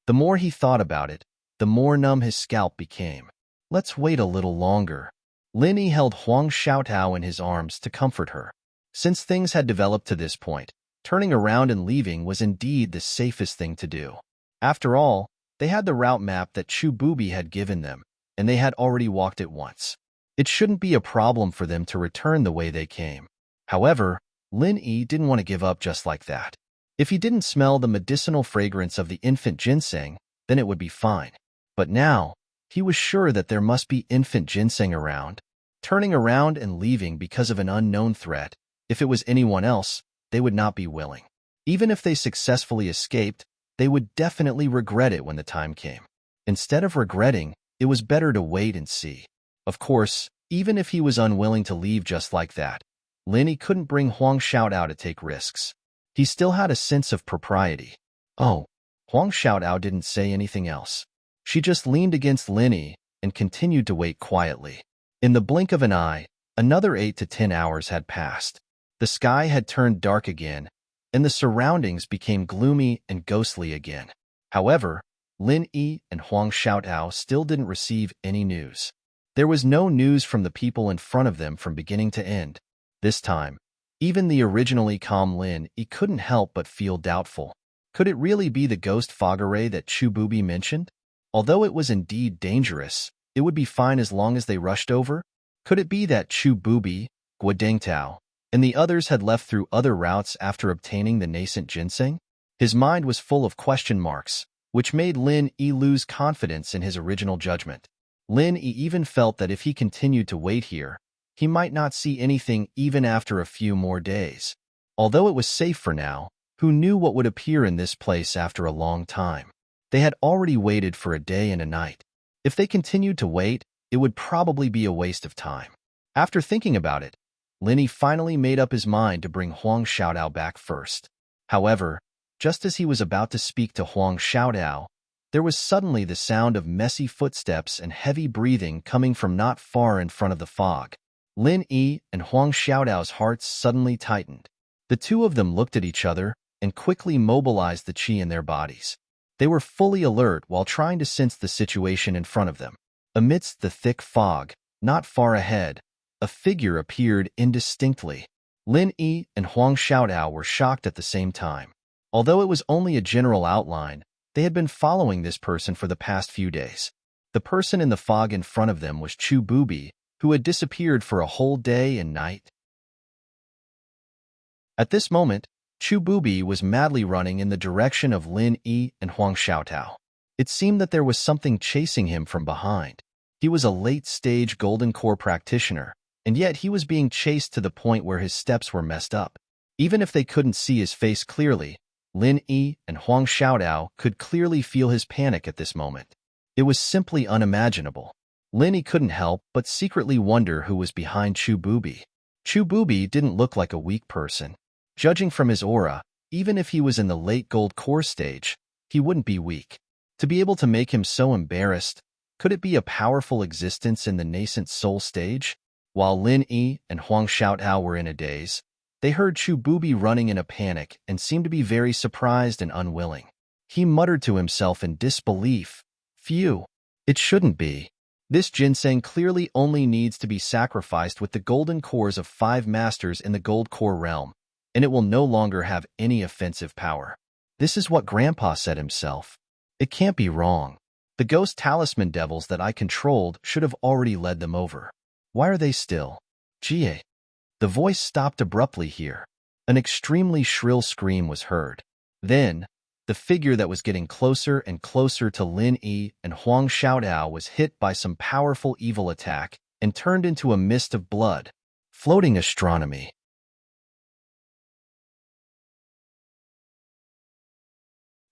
The more he thought about it, the more numb his scalp became. Let's wait a little longer. Lin Yi held Huang Xiaotao in his arms to comfort her. Since things had developed to this point, turning around and leaving was indeed the safest thing to do. After all, they had the route map that Chu Bubi had given them, and they had already walked it once. It shouldn't be a problem for them to return the way they came. However, Lin Yi didn't want to give up just like that. If he didn't smell the medicinal fragrance of the infant ginseng, then it would be fine. But now, he was sure that there must be infant ginseng around. Turning around and leaving because of an unknown threat, if it was anyone else, they would not be willing. Even if they successfully escaped, they would definitely regret it when the time came. Instead of regretting, it was better to wait and see. Of course, even if he was unwilling to leave just like that, Lin Yi couldn't bring Huang Xiaotao to take risks. He still had a sense of propriety. Oh, Huang Xiaotao didn't say anything else. She just leaned against Lin Yi and continued to wait quietly. In the blink of an eye, another 8 to 10 hours had passed. The sky had turned dark again, and the surroundings became gloomy and ghostly again. However, Lin Yi and Huang Xiaotao still didn't receive any news. There was no news from the people in front of them from beginning to end. This time, even the originally calm Lin Yi couldn't help but feel doubtful. Could it really be the ghost fog array that Chu Bubi mentioned? Although it was indeed dangerous, it would be fine as long as they rushed over. Could it be that Chu Bubi, Guodengtao, and the others had left through other routes after obtaining the nascent ginseng? His mind was full of question marks, which made Lin Yi lose confidence in his original judgment. Lin Yi even felt that if he continued to wait here, he might not see anything even after a few more days. Although it was safe for now, who knew what would appear in this place after a long time? They had already waited for a day and a night. If they continued to wait, it would probably be a waste of time. After thinking about it, Lin Yi finally made up his mind to bring Huang Xiaotao back first. However, just as he was about to speak to Huang Xiaotao, there was suddenly the sound of messy footsteps and heavy breathing coming from not far in front of the fog. Lin Yi and Huang Xiaotao's hearts suddenly tightened. The two of them looked at each other and quickly mobilized the qi in their bodies. They were fully alert while trying to sense the situation in front of them. Amidst the thick fog, not far ahead, a figure appeared indistinctly. Lin Yi and Huang Xiaotao were shocked at the same time. Although it was only a general outline, they had been following this person for the past few days. The person in the fog in front of them was Chu Bubi, who had disappeared for a whole day and night. At this moment, Chu Bubi was madly running in the direction of Lin Yi and Huang Xiaotao. It seemed that there was something chasing him from behind. He was a late-stage golden core practitioner, and yet he was being chased to the point where his steps were messed up. Even if they couldn't see his face clearly, Lin Yi and Huang Xiaotao could clearly feel his panic at this moment. It was simply unimaginable. Lin Yi couldn't help but secretly wonder who was behind Chu Bubi. Chu Bubi didn't look like a weak person. Judging from his aura, even if he was in the late gold core stage, he wouldn't be weak. To be able to make him so embarrassed, could it be a powerful existence in the nascent soul stage? While Lin Yi and Huang Xiaotao were in a daze, they heard Chu Bubi running in a panic and seemed to be very surprised and unwilling. He muttered to himself in disbelief, "Phew, it shouldn't be. This ginseng clearly only needs to be sacrificed with the golden cores of 5 masters in the gold core realm, and it will no longer have any offensive power. This is what Grandpa said himself. It can't be wrong. The ghost talisman devils that I controlled should have already led them over. Why are they still? Jie." The voice stopped abruptly here. An extremely shrill scream was heard. Then, the figure that was getting closer and closer to Lin Yi and Huang Xiaotao was hit by some powerful evil attack and turned into a mist of blood. Floating astronomy.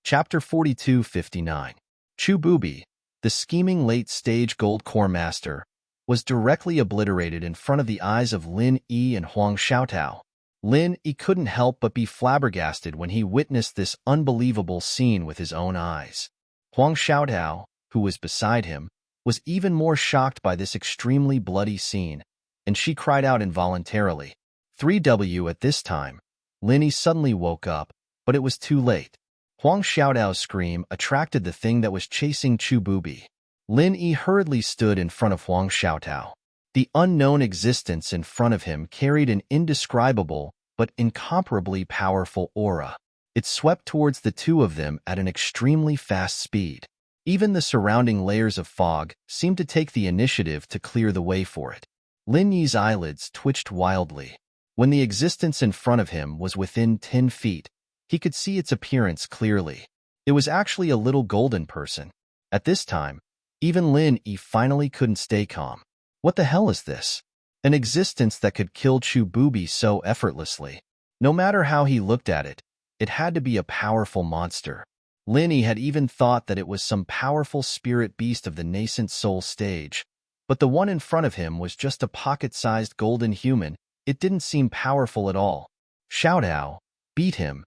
Chapter 42-59. Chu Bubi, the scheming late-stage gold core master, was directly obliterated in front of the eyes of Lin Yi and Huang Xiaotao. Lin Yi couldn't help but be flabbergasted when he witnessed this unbelievable scene with his own eyes. Huang Xiaotao, who was beside him, was even more shocked by this extremely bloody scene, and she cried out involuntarily. 3W at this time. Lin Yi suddenly woke up, but it was too late. Huang Xiaotao's scream attracted the thing that was chasing Chu Bubi. Lin Yi hurriedly stood in front of Huang Xiaotao. The unknown existence in front of him carried an indescribable but incomparably powerful aura. It swept towards the two of them at an extremely fast speed. Even the surrounding layers of fog seemed to take the initiative to clear the way for it. Lin Yi's eyelids twitched wildly. When the existence in front of him was within 10 feet, he could see its appearance clearly. It was actually a little golden person. At this time, even Lin Yi finally couldn't stay calm. What the hell is this? An existence that could kill Chu Bubi so effortlessly. No matter how he looked at it, it had to be a powerful monster. Lin Yi had even thought that it was some powerful spirit beast of the nascent soul stage, but the one in front of him was just a pocket-sized golden human. It didn't seem powerful at all. Xiaotao, beat him.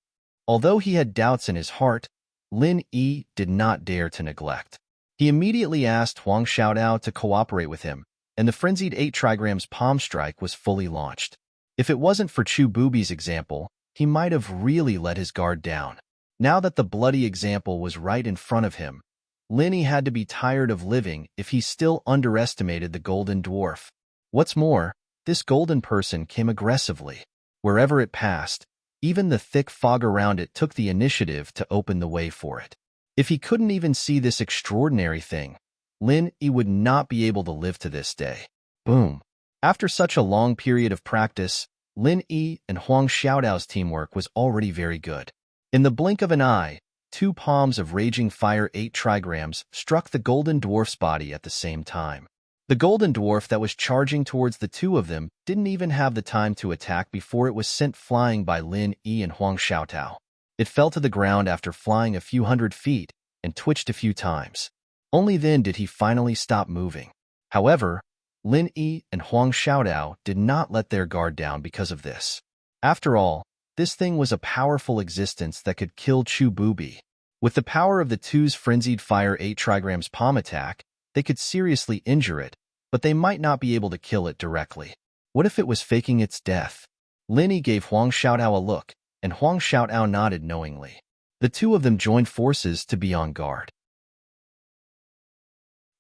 Although he had doubts in his heart, Lin Yi did not dare to neglect. He immediately asked Huang Xiaotao to cooperate with him, and the frenzied 8 trigrams palm strike was fully launched. If it wasn't for Chu Bubi's example, he might have really let his guard down. Now that the bloody example was right in front of him, Lin Yi had to be tired of living if he still underestimated the golden dwarf. What's more, this golden person came aggressively. Wherever it passed, even the thick fog around it took the initiative to open the way for it. If he couldn't even see this extraordinary thing, Lin Yi would not be able to live to this day. Boom. After such a long period of practice, Lin Yi and Huang Xiaotao's teamwork was already very good. In the blink of an eye, 2 palms of raging fire 8 trigrams struck the golden dwarf's body at the same time. The golden dwarf that was charging towards the two of them didn't even have the time to attack before it was sent flying by Lin Yi and Huang Xiaotao. It fell to the ground after flying a few hundred feet and twitched a few times. Only then did he finally stop moving. However, Lin Yi and Huang Xiaotao did not let their guard down because of this. After all, this thing was a powerful existence that could kill Chu Bubi. With the power of the two's frenzied fire 8 trigrams palm attack, they could seriously injure it, but they might not be able to kill it directly. What if it was faking its death? Lin Yi gave Huang Xiaotao a look, and Huang Xiaotao nodded knowingly. The two of them joined forces to be on guard.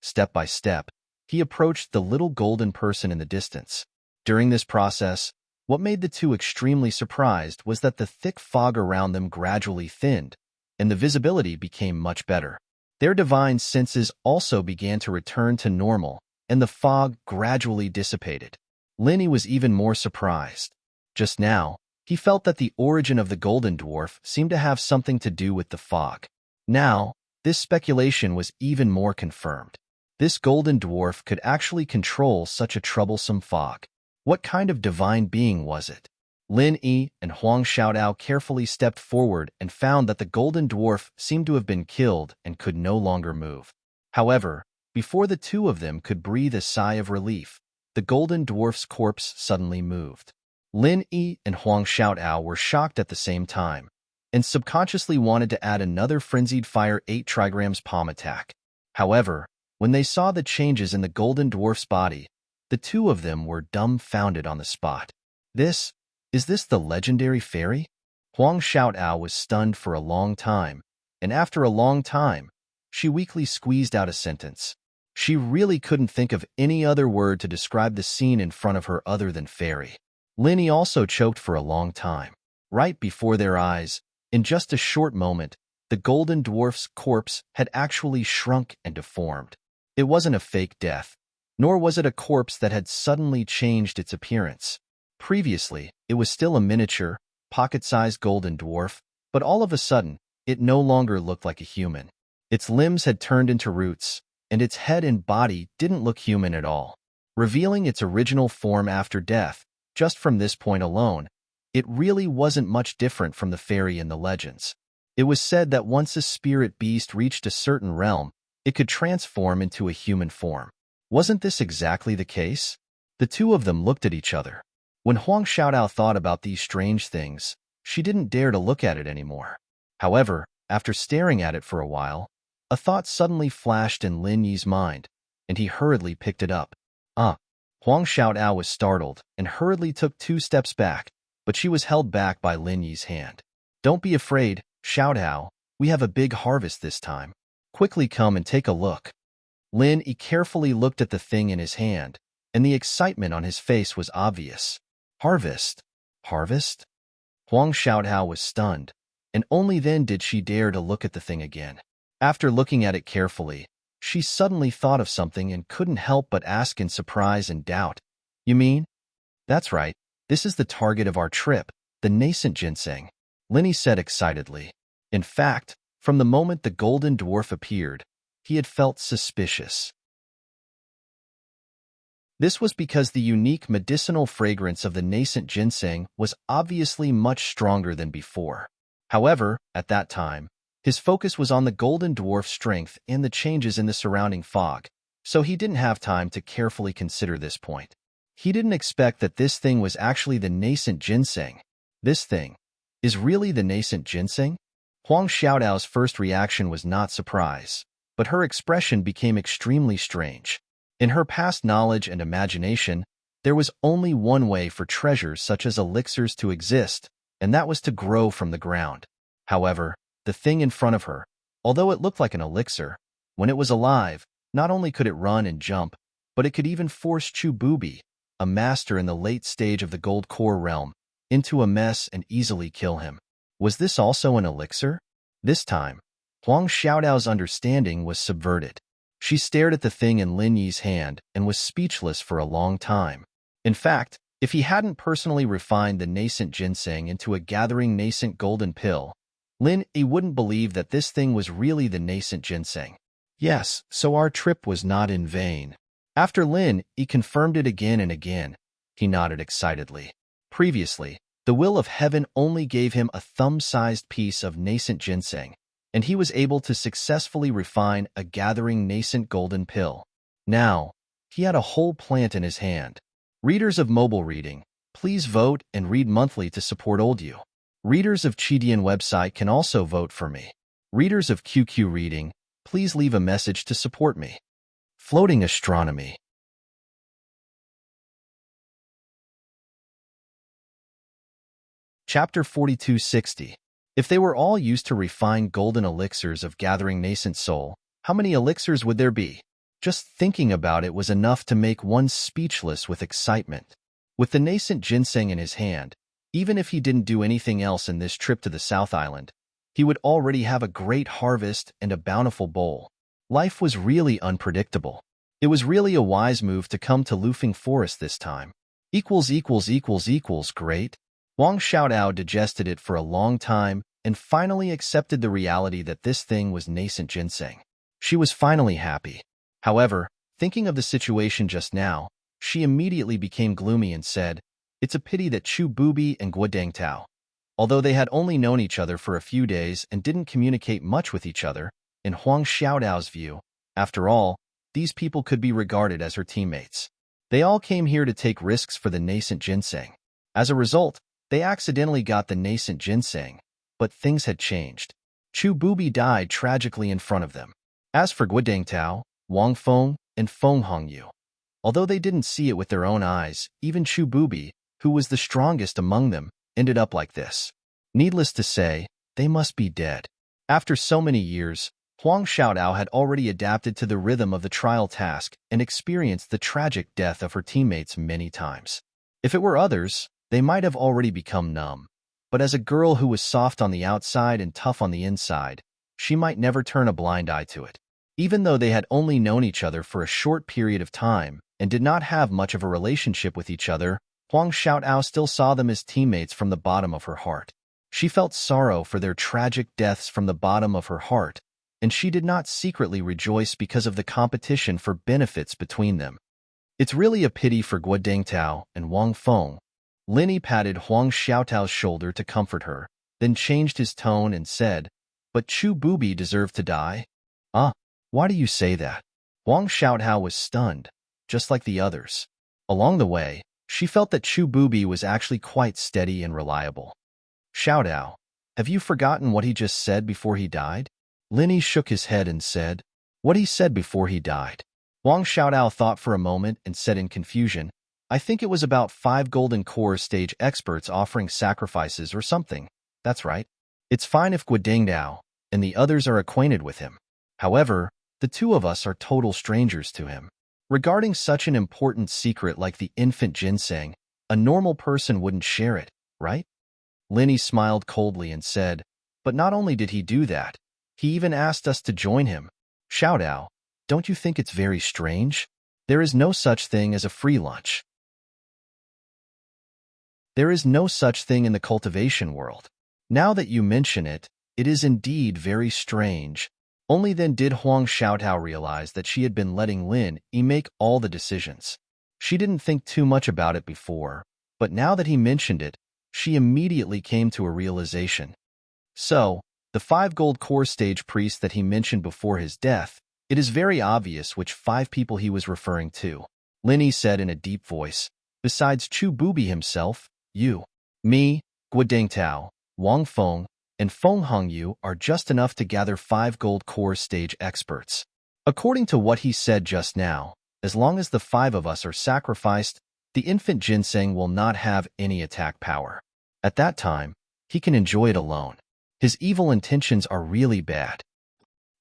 Step by step, he approached the little golden person in the distance. During this process, what made the two extremely surprised was that the thick fog around them gradually thinned, and the visibility became much better. Their divine senses also began to return to normal, and the fog gradually dissipated. Lin Yi was even more surprised. Just now, He felt that the origin of the golden dwarf seemed to have something to do with the fog. Now, this speculation was even more confirmed. This golden dwarf could actually control such a troublesome fog. What kind of divine being was it? Lin Yi and Huang Xiaodao carefully stepped forward and found that the golden dwarf seemed to have been killed and could no longer move. However, before the two of them could breathe a sigh of relief, the golden dwarf's corpse suddenly moved. Lin Yi and Huang Xiaodao were shocked at the same time, and subconsciously wanted to add another frenzied fire 8 trigrams palm attack. However, when they saw the changes in the golden dwarf's body, the two of them were dumbfounded on the spot. Is this the legendary fairy? Huang Xiaodao was stunned for a long time, and after a long time, she weakly squeezed out a sentence. She really couldn't think of any other word to describe the scene in front of her other than fairy. Lin Yi also choked for a long time. Right before their eyes, in just a short moment, the golden dwarf's corpse had actually shrunk and deformed. It wasn't a fake death, nor was it a corpse that had suddenly changed its appearance. Previously, it was still a miniature, pocket-sized golden dwarf, but all of a sudden, it no longer looked like a human. Its limbs had turned into roots, and its head and body didn't look human at all. Revealing its original form after death, just from this point alone, it really wasn't much different from the fairy in the legends. It was said that once a spirit beast reached a certain realm, it could transform into a human form. Wasn't this exactly the case? The two of them looked at each other. When Huang Xiaodao thought about these strange things, she didn't dare to look at it anymore. However, after staring at it for a while, a thought suddenly flashed in Lin Yi's mind, and he hurriedly picked it up. Huang Xiaodao was startled and hurriedly took 2 steps back, but she was held back by Lin Yi's hand. Don't be afraid, Xiaodao, we have a big harvest this time. Quickly come and take a look. Lin Yi carefully looked at the thing in his hand, and the excitement on his face was obvious. Harvest? Harvest? Huang Xiaodao was stunned, and only then did she dare to look at the thing again. After looking at it carefully, she suddenly thought of something and couldn't help but ask in surprise and doubt. You mean? That's right, this is the target of our trip, the nascent ginseng, Lin Yi said excitedly. In fact, from the moment the golden dwarf appeared, he had felt suspicious. This was because the unique medicinal fragrance of the nascent ginseng was obviously much stronger than before. However, at that time, his focus was on the golden dwarf's strength and the changes in the surrounding fog, so he didn't have time to carefully consider this point. He didn't expect that this thing was actually the nascent ginseng. This thing is really the nascent ginseng? Huang Xiaodao's first reaction was not surprise, but her expression became extremely strange. In her past knowledge and imagination, there was only one way for treasures such as elixirs to exist, and that was to grow from the ground. However, the thing in front of her, although it looked like an elixir, when it was alive, not only could it run and jump, but it could even force Chu Bubi, a master in the late stage of the gold core realm, into a mess and easily kill him. Was this also an elixir? This time, Huang Xiaodao's understanding was subverted. She stared at the thing in Lin Yi's hand and was speechless for a long time. In fact, if he hadn't personally refined the nascent ginseng into a gathering nascent golden pill, Lin Yi wouldn't believe that this thing was really the nascent ginseng. Yes, so our trip was not in vain. After Lin Yi confirmed it again and again, he nodded excitedly. Previously, the will of heaven only gave him a thumb-sized piece of nascent ginseng, and he was able to successfully refine a gathering nascent golden pill. Now, he had a whole plant in his hand. Readers of mobile reading, please vote and read monthly to support Audio. Readers of Chidian website can also vote for me. Readers of QQ reading, please leave a message to support me. Floating astronomy. Chapter 4260. If they were all used to refine golden elixirs of gathering nascent soul, how many elixirs would there be? Just thinking about it was enough to make one speechless with excitement. With the nascent ginseng in his hand, even if he didn't do anything else in this trip to the South Island, he would already have a great harvest and a bountiful bowl. Life was really unpredictable. It was really a wise move to come to Lufeng Forest this time. Great. Huang Xiaotao digested it for a long time and finally accepted the reality that this thing was nascent ginseng. She was finally happy. However, thinking of the situation just now, she immediately became gloomy and said, "It's a pity that Chu Bubi and Guodang Tao, although they had only known each other for a few days and didn't communicate much with each other, in Huang Xiaodao's view, after all, these people could be regarded as her teammates. They all came here to take risks for the nascent ginseng. As a result, they accidentally got the nascent ginseng, but things had changed. Chu Bubi died tragically in front of them. As for Guodang Tao, Wang Feng, and Feng Hongyu, although they didn't see it with their own eyes, even Chu Bubi, who was the strongest among them, ended up like this. Needless to say, they must be dead. After so many years, Huang Xiaotao had already adapted to the rhythm of the trial task and experienced the tragic death of her teammates many times. If it were others, they might have already become numb. But as a girl who was soft on the outside and tough on the inside, she might never turn a blind eye to it. Even though they had only known each other for a short period of time and did not have much of a relationship with each other, Huang Xiaotao still saw them as teammates from the bottom of her heart. She felt sorrow for their tragic deaths from the bottom of her heart, and she did not secretly rejoice because of the competition for benefits between them. It's really a pity for Guodang Tao and Wang Feng. Linny patted Huang Xiaotao's shoulder to comfort her, then changed his tone and said, "But Chu Bubi deserved to die?" Why do you say that?" Huang Xiaotao was stunned, just like the others. Along the way, she felt that Chu Bubi was actually quite steady and reliable. "Xiaotao, have you forgotten what he just said before he died?" Linny shook his head and said, "What he said before he died?" Huang Xiaotao thought for a moment and said in confusion, "I think it was about 5 golden core stage experts offering sacrifices or something. That's right. It's fine if Guoding Dao and the others are acquainted with him. However, the two of us are total strangers to him. Regarding such an important secret like the infant ginseng, a normal person wouldn't share it, right?" Linny smiled coldly and said, "But not only did he do that, he even asked us to join him. Xiaodao, don't you think it's very strange? There is no such thing as a free lunch. There is no such thing in the cultivation world. Now that you mention it, it is indeed very strange." Only then did Huang Xiaotao realize that she had been letting Lin Yi make all the decisions. She didn't think too much about it before, but now that he mentioned it, she immediately came to a realization. So, the 5 gold core stage priests that he mentioned before his death, it is very obvious which 5 people he was referring to. Lin Yi said in a deep voice, "Besides Chu Bubi himself, you, me, Guoding Tao, Wang Feng, and Feng Hongyu are just enough to gather 5 gold core stage experts. According to what he said just now, as long as the 5 of us are sacrificed, the infant ginseng will not have any attack power. At that time, he can enjoy it alone. His evil intentions are really bad."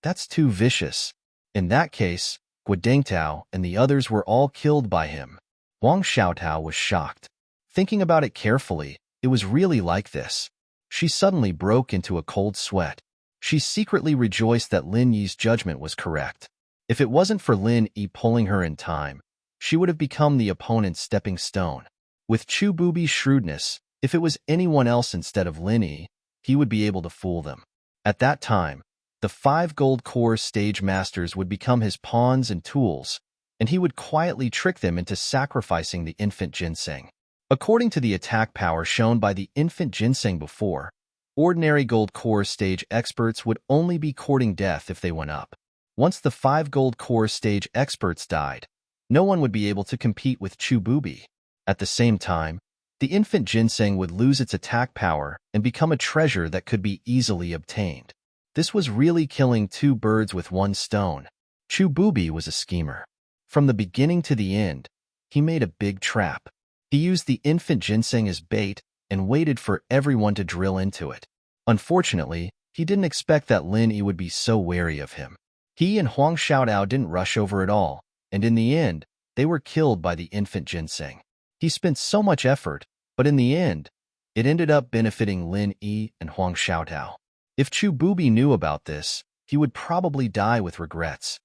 "That's too vicious. In that case, Guoding Tao and the others were all killed by him." Huang Xiaotao was shocked. Thinking about it carefully, it was really like this. She suddenly broke into a cold sweat. She secretly rejoiced that Lin Yi's judgment was correct. If it wasn't for Lin Yi pulling her in time, she would have become the opponent's stepping stone. With Chu Bubi's shrewdness, if it was anyone else instead of Lin Yi, he would be able to fool them. At that time, the 5 gold core stage masters would become his pawns and tools, and he would quietly trick them into sacrificing the infant ginseng. According to the attack power shown by the infant ginseng before, ordinary gold core stage experts would only be courting death if they went up. Once the 5 gold core stage experts died, no one would be able to compete with Chu Bubi. At the same time, the infant ginseng would lose its attack power and become a treasure that could be easily obtained. This was really killing 2 birds with 1 stone. Chu Bubi was a schemer. From the beginning to the end, he made a big trap. He used the infant ginseng as bait and waited for everyone to drill into it. Unfortunately, he didn't expect that Lin Yi would be so wary of him. He and Huang Xiaotao didn't rush over at all, and in the end, they were killed by the infant ginseng. He spent so much effort, but in the end, it ended up benefiting Lin Yi and Huang Xiaotao. If Chu Bubi knew about this, he would probably die with regrets.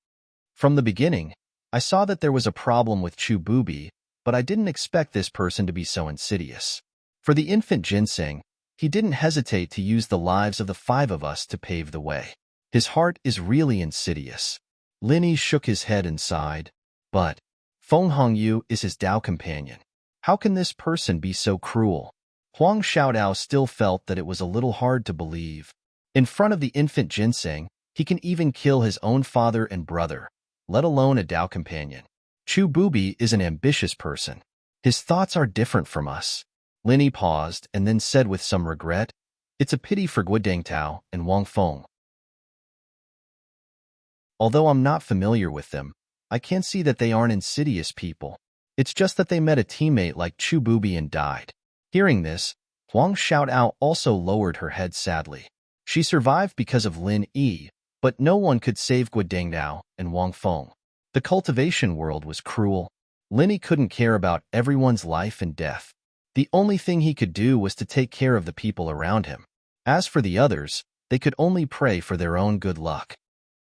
From the beginning, I saw that there was a problem with Chu Bubi, but I didn't expect this person to be so insidious. For the infant ginseng, he didn't hesitate to use the lives of the 5 of us to pave the way. His heart is really insidious. Linny shook his head and sighed. But Feng Hongyu is his Dao companion. How can this person be so cruel? Huang Xiaodao still felt that it was a little hard to believe. In front of the infant ginseng, he can even kill his own father and brother, let alone a Dao companion. Chu Bubi is an ambitious person. His thoughts are different from us. Linny paused and then said with some regret, "It's a pity for Guodang Tao and Wang Feng. Although I'm not familiar with them, I can see that they aren't insidious people. It's just that they met a teammate like Chu Bubi and died." Hearing this, Huang Xiaodao also lowered her head sadly. She survived because of Lin Yi, but no one could save Guodang Tao and Wang Feng. The cultivation world was cruel. Linny couldn't care about everyone's life and death. The only thing he could do was to take care of the people around him. As for the others, they could only pray for their own good luck.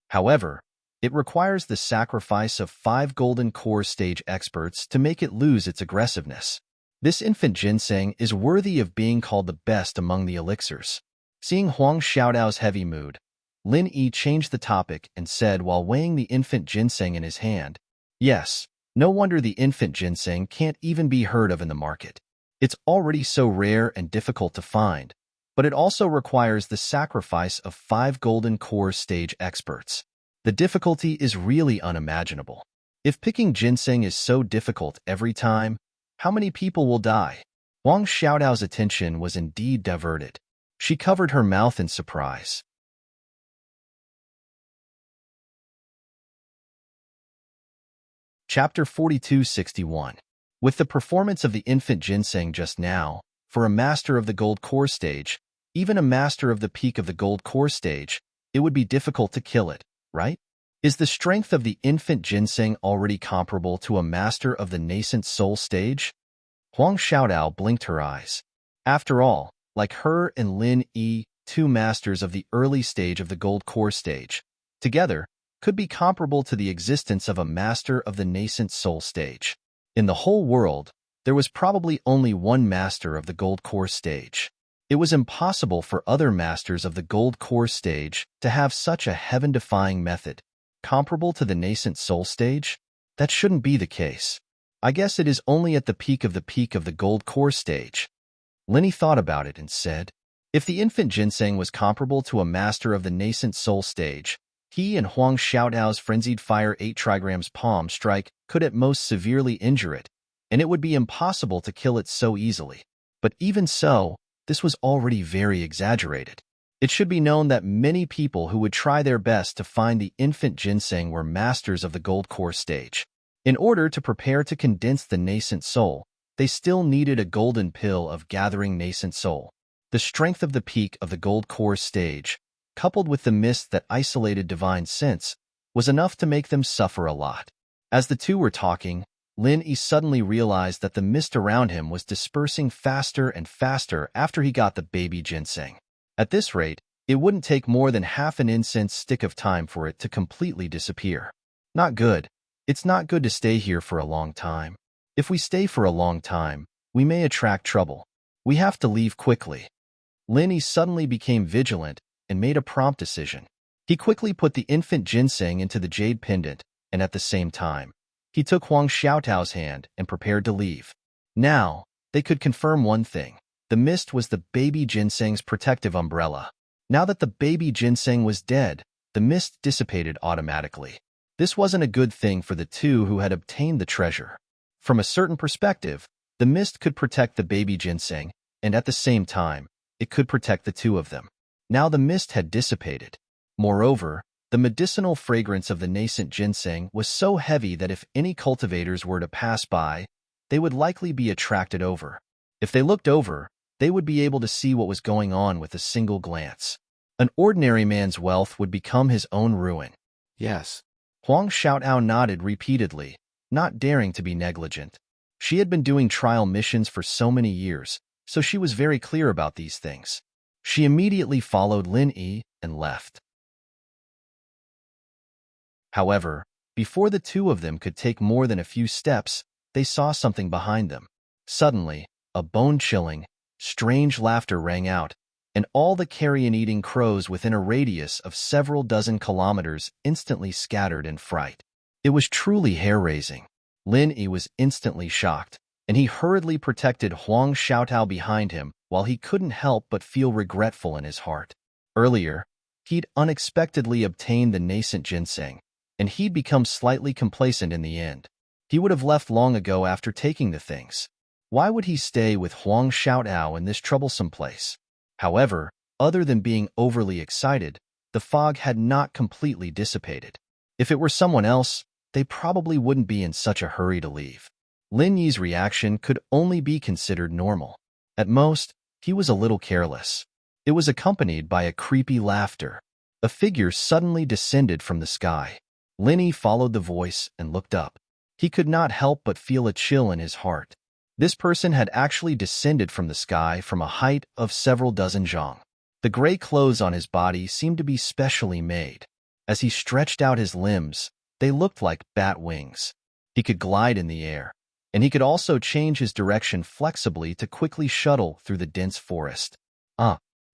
However, it requires the sacrifice of 5 golden core stage experts to make it lose its aggressiveness. This infant ginseng is worthy of being called the best among the elixirs. Seeing Huang Xiaodao's heavy mood, Lin Yi changed the topic and said while weighing the infant ginseng in his hand, "Yes, no wonder the infant ginseng can't even be heard of in the market. It's already so rare and difficult to find, but it also requires the sacrifice of 5 golden core stage experts. The difficulty is really unimaginable. If picking ginseng is so difficult every time, how many people will die?" Huang Xiaodao's attention was indeed diverted. She covered her mouth in surprise. Chapter 4261. With the performance of the infant ginseng just now, for a master of the gold core stage, even a master of the peak of the gold core stage, it would be difficult to kill it, right? Is the strength of the infant ginseng already comparable to a master of the nascent soul stage? Huang Xiaodao blinked her eyes. After all, like her and Lin Yi, 2 masters of the early stage of the gold core stage, together, could be comparable to the existence of a master of the nascent soul stage. In the whole world, there was probably only one master of the gold core stage. It was impossible for other masters of the gold core stage to have such a heaven-defying method. Comparable to the nascent soul stage? That shouldn't be the case. I guess it is only at the peak of the gold core stage. Linny thought about it and said, if the infant ginseng was comparable to a master of the nascent soul stage, he and Huang Xiaodao's frenzied fire 8 trigrams palm strike could at most severely injure it, and it would be impossible to kill it so easily. But even so, this was already very exaggerated. It should be known that many people who would try their best to find the infant ginseng were masters of the gold core stage. In order to prepare to condense the nascent soul, they still needed a golden pill of gathering nascent soul. The strength of the peak of the gold core stage, coupled with the mist that isolated divine sense, was enough to make them suffer a lot. As the two were talking, Lin Yi suddenly realized that the mist around him was dispersing faster and faster after he got the baby ginseng. At this rate, it wouldn't take more than half an incense stick of time for it to completely disappear. Not good. It's not good to stay here for a long time. If we stay for a long time, we may attract trouble. We have to leave quickly. Lin Yi suddenly became vigilant and made a prompt decision. He quickly put the infant ginseng into the jade pendant, and at the same time, he took Huang Xiaotao's hand and prepared to leave. Now, they could confirm one thing. The mist was the baby ginseng's protective umbrella. Now that the baby ginseng was dead, the mist dissipated automatically. This wasn't a good thing for the two who had obtained the treasure. From a certain perspective, the mist could protect the baby ginseng, and at the same time, it could protect the two of them. Now the mist had dissipated. Moreover, the medicinal fragrance of the nascent ginseng was so heavy that if any cultivators were to pass by, they would likely be attracted over. If they looked over, they would be able to see what was going on with a single glance. An ordinary man's wealth would become his own ruin. Yes. Huang Xiaotao nodded repeatedly, not daring to be negligent. She had been doing trial missions for so many years, so she was very clear about these things. She immediately followed Lin Yi and left. However, before the two of them could take more than a few steps, they saw something behind them. Suddenly, a bone-chilling, Strange laughter rang out, and all the carrion-eating crows within a radius of several dozen kilometers instantly scattered in fright. It was truly hair-raising. Lin Yi was instantly shocked, and he hurriedly protected Huang Xiaotao behind him while he couldn't help but feel regretful in his heart. Earlier, he'd unexpectedly obtained the nascent ginseng, and he'd become slightly complacent in the end. He would have left long ago after taking the things. Why would he stay with Huang Xiaotao in this troublesome place? However, other than being overly excited, the fog had not completely dissipated. If it were someone else, they probably wouldn't be in such a hurry to leave. Lin Yi's reaction could only be considered normal. At most, he was a little careless. It was accompanied by a creepy laughter. A figure suddenly descended from the sky. Lin Yi followed the voice and looked up. He could not help but feel a chill in his heart. This person had actually descended from the sky from a height of several dozen zhang. The gray clothes on his body seemed to be specially made. As he stretched out his limbs, they looked like bat wings. He could glide in the air, and he could also change his direction flexibly to quickly shuttle through the dense forest.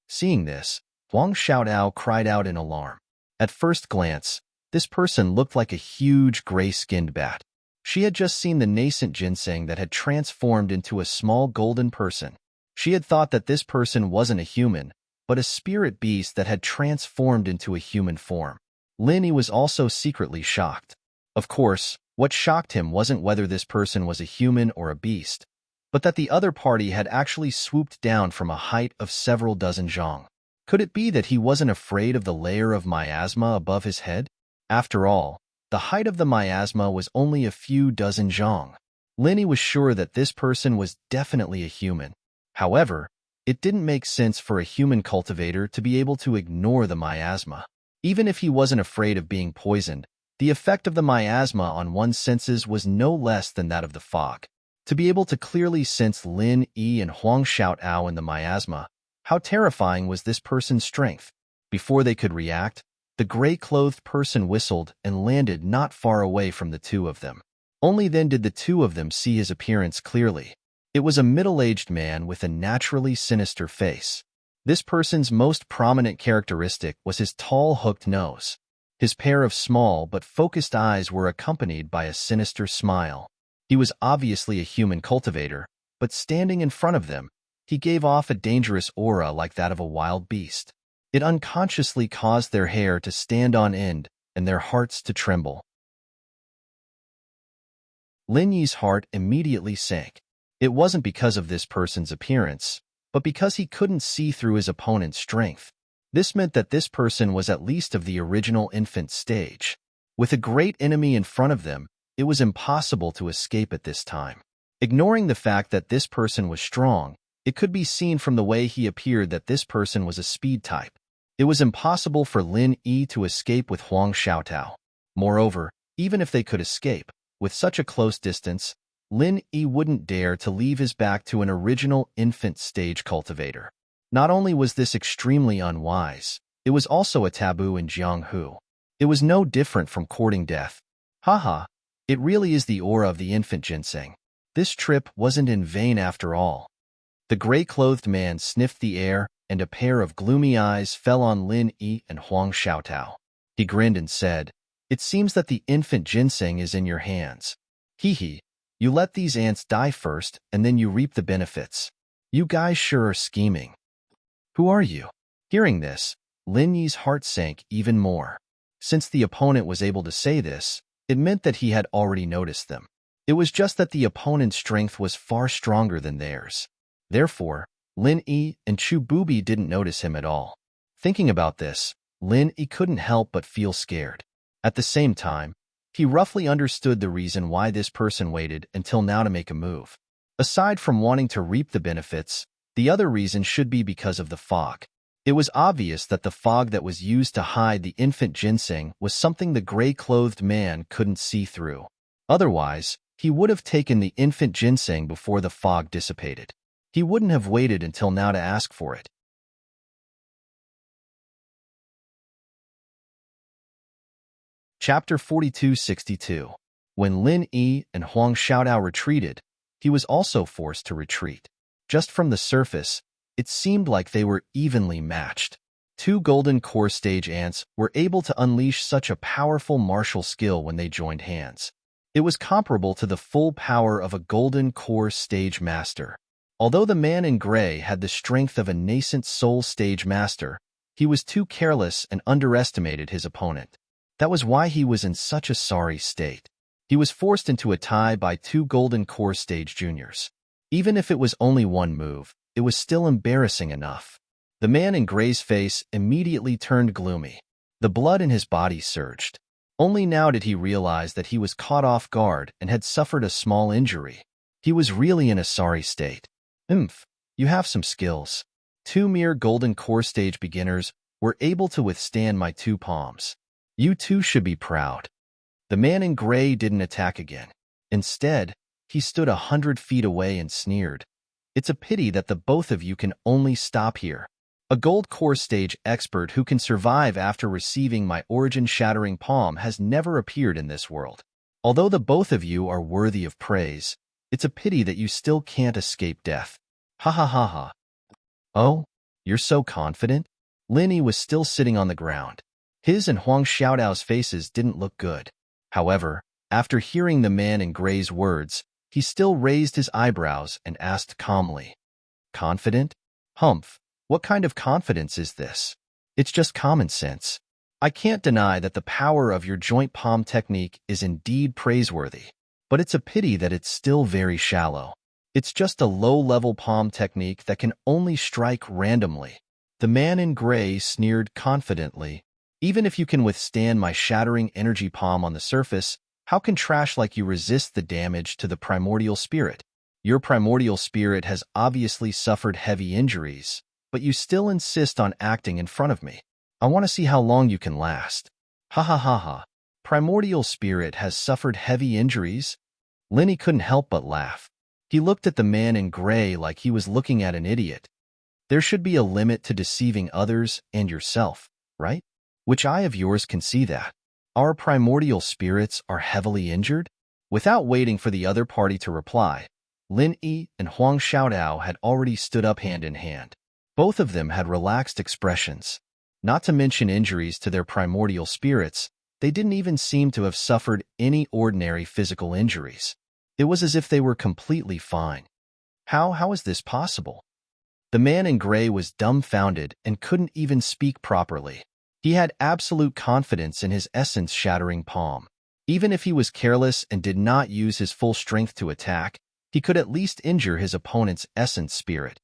Seeing this, Huang Xiaotao cried out in alarm. At first glance, this person looked like a huge gray-skinned bat. She had just seen the nascent ginseng that had transformed into a small golden person. She had thought that this person wasn't a human, but a spirit beast that had transformed into a human form. Lin Yi was also secretly shocked. Of course, what shocked him wasn't whether this person was a human or a beast, but that the other party had actually swooped down from a height of several dozen zhang. Could it be that he wasn't afraid of the layer of miasma above his head? After all, the height of the miasma was only a few dozen zhang. Lin Yi was sure that this person was definitely a human. However, it didn't make sense for a human cultivator to be able to ignore the miasma. Even if he wasn't afraid of being poisoned, the effect of the miasma on one's senses was no less than that of the fog. To be able to clearly sense Lin Yi and Huang Xiaotao in the miasma, how terrifying was this person's strength? Before they could react, the gray-clothed person whistled and landed not far away from the two of them. Only then did the two of them see his appearance clearly. It was a middle-aged man with a naturally sinister face. This person's most prominent characteristic was his tall, hooked nose. His pair of small but focused eyes were accompanied by a sinister smile. He was obviously a human cultivator, but standing in front of them, he gave off a dangerous aura like that of a wild beast. It unconsciously caused their hair to stand on end and their hearts to tremble. Lin Yi's heart immediately sank. It wasn't because of this person's appearance, but because he couldn't see through his opponent's strength. This meant that this person was at least of the original infant stage. With a great enemy in front of them, it was impossible to escape at this time. Ignoring the fact that this person was strong, it could be seen from the way he appeared that this person was a speed type. It was impossible for Lin Yi to escape with Huang Xiaotao. Moreover, even if they could escape, with such a close distance, Lin Yi wouldn't dare to leave his back to an original infant stage cultivator. Not only was this extremely unwise, it was also a taboo in Jianghu. It was no different from courting death. Haha, it really is the aura of the infant ginseng. This trip wasn't in vain after all. The gray-clothed man sniffed the air, and a pair of gloomy eyes fell on Lin Yi and Huang Xiaotao. He grinned and said, "It seems that the infant ginseng is in your hands. Hee, you let these ants die first, and then you reap the benefits. You guys sure are scheming. Who are you?" Hearing this, Lin Yi's heart sank even more. Since the opponent was able to say this, it meant that he had already noticed them. It was just that the opponent's strength was far stronger than theirs. Therefore, Lin Yi and Chu Bubi didn't notice him at all. Thinking about this, Lin Yi couldn't help but feel scared. At the same time, he roughly understood the reason why this person waited until now to make a move. Aside from wanting to reap the benefits, the other reason should be because of the fog. It was obvious that the fog that was used to hide the infant ginseng was something the gray-clothed man couldn't see through. Otherwise, he would have taken the infant ginseng before the fog dissipated. He wouldn't have waited until now to ask for it. Chapter 4262. When Lin Yi and Huang Xiaotao retreated, he was also forced to retreat. Just from the surface, it seemed like they were evenly matched. Two golden core stage ants were able to unleash such a powerful martial skill when they joined hands. It was comparable to the full power of a golden core stage master. Although the man in gray had the strength of a nascent soul stage master, he was too careless and underestimated his opponent. That was why he was in such a sorry state. He was forced into a tie by two golden core stage juniors. Even if it was only one move, it was still embarrassing enough. The man in gray's face immediately turned gloomy. The blood in his body surged. Only now did he realize that he was caught off guard and had suffered a small injury. He was really in a sorry state. You have some skills. Two mere golden core stage beginners were able to withstand my two palms. You too should be proud. The man in gray didn't attack again. Instead, he stood 100 feet away and sneered. It's a pity that the both of you can only stop here. A gold core stage expert who can survive after receiving my origin-shattering palm has never appeared in this world. Although the both of you are worthy of praise, it's a pity that you still can't escape death. Ha ha ha ha. Oh, you're so confident? Lin Yi was still sitting on the ground. His and Huang Xiaodao's faces didn't look good. However, after hearing the man in gray's words, he still raised his eyebrows and asked calmly, "Confident? Humph, what kind of confidence is this? It's just common sense. I can't deny that the power of your joint palm technique is indeed praiseworthy, but it's a pity that it's still very shallow. It's just a low-level palm technique that can only strike randomly." The man in gray sneered confidently. "Even if you can withstand my shattering energy palm on the surface, how can trash like you resist the damage to the primordial spirit? Your primordial spirit has obviously suffered heavy injuries, but you still insist on acting in front of me. I want to see how long you can last." Ha ha ha ha. Primordial spirit has suffered heavy injuries? Lin Yi couldn't help but laugh. He looked at the man in gray like he was looking at an idiot. There should be a limit to deceiving others and yourself, right? Which eye of yours can see that? Our primordial spirits are heavily injured? Without waiting for the other party to reply, Lin Yi and Huang Xiaodao had already stood up hand in hand. Both of them had relaxed expressions. Not to mention injuries to their primordial spirits, they didn't even seem to have suffered any ordinary physical injuries. It was as if they were completely fine. How is this possible? The man in gray was dumbfounded and couldn't even speak properly. He had absolute confidence in his essence-shattering palm. Even if he was careless and did not use his full strength to attack, he could at least injure his opponent's essence spirit.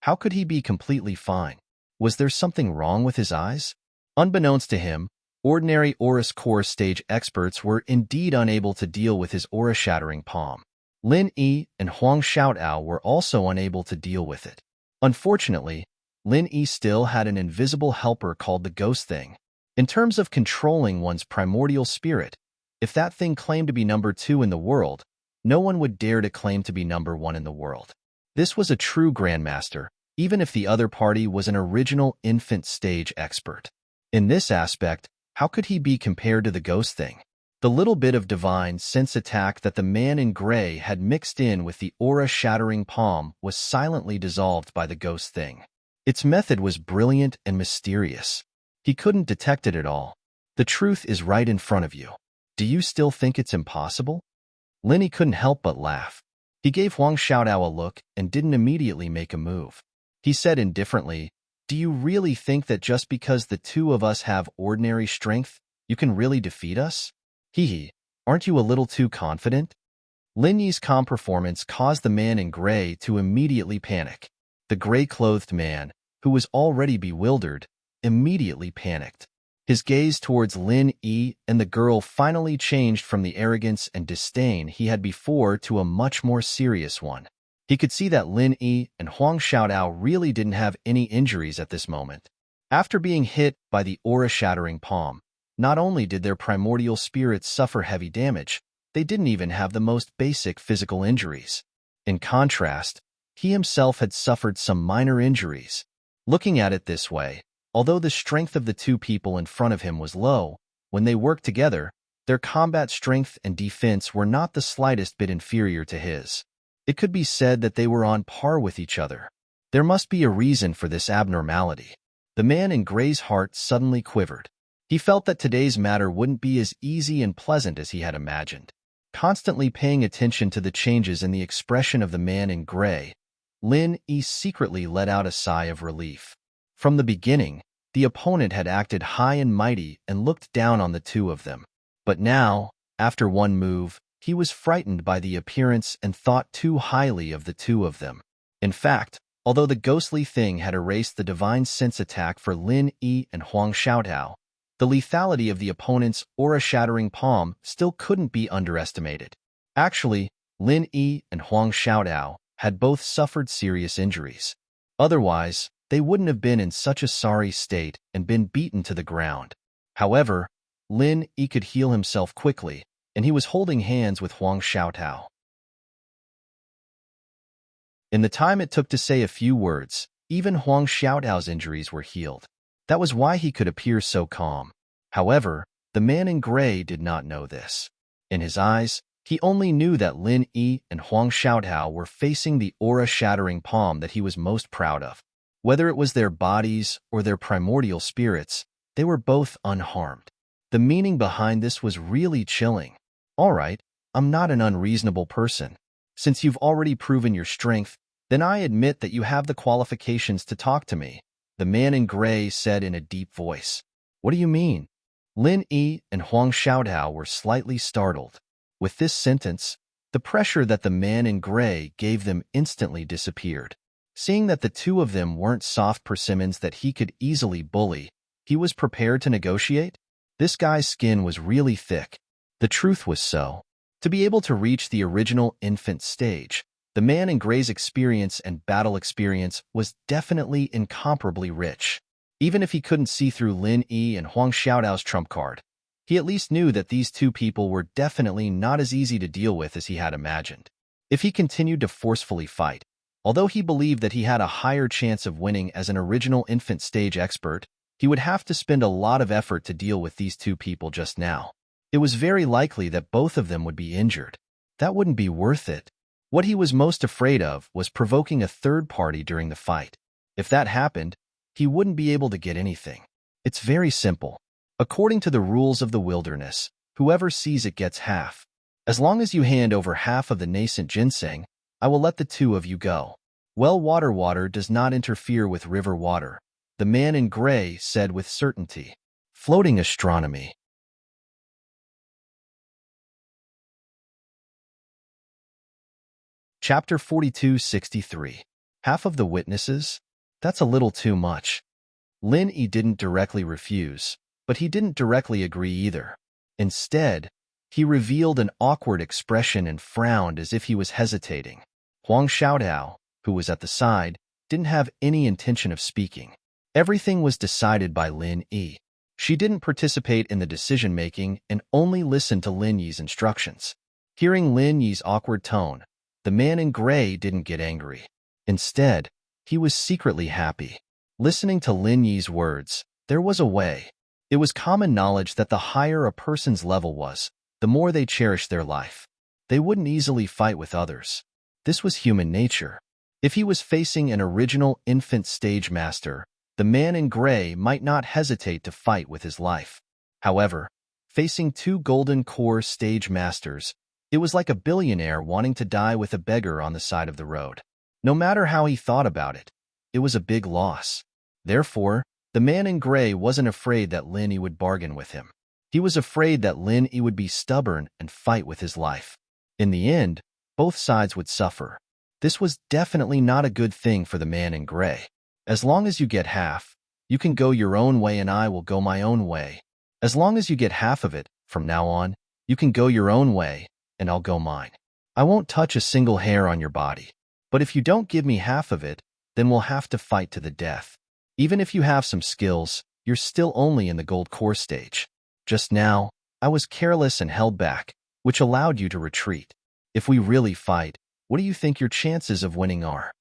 How could he be completely fine? Was there something wrong with his eyes? Unbeknownst to him, ordinary Aura's core stage experts were indeed unable to deal with his aura-shattering palm. Lin Yi and Huang Xiaodao were also unable to deal with it. Unfortunately, Lin Yi still had an invisible helper called the Ghost Thing. In terms of controlling one's primordial spirit, if that thing claimed to be number 2 in the world, no one would dare to claim to be number 1 in the world. This was a true grandmaster, even if the other party was an original infant stage expert. In this aspect, how could he be compared to the Ghost Thing? The little bit of divine sense attack that the man in gray had mixed in with the aura-shattering palm was silently dissolved by the Ghost Thing. Its method was brilliant and mysterious. He couldn't detect it at all. The truth is right in front of you. Do you still think it's impossible? Lin Yi couldn't help but laugh. He gave Huang Xiaodao a look and didn't immediately make a move. He said indifferently, "Do you really think that just because the two of us have ordinary strength, you can really defeat us? Hee, aren't you a little too confident?" Lin Yi's calm performance caused the man in gray to immediately panic. The gray-clothed man, who was already bewildered, immediately panicked. His gaze towards Lin Yi and the girl finally changed from the arrogance and disdain he had before to a much more serious one. He could see that Lin Yi and Huang Xiaodao really didn't have any injuries at this moment. After being hit by the aura-shattering palm, not only did their primordial spirits suffer heavy damage, they didn't even have the most basic physical injuries. In contrast, he himself had suffered some minor injuries. Looking at it this way, although the strength of the two people in front of him was low, when they worked together, their combat strength and defense were not the slightest bit inferior to his. It could be said that they were on par with each other. There must be a reason for this abnormality. The man in gray's heart suddenly quivered. He felt that today's matter wouldn't be as easy and pleasant as he had imagined. Constantly paying attention to the changes in the expression of the man in gray, Lin Yi secretly let out a sigh of relief. From the beginning, the opponent had acted high and mighty and looked down on the two of them. But now, after one move, he was frightened by the appearance and thought too highly of the two of them. In fact, although the ghostly thing had erased the divine sense attack for Lin Yi and Huang Xiaotao, the lethality of the opponent's aura-shattering palm still couldn't be underestimated. Actually, Lin Yi and Huang Xiaotao had both suffered serious injuries. Otherwise, they wouldn't have been in such a sorry state and been beaten to the ground. However, Lin Yi could heal himself quickly, and he was holding hands with Huang Xiaotao. In the time it took to say a few words, even Huang Xiaotao's injuries were healed. That was why he could appear so calm. However, the man in gray did not know this. In his eyes, he only knew that Lin Yi and Huang Xiaotao were facing the aura-shattering palm that he was most proud of. Whether it was their bodies or their primordial spirits, they were both unharmed. The meaning behind this was really chilling. All right, I'm not an unreasonable person. Since you've already proven your strength, then I admit that you have the qualifications to talk to me, the man in gray said in a deep voice. What do you mean? Lin Yi and Huang Xiaotao were slightly startled. With this sentence, the pressure that the man in gray gave them instantly disappeared. Seeing that the two of them weren't soft persimmons that he could easily bully, he was prepared to negotiate. This guy's skin was really thick. The truth was so. To be able to reach the original infant stage, the man in gray's experience and battle experience was definitely incomparably rich. Even if he couldn't see through Lin Yi and Huang Xiaotao's trump card, he at least knew that these two people were definitely not as easy to deal with as he had imagined. If he continued to forcefully fight, although he believed that he had a higher chance of winning as an original infant stage expert, he would have to spend a lot of effort to deal with these two people just now. It was very likely that both of them would be injured. That wouldn't be worth it. What he was most afraid of was provoking a third party during the fight. If that happened, he wouldn't be able to get anything. It's very simple. According to the rules of the wilderness, whoever sees it gets half. As long as you hand over half of the nascent ginseng, I will let the two of you go. Well, water does not interfere with river water, the man in gray said with certainty. Floating astronomy. Chapter 4263. Half of the witnesses? That's a little too much. Lin Yi didn't directly refuse, but he didn't directly agree either. Instead, he revealed an awkward expression and frowned as if he was hesitating. Huang Xiaotao, who was at the side, didn't have any intention of speaking. Everything was decided by Lin Yi. She didn't participate in the decision-making and only listened to Lin Yi's instructions. Hearing Lin Yi's awkward tone, the man in gray didn't get angry. Instead, he was secretly happy. Listening to Lin Yi's words, there was a way. It was common knowledge that the higher a person's level was, the more they cherished their life. They wouldn't easily fight with others. This was human nature. If he was facing an original infant stage master, the man in gray might not hesitate to fight with his life. However, facing two golden core stage masters, it was like a billionaire wanting to die with a beggar on the side of the road. No matter how he thought about it, it was a big loss. Therefore, the man in gray wasn't afraid that Lin Yi would bargain with him. He was afraid that Lin Yi would be stubborn and fight with his life. In the end, both sides would suffer. This was definitely not a good thing for the man in gray. As long as you get half, you can go your own way and I will go my own way. As long as you get half of it, from now on, you can go your own way and I'll go mine. I won't touch a single hair on your body. But if you don't give me half of it, then we'll have to fight to the death. Even if you have some skills, you're still only in the gold core stage. Just now, I was careless and held back, which allowed you to retreat. If we really fight, what do you think your chances of winning are?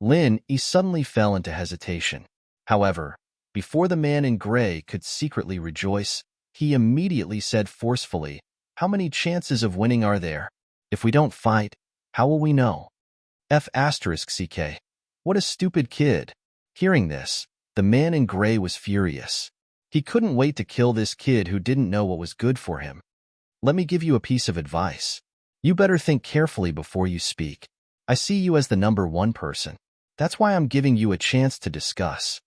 Lin Yi suddenly fell into hesitation. However, before the man in gray could secretly rejoice, he immediately said forcefully, "How many chances of winning are there? If we don't fight, How will we know? F***ck. What a stupid kid. Hearing this, the man in gray was furious. He couldn't wait to kill this kid who didn't know what was good for him. Let me give you a piece of advice. You better think carefully before you speak. I see you as the number one person. That's why I'm giving you a chance to discuss.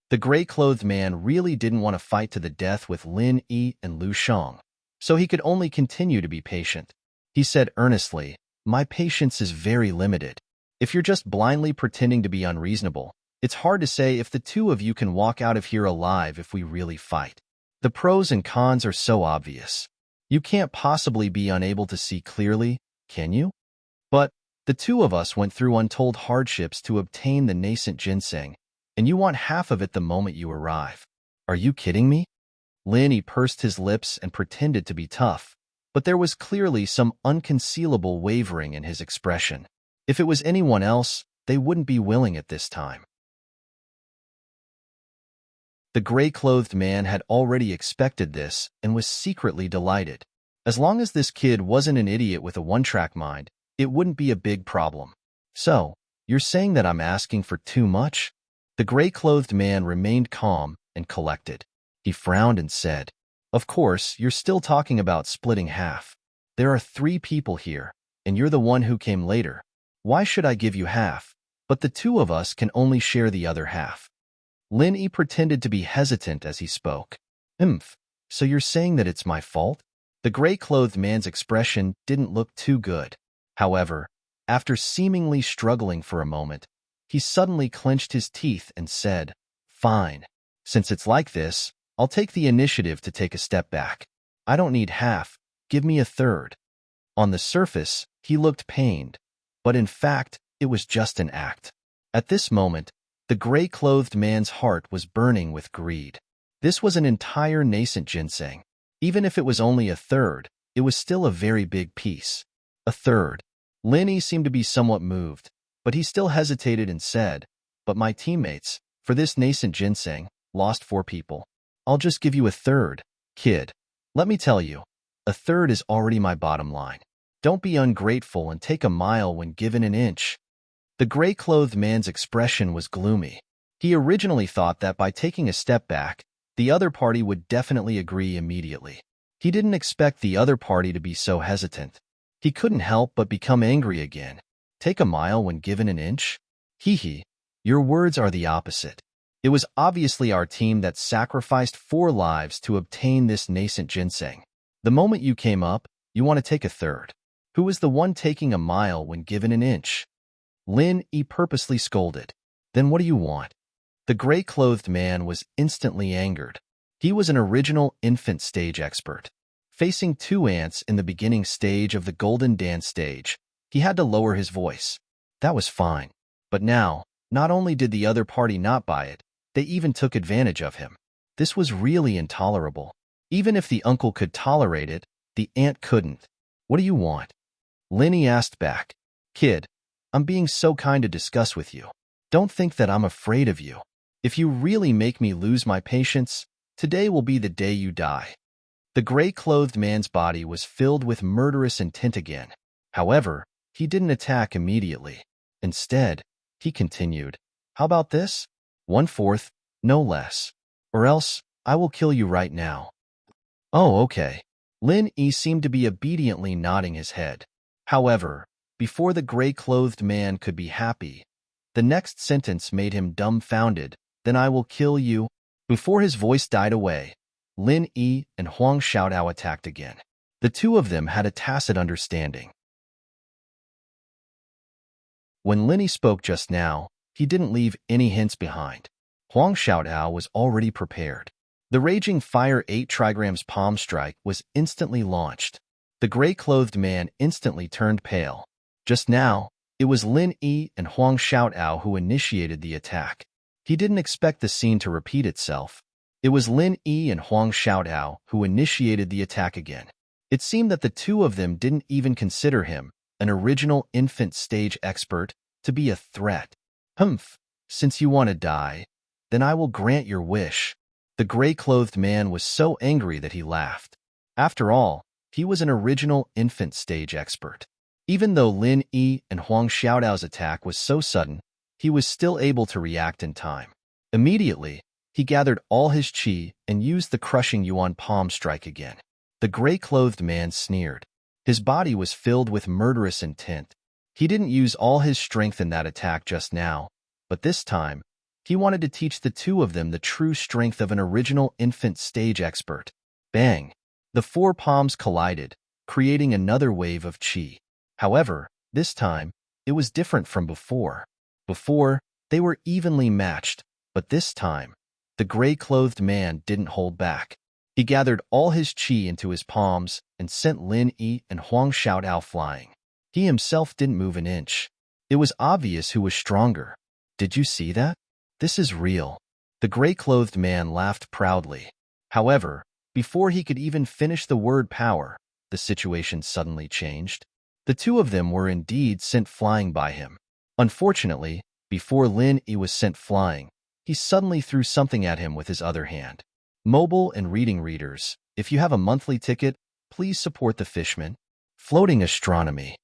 The gray-clothed man really didn't want to fight to the death with Lin Yi and Lu Shang, so he could only continue to be patient. He said earnestly, "My patience is very limited. If you're just blindly pretending to be unreasonable, it's hard to say if the two of you can walk out of here alive if we really fight. The pros and cons are so obvious. You can't possibly be unable to see clearly, can you? But the two of us went through untold hardships to obtain the nascent ginseng, and you want half of it the moment you arrive. Are you kidding me?" Lin Yi pursed his lips and pretended to be tough, but there was clearly some unconcealable wavering in his expression. If it was anyone else, they wouldn't be willing at this time. The gray-clothed man had already expected this and was secretly delighted. As long as this kid wasn't an idiot with a one-track mind, it wouldn't be a big problem. "So, you're saying that I'm asking for too much?" The gray-clothed man remained calm and collected. He frowned and said, "Of course, you're still talking about splitting half. There are 3 people here, and you're the one who came later. Why should I give you half, but the two of us can only share the other half?" Lin Yi pretended to be hesitant as he spoke. So you're saying that it's my fault?" The gray-clothed man's expression didn't look too good. However, after seemingly struggling for a moment, he suddenly clenched his teeth and said, "Fine. Since it's like this, I'll take the initiative to take a step back. I don't need half, give me a third." On the surface, he looked pained, but in fact, it was just an act. At this moment, the gray-clothed man's heart was burning with greed. This was an entire nascent ginseng. Even if it was only a third, it was still a very big piece. A third. Lin Yi seemed to be somewhat moved, but he still hesitated and said, "But my teammates, for this nascent ginseng, lost 4 people. I'll just give you a third, kid. Let me tell you, a third is already my bottom line. Don't be ungrateful and take a mile when given an inch." The gray-clothed man's expression was gloomy. He originally thought that by taking a step back, the other party would definitely agree immediately. He didn't expect the other party to be so hesitant. He couldn't help but become angry again. Take a mile when given an inch? Hee. Your words are the opposite. It was obviously our team that sacrificed 4 lives to obtain this nascent ginseng. The moment you came up, you want to take a third. Who is the one taking a mile when given an inch? Lin Yi purposely scolded. Then what do you want? The gray-clothed man was instantly angered. He was an original infant stage expert. Facing 2 ants in the beginning stage of the Golden Dance stage, he had to lower his voice. That was fine. But now, not only did the other party not buy it, they even took advantage of him. This was really intolerable. Even if the uncle could tolerate it, the ant couldn't. "What do you want?" Lin Yi asked back. "Kid, I'm being so kind to discuss with you. Don't think that I'm afraid of you. If you really make me lose my patience, today will be the day you die." The gray-clothed man's body was filled with murderous intent again. However, he didn't attack immediately. Instead, he continued, "How about this? 1/4, no less. Or else, I will kill you right now." "Oh, okay." Lin Yi seemed to be obediently nodding his head. However, before the gray-clothed man could be happy, the next sentence made him dumbfounded. "Then I will kill you." Before his voice died away, Lin Yi and Huang Xiaodao attacked again. The two of them had a tacit understanding. When Lin Yi spoke just now, he didn't leave any hints behind. Huang Xiaodao was already prepared. The Raging Fire 8 trigrams palm strike was instantly launched. The gray-clothed man instantly turned pale. Just now, it was Lin Yi and Huang Xiaodao who initiated the attack. He didn't expect the scene to repeat itself. It was Lin Yi and Huang Xiaodao who initiated the attack again. It seemed that the two of them didn't even consider him, an original infant stage expert, to be a threat. Since you want to die, then I will grant your wish." The gray-clothed man was so angry that he laughed. After all, he was an original infant stage expert. Even though Lin Yi and Huang Xiaodao's attack was so sudden, he was still able to react in time. Immediately, he gathered all his qi and used the crushing Yuan palm strike again. The gray-clothed man sneered. His body was filled with murderous intent. He didn't use all his strength in that attack just now, but this time, he wanted to teach the two of them the true strength of an original infant stage expert. Bang! The four palms collided, creating another wave of qi. However, this time, it was different from before. Before, they were evenly matched, but this time, the gray-clothed man didn't hold back. He gathered all his qi into his palms and sent Lin Yi and Huang Xiaodao flying. He himself didn't move an inch. It was obvious who was stronger. Did you see that? This is real. The gray-clothed man laughed proudly. However, before he could even finish the word power, the situation suddenly changed. The two of them were indeed sent flying by him. Unfortunately, before Lin Yi was sent flying, he suddenly threw something at him with his other hand. Mobile and reading readers, if you have a monthly ticket, please support the Fishman. Floating Astronomy.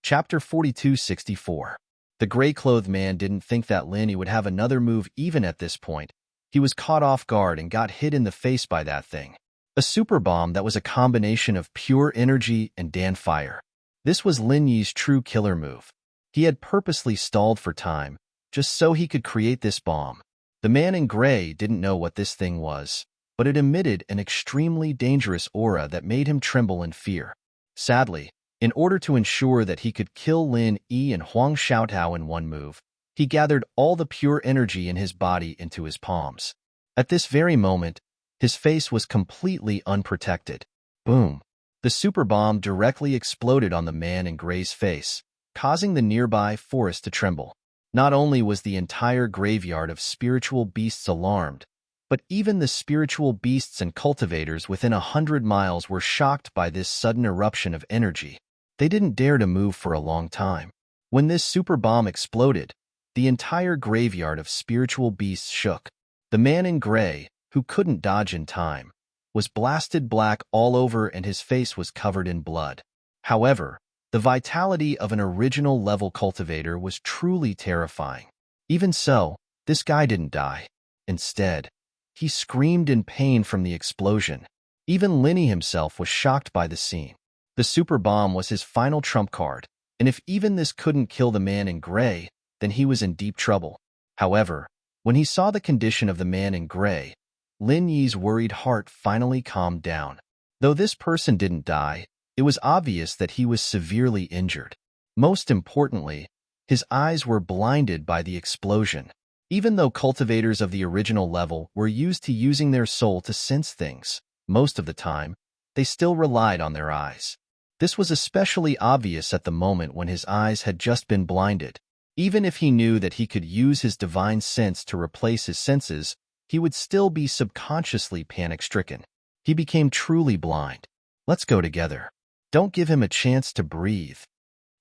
Chapter 4264. The gray-clothed man didn't think that Lin Yi would have another move even at this point. He was caught off guard and got hit in the face by that thing. A super bomb that was a combination of pure energy and Dan fire. This was Lin Yi's true killer move. He had purposely stalled for time, just so he could create this bomb. The man in gray didn't know what this thing was, but it emitted an extremely dangerous aura that made him tremble in fear. Sadly, in order to ensure that he could kill Lin Yi and Huang Xiaotao in one move, he gathered all the pure energy in his body into his palms. At this very moment, his face was completely unprotected. Boom! The super bomb directly exploded on the man in gray's face, causing the nearby forest to tremble. Not only was the entire graveyard of spiritual beasts alarmed, but even the spiritual beasts and cultivators within 100 miles were shocked by this sudden eruption of energy. They didn't dare to move for a long time. When this super bomb exploded, the entire graveyard of spiritual beasts shook. The man in gray, who couldn't dodge in time, was blasted black all over and his face was covered in blood. However, the vitality of an original level cultivator was truly terrifying. Even so, this guy didn't die. Instead, he screamed in pain from the explosion. Even Lin Yi himself was shocked by the scene. The super bomb was his final trump card, and if even this couldn't kill the man in gray, then he was in deep trouble. However, when he saw the condition of the man in gray, Lin Yi's worried heart finally calmed down. Though this person didn't die, it was obvious that he was severely injured. Most importantly, his eyes were blinded by the explosion. Even though cultivators of the original level were used to using their soul to sense things, most of the time, they still relied on their eyes. This was especially obvious at the moment when his eyes had just been blinded. Even if he knew that he could use his divine sense to replace his senses, he would still be subconsciously panic-stricken. He became truly blind. Let's go together. Don't give him a chance to breathe.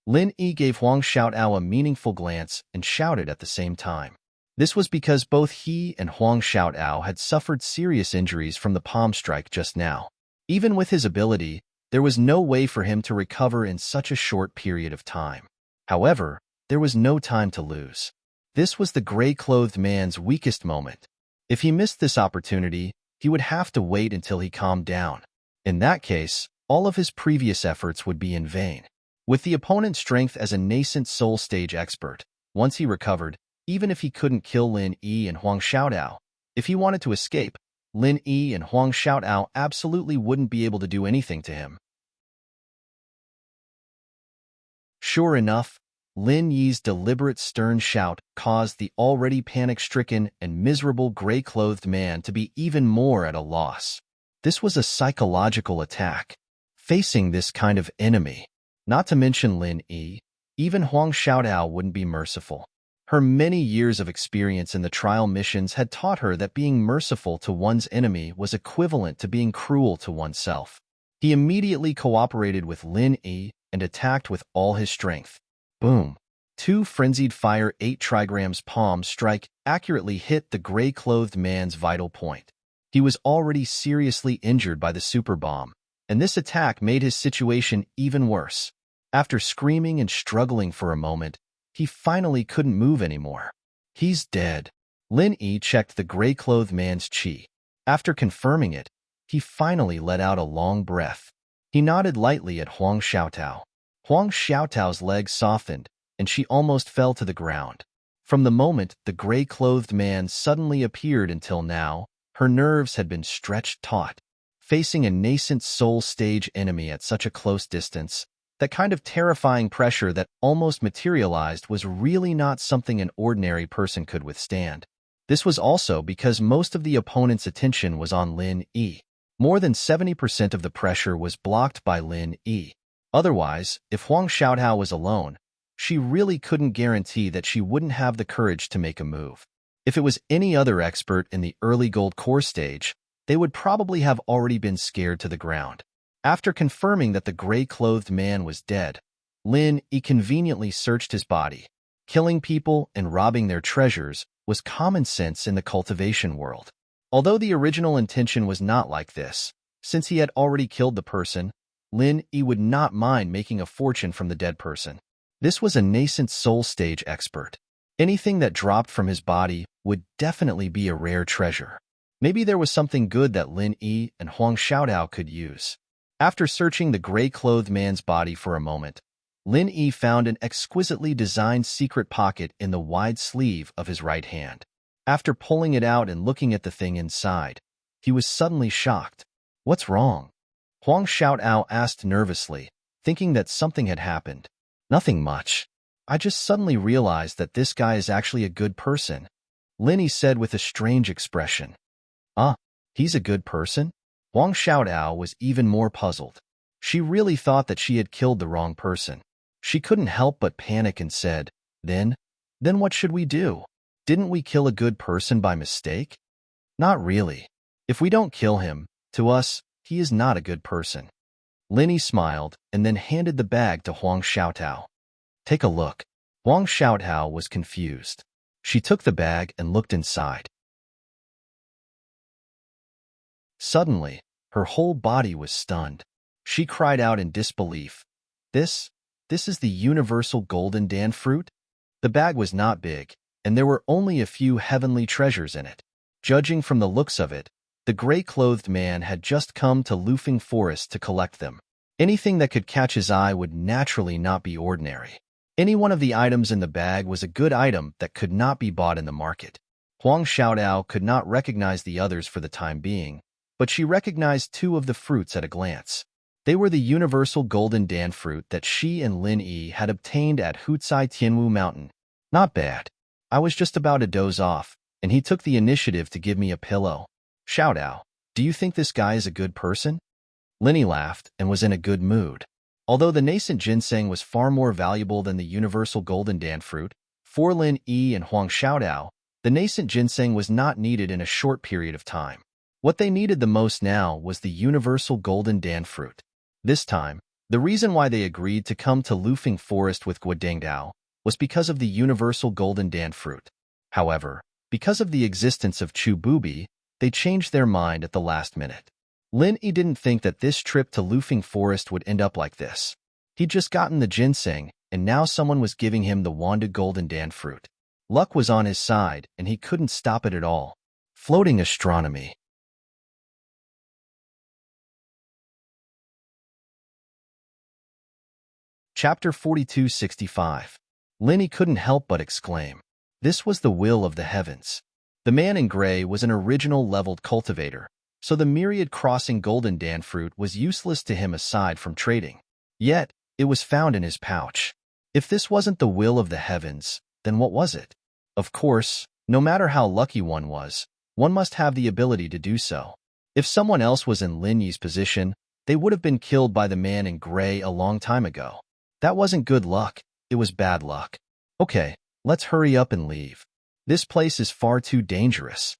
Lin Yi gave Huang Xiaotao a meaningful glance and shouted at the same time. This was because both he and Huang Xiaotao had suffered serious injuries from the palm strike just now. Even with his ability, there was no way for him to recover in such a short period of time. However, there was no time to lose. This was the gray-clothed man's weakest moment. If he missed this opportunity, he would have to wait until he calmed down. In that case, all of his previous efforts would be in vain. With the opponent's strength as a nascent soul stage expert, once he recovered, even if he couldn't kill Lin Yi and Huang Xiaodao, if he wanted to escape, Lin Yi and Huang Xiaotao absolutely wouldn't be able to do anything to him. Sure enough, Lin Yi's deliberate stern shout caused the already panic-stricken and miserable gray-clothed man to be even more at a loss. This was a psychological attack. Facing this kind of enemy, not to mention Lin Yi, even Huang Xiaodao wouldn't be merciful. Her many years of experience in the trial missions had taught her that being merciful to one's enemy was equivalent to being cruel to oneself. He immediately cooperated with Lin Yi and attacked with all his strength. Boom! Two frenzied fire 8 trigrams palm strike accurately hit the gray-clothed man's vital point. He was already seriously injured by the super bomb, and this attack made his situation even worse. After screaming and struggling for a moment, he finally couldn't move anymore. He's dead. Lin Yi checked the gray-clothed man's chi. After confirming it, he finally let out a long breath. He nodded lightly at Huang Xiaotao. Huang Xiaotao's legs softened, and she almost fell to the ground. From the moment the gray-clothed man suddenly appeared until now, her nerves had been stretched taut. Facing a nascent soul-stage enemy at such a close distance, that kind of terrifying pressure that almost materialized was really not something an ordinary person could withstand. This was also because most of the opponent's attention was on Lin Yi. More than 70% of the pressure was blocked by Lin Yi. Otherwise, if Huang Xiaotao was alone, she really couldn't guarantee that she wouldn't have the courage to make a move. If it was any other expert in the early gold core stage, they would probably have already been scared to the ground. After confirming that the gray-clothed man was dead, Lin Yi conveniently searched his body. Killing people and robbing their treasures was common sense in the cultivation world. Although the original intention was not like this, since he had already killed the person, Lin Yi would not mind making a fortune from the dead person. This was a nascent soul stage expert. Anything that dropped from his body would definitely be a rare treasure. Maybe there was something good that Lin Yi and Huang Xiaotao could use. After searching the gray-clothed man's body for a moment, Lin Yi found an exquisitely designed secret pocket in the wide sleeve of his right hand. After pulling it out and looking at the thing inside, he was suddenly shocked. "What's wrong?" Huang Xiaotao asked nervously, thinking that something had happened. "Nothing much. I just suddenly realized that this guy is actually a good person," Lin Yi said with a strange expression. He's a good person?" Huang Xiaotao was even more puzzled. She really thought that she had killed the wrong person. She couldn't help but panic and said, Then what should we do? Didn't we kill a good person by mistake?" "Not really. If we don't kill him, to us, he is not a good person." Lin Yi smiled and then handed the bag to Huang Xiaotao. "Take a look." Huang Xiaotao was confused. She took the bag and looked inside. Suddenly, her whole body was stunned. She cried out in disbelief. This is the universal golden dan fruit?" The bag was not big, and there were only a few heavenly treasures in it. Judging from the looks of it, the gray-clothed man had just come to Lufeng Forest to collect them. Anything that could catch his eye would naturally not be ordinary. Any one of the items in the bag was a good item that could not be bought in the market. Huang Xiaotao could not recognize the others for the time being, but she recognized two of the fruits at a glance. They were the universal golden dan fruit that she and Lin Yi had obtained at Hucai Tianwu Mountain. "Not bad. I was just about to doze off, and he took the initiative to give me a pillow." "Xiaotao, do you think this guy is a good person?" Lin Yi laughed and was in a good mood. Although the nascent ginseng was far more valuable than the universal golden dan fruit, for Lin Yi and Huang Xiaotao, the nascent ginseng was not needed in a short period of time. What they needed the most now was the universal golden dan fruit. This time, the reason why they agreed to come to Lufeng Forest with Guodangdao was because of the universal golden dan fruit. However, because of the existence of Chu Bubi, they changed their mind at the last minute. Lin Yi didn't think that this trip to Lufeng Forest would end up like this. He'd just gotten the ginseng, and now someone was giving him the wanded golden dan fruit. Luck was on his side, and he couldn't stop it at all. Floating astronomy. Chapter 4265. Lin Yi couldn't help but exclaim. This was the will of the heavens. The man in gray was an original leveled cultivator, so the myriad crossing golden dan fruit was useless to him aside from trading. Yet, it was found in his pouch. If this wasn't the will of the heavens, then what was it? Of course, no matter how lucky one must have the ability to do so. If someone else was in Lin Yi's position, they would have been killed by the man in gray a long time ago. That wasn't good luck, it was bad luck. Okay, let's hurry up and leave. This place is far too dangerous.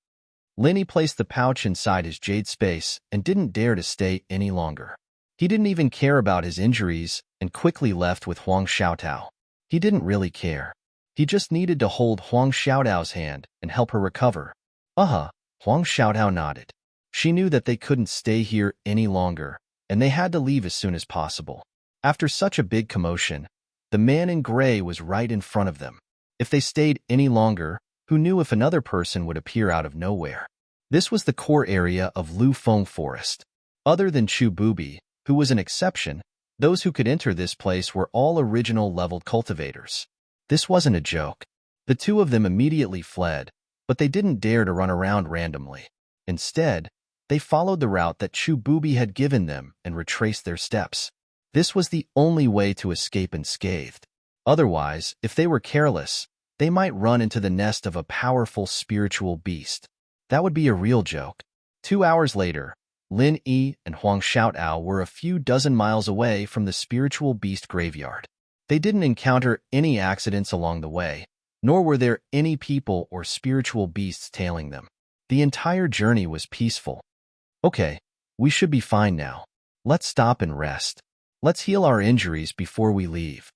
Lin Yi placed the pouch inside his jade space and didn't dare to stay any longer. He didn't even care about his injuries and quickly left with Huang Xiaotao. He didn't really care. He just needed to hold Huang Xiaotao's hand and help her recover. Huang Xiaotao nodded. She knew that they couldn't stay here any longer, and they had to leave as soon as possible. After such a big commotion, the man in gray was right in front of them. If they stayed any longer, who knew if another person would appear out of nowhere? This was the core area of Lu Feng Forest. Other than Chu Bubi, who was an exception, those who could enter this place were all original leveled cultivators. This wasn't a joke. The two of them immediately fled, but they didn't dare to run around randomly. Instead, they followed the route that Chu Bubi had given them and retraced their steps. This was the only way to escape unscathed. Otherwise, if they were careless, they might run into the nest of a powerful spiritual beast. That would be a real joke. 2 hours later, Lin Yi and Huang Xiaotao were a few dozen miles away from the spiritual beast graveyard. They didn't encounter any accidents along the way, nor were there any people or spiritual beasts tailing them. The entire journey was peaceful. Okay, we should be fine now. Let's stop and rest. Let's heal our injuries before we leave.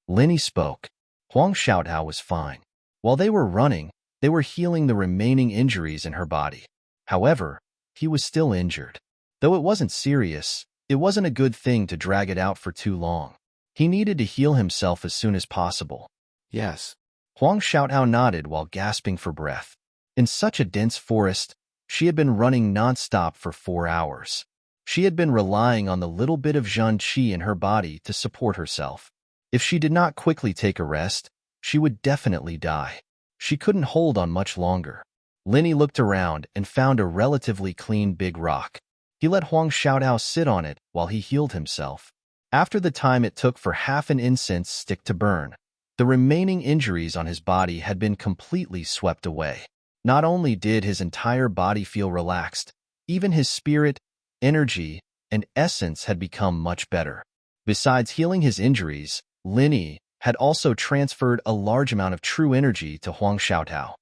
Lin Yi spoke. Huang Xiaotao was fine. While they were running, they were healing the remaining injuries in her body. However, he was still injured. Though it wasn't serious, it wasn't a good thing to drag it out for too long. He needed to heal himself as soon as possible. Yes. Huang Xiaotao nodded while gasping for breath. In such a dense forest, she had been running non-stop for 4 hours. She had been relying on the little bit of Zhan Qi in her body to support herself. If she did not quickly take a rest, she would definitely die. She couldn't hold on much longer. Lin Yi looked around and found a relatively clean big rock. He let Huang Xiaotao sit on it while he healed himself. After the time it took for half an incense stick to burn, the remaining injuries on his body had been completely swept away. Not only did his entire body feel relaxed, even his spirit, energy, and essence had become much better. Besides healing his injuries, Lin Yi had also transferred a large amount of true energy to Huang Xiaotao.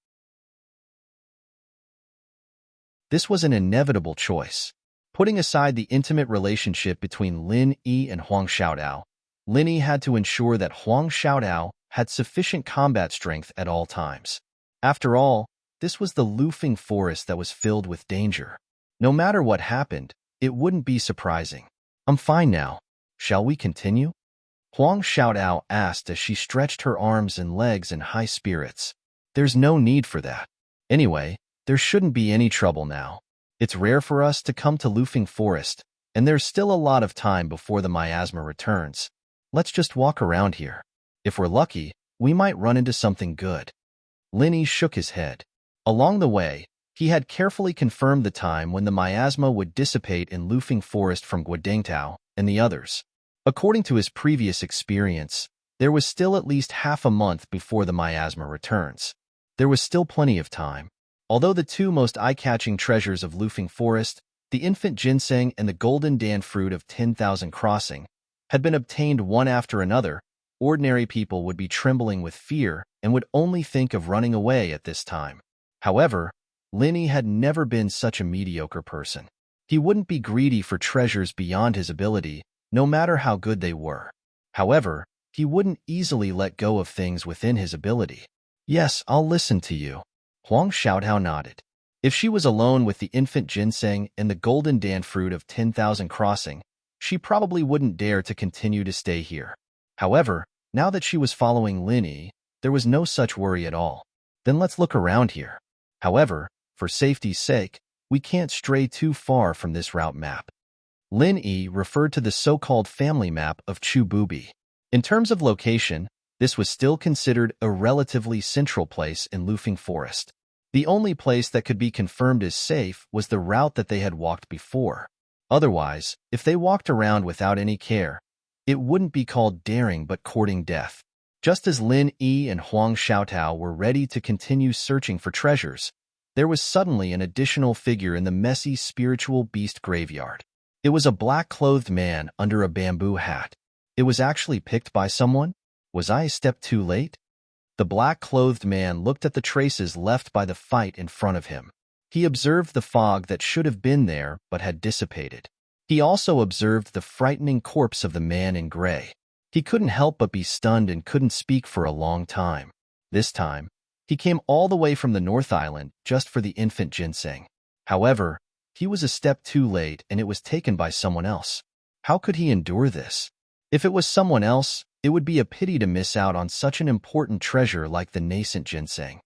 This was an inevitable choice. Putting aside the intimate relationship between Lin Yi and Huang Xiaotao, Lin Yi had to ensure that Huang Xiaotao had sufficient combat strength at all times. After all, this was the Lufeng forest that was filled with danger. No matter what happened, it wouldn't be surprising. I'm fine now. Shall we continue? Huang Xiaotao asked as she stretched her arms and legs in high spirits. There's no need for that. Anyway, there shouldn't be any trouble now. It's rare for us to come to Lufeng Forest, and there's still a lot of time before the miasma returns. Let's just walk around here. If we're lucky, we might run into something good. Lin Yi shook his head. Along the way, he had carefully confirmed the time when the miasma would dissipate in Lufeng Forest from Guodingtao and the others. According to his previous experience, there was still at least half a month before the miasma returns. There was still plenty of time. Although the two most eye-catching treasures of Lufeng Forest, the infant ginseng and the golden dan fruit of 10,000 Crossing, had been obtained one after another, ordinary people would be trembling with fear and would only think of running away at this time. However, Lin Yi had never been such a mediocre person. He wouldn't be greedy for treasures beyond his ability, no matter how good they were. However, he wouldn't easily let go of things within his ability. Yes, I'll listen to you. Huang Xiaotao nodded. If she was alone with the infant ginseng and the golden dan fruit of 10,000 Crossing, she probably wouldn't dare to continue to stay here. However, now that she was following Lin Yi, there was no such worry at all. Then let's look around here. However, for safety's sake, we can't stray too far from this route map. Lin Yi referred to the so-called family map of Chu Bubi. In terms of location, this was still considered a relatively central place in Lufeng Forest. The only place that could be confirmed as safe was the route that they had walked before. Otherwise, if they walked around without any care, it wouldn't be called daring but courting death. Just as Lin Yi and Huang Xiaotao were ready to continue searching for treasures, there was suddenly an additional figure in the messy spiritual beast graveyard. It was a black-clothed man under a bamboo hat. It was actually picked by someone? Was I a step too late? The black-clothed man looked at the traces left by the fight in front of him. He observed the fog that should have been there but had dissipated. He also observed the frightening corpse of the man in gray. He couldn't help but be stunned and couldn't speak for a long time. This time, he came all the way from the North Island just for the infant ginseng. However, He was a step too late and it was taken by someone else. How could he endure this? If it was someone else, it would be a pity to miss out on such an important treasure like the nascent ginseng.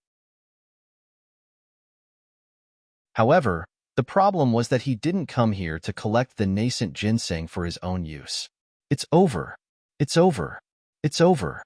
However, the problem was that he didn't come here to collect the nascent ginseng for his own use. It's over. It's over. It's over.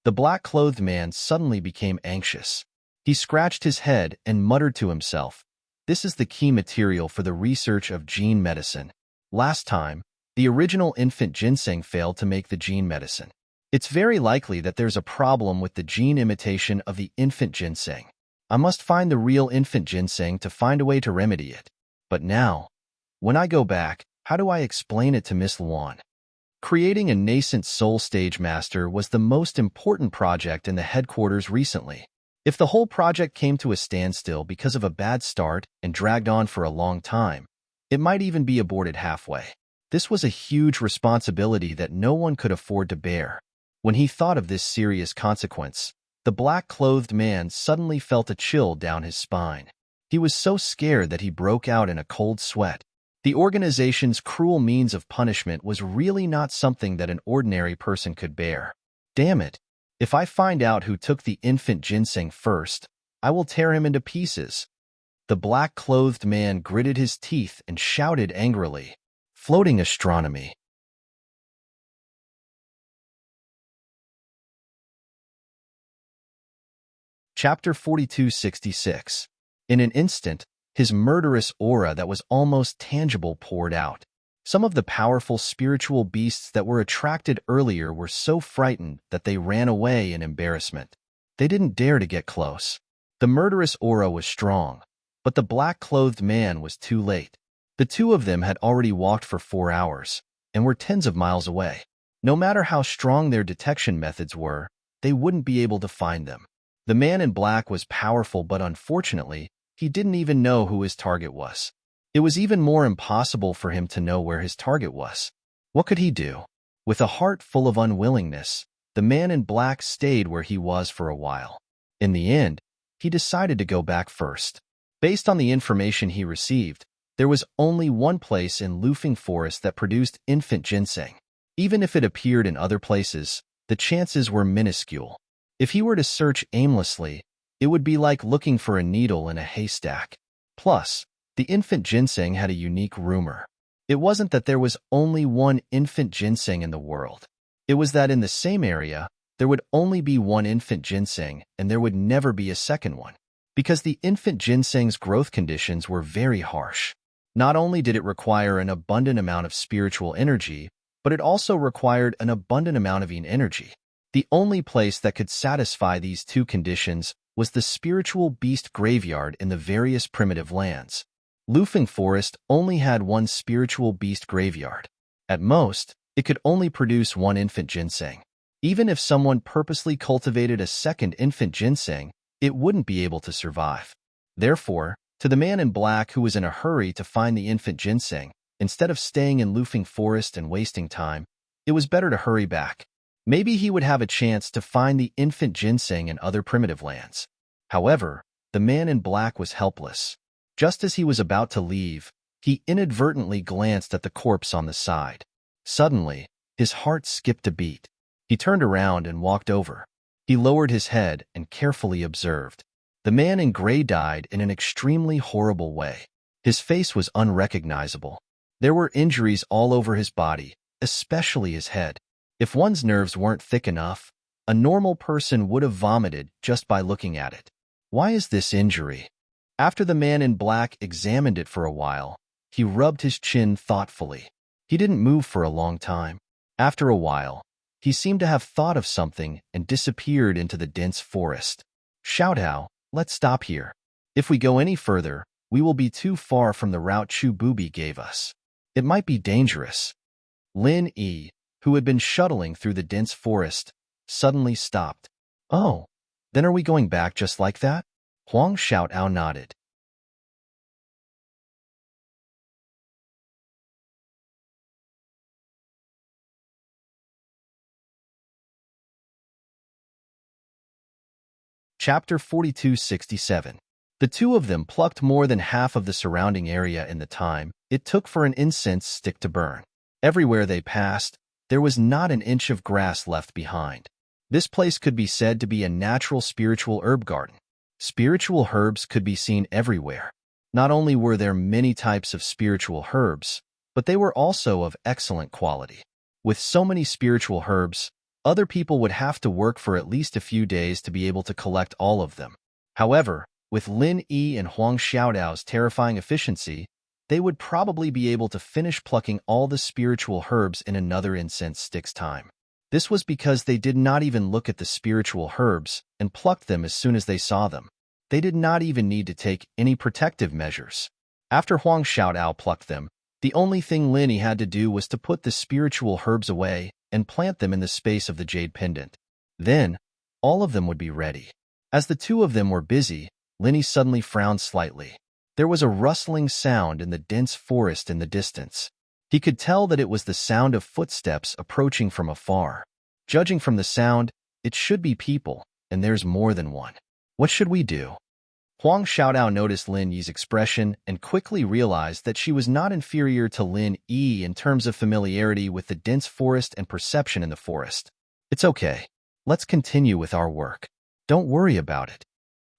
The black-clothed man suddenly became anxious. He scratched his head and muttered to himself, "This is the key material for the research of gene medicine. Last time, the original infant ginseng failed to make the gene medicine. It's very likely that there's a problem with the gene imitation of the infant ginseng. I must find the real infant ginseng to find a way to remedy it. But now, when I go back, how do I explain it to Miss Luan?" Creating a nascent soul stage master was the most important project in the headquarters recently. If the whole project came to a standstill because of a bad start and dragged on for a long time, it might even be aborted halfway. This was a huge responsibility that no one could afford to bear. When he thought of this serious consequence, the black-clothed man suddenly felt a chill down his spine. He was so scared that he broke out in a cold sweat. The organization's cruel means of punishment was really not something that an ordinary person could bear. Damn it! If I find out who took the infant ginseng first, I will tear him into pieces. The black-clothed man gritted his teeth and shouted angrily, "Floating astronomy." Chapter 4266. In an instant, his murderous aura that was almost tangible poured out. Some of the powerful spiritual beasts that were attracted earlier were so frightened that they ran away in embarrassment. They didn't dare to get close. The murderous aura was strong, but the black-clothed man was too late. The two of them had already walked for 4 hours and were tens of miles away. No matter how strong their detection methods were, they wouldn't be able to find them. The man in black was powerful, but unfortunately, he didn't even know who his target was. It was even more impossible for him to know where his target was. What could he do? With a heart full of unwillingness, the man in black stayed where he was for a while. In the end, he decided to go back first. Based on the information he received, there was only one place in Lufeng Forest that produced infant ginseng. Even if it appeared in other places, the chances were minuscule. If he were to search aimlessly, it would be like looking for a needle in a haystack. Plus, the infant ginseng had a unique rumor. It wasn't that there was only one infant ginseng in the world. It was that in the same area, there would only be one infant ginseng and there would never be a second one. Because the infant ginseng's growth conditions were very harsh. Not only did it require an abundant amount of spiritual energy, but it also required an abundant amount of yin energy. The only place that could satisfy these two conditions was the spiritual beast graveyard in the various primitive lands. Lufeng Forest only had one spiritual beast graveyard. At most, it could only produce one infant ginseng. Even if someone purposely cultivated a second infant ginseng, it wouldn't be able to survive. Therefore, to the man in black who was in a hurry to find the infant ginseng, instead of staying in Lufeng Forest and wasting time, it was better to hurry back. Maybe he would have a chance to find the infant ginseng in other primitive lands. However, the man in black was helpless. Just as he was about to leave, he inadvertently glanced at the corpse on the side. Suddenly, his heart skipped a beat. He turned around and walked over. He lowered his head and carefully observed. The man in gray died in an extremely horrible way. His face was unrecognizable. There were injuries all over his body, especially his head. If one's nerves weren't thick enough, a normal person would have vomited just by looking at it. Why is this injury? After the man in black examined it for a while, he rubbed his chin thoughtfully. He didn't move for a long time. After a while, he seemed to have thought of something and disappeared into the dense forest. "Shoutao, let's stop here. If we go any further, we will be too far from the route Chu Bubi gave us. It might be dangerous." Lin Yi, who had been shuttling through the dense forest, suddenly stopped. "Oh, then are we going back just like that?" Huang Xiaotao nodded. Chapter 4267. The two of them plucked more than half of the surrounding area in the time it took for an incense stick to burn. Everywhere they passed, there was not an inch of grass left behind. This place could be said to be a natural spiritual herb garden. Spiritual herbs could be seen everywhere. Not only were there many types of spiritual herbs, but they were also of excellent quality. With so many spiritual herbs, other people would have to work for at least a few days to be able to collect all of them. However, with Lin Yi and Huang Xiaodao's terrifying efficiency, they would probably be able to finish plucking all the spiritual herbs in another incense stick's time. This was because they did not even look at the spiritual herbs and plucked them as soon as they saw them. They did not even need to take any protective measures. After Huang Xiaodao plucked them, the only thing Lin Yi had to do was to put the spiritual herbs away and plant them in the space of the jade pendant. Then, all of them would be ready. As the two of them were busy, Lin Yi suddenly frowned slightly. There was a rustling sound in the dense forest in the distance. He could tell that it was the sound of footsteps approaching from afar. Judging from the sound, it should be people, and there's more than one. What should we do? Huang Xiaodao noticed Lin Yi's expression and quickly realized that she was not inferior to Lin Yi in terms of familiarity with the dense forest and perception in the forest. It's okay. Let's continue with our work. Don't worry about it.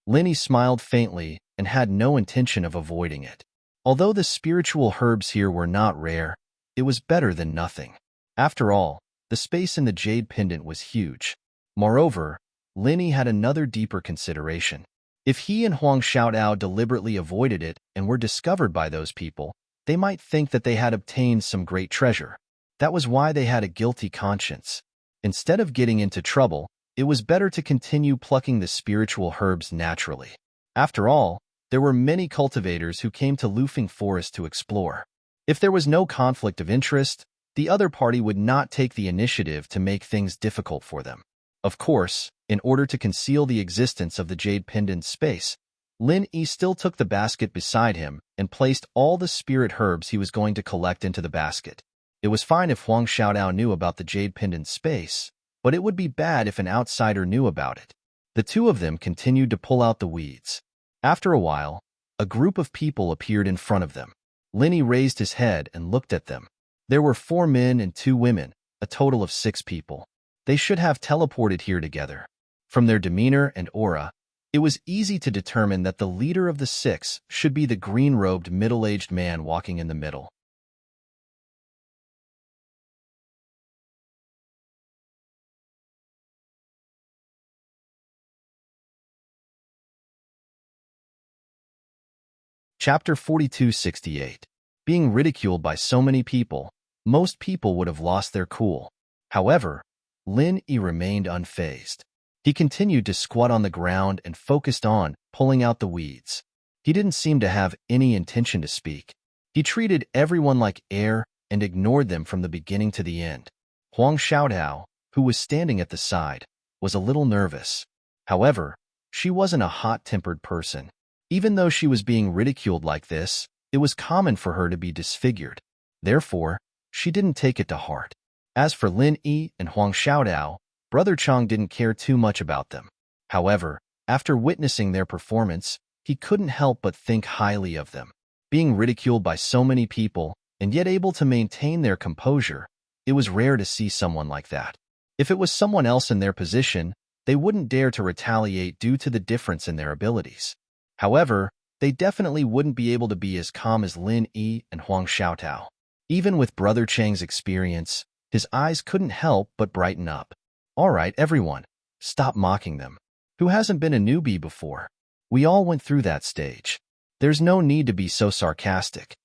Lin Yi smiled faintly and had no intention of avoiding it. Although the spiritual herbs here were not rare, it was better than nothing. After all, the space in the jade pendant was huge. Moreover, Lin Yi had another deeper consideration. If he and Huang Xiaodao deliberately avoided it and were discovered by those people, they might think that they had obtained some great treasure. That was why they had a guilty conscience. Instead of getting into trouble, it was better to continue plucking the spiritual herbs naturally. After all, there were many cultivators who came to Lufeng Forest to explore. If there was no conflict of interest, the other party would not take the initiative to make things difficult for them. Of course, in order to conceal the existence of the jade pendant space, Lin Yi still took the basket beside him and placed all the spirit herbs he was going to collect into the basket. It was fine if Huang Xiaodao knew about the jade pendant space, but it would be bad if an outsider knew about it. The two of them continued to pull out the weeds. After a while, a group of people appeared in front of them. Lin Yi raised his head and looked at them. There were 4 men and 2 women, a total of 6 people. They should have teleported here together. From their demeanor and aura, it was easy to determine that the leader of the 6 should be the green-robed middle-aged man walking in the middle. Chapter 4268. Being ridiculed by so many people, most people would have lost their cool. However, Lin Yi remained unfazed. He continued to squat on the ground and focused on pulling out the weeds. He didn't seem to have any intention to speak. He treated everyone like air and ignored them from the beginning to the end. Huang Xiaodao, who was standing at the side, was a little nervous. However, she wasn't a hot-tempered person. Even though she was being ridiculed like this, it was common for her to be disfigured. Therefore, she didn't take it to heart. As for Lin Yi and Huang Xiaodao, Brother Chang didn't care too much about them. However, after witnessing their performance, he couldn't help but think highly of them. Being ridiculed by so many people, and yet able to maintain their composure, it was rare to see someone like that. If it was someone else in their position, they wouldn't dare to retaliate due to the difference in their abilities. However, they definitely wouldn't be able to be as calm as Lin Yi and Huang Xiaodao. Even with Brother Chang's experience, his eyes couldn't help but brighten up. All right, everyone, stop mocking them. Who hasn't been a newbie before? We all went through that stage. There's no need to be so sarcastic.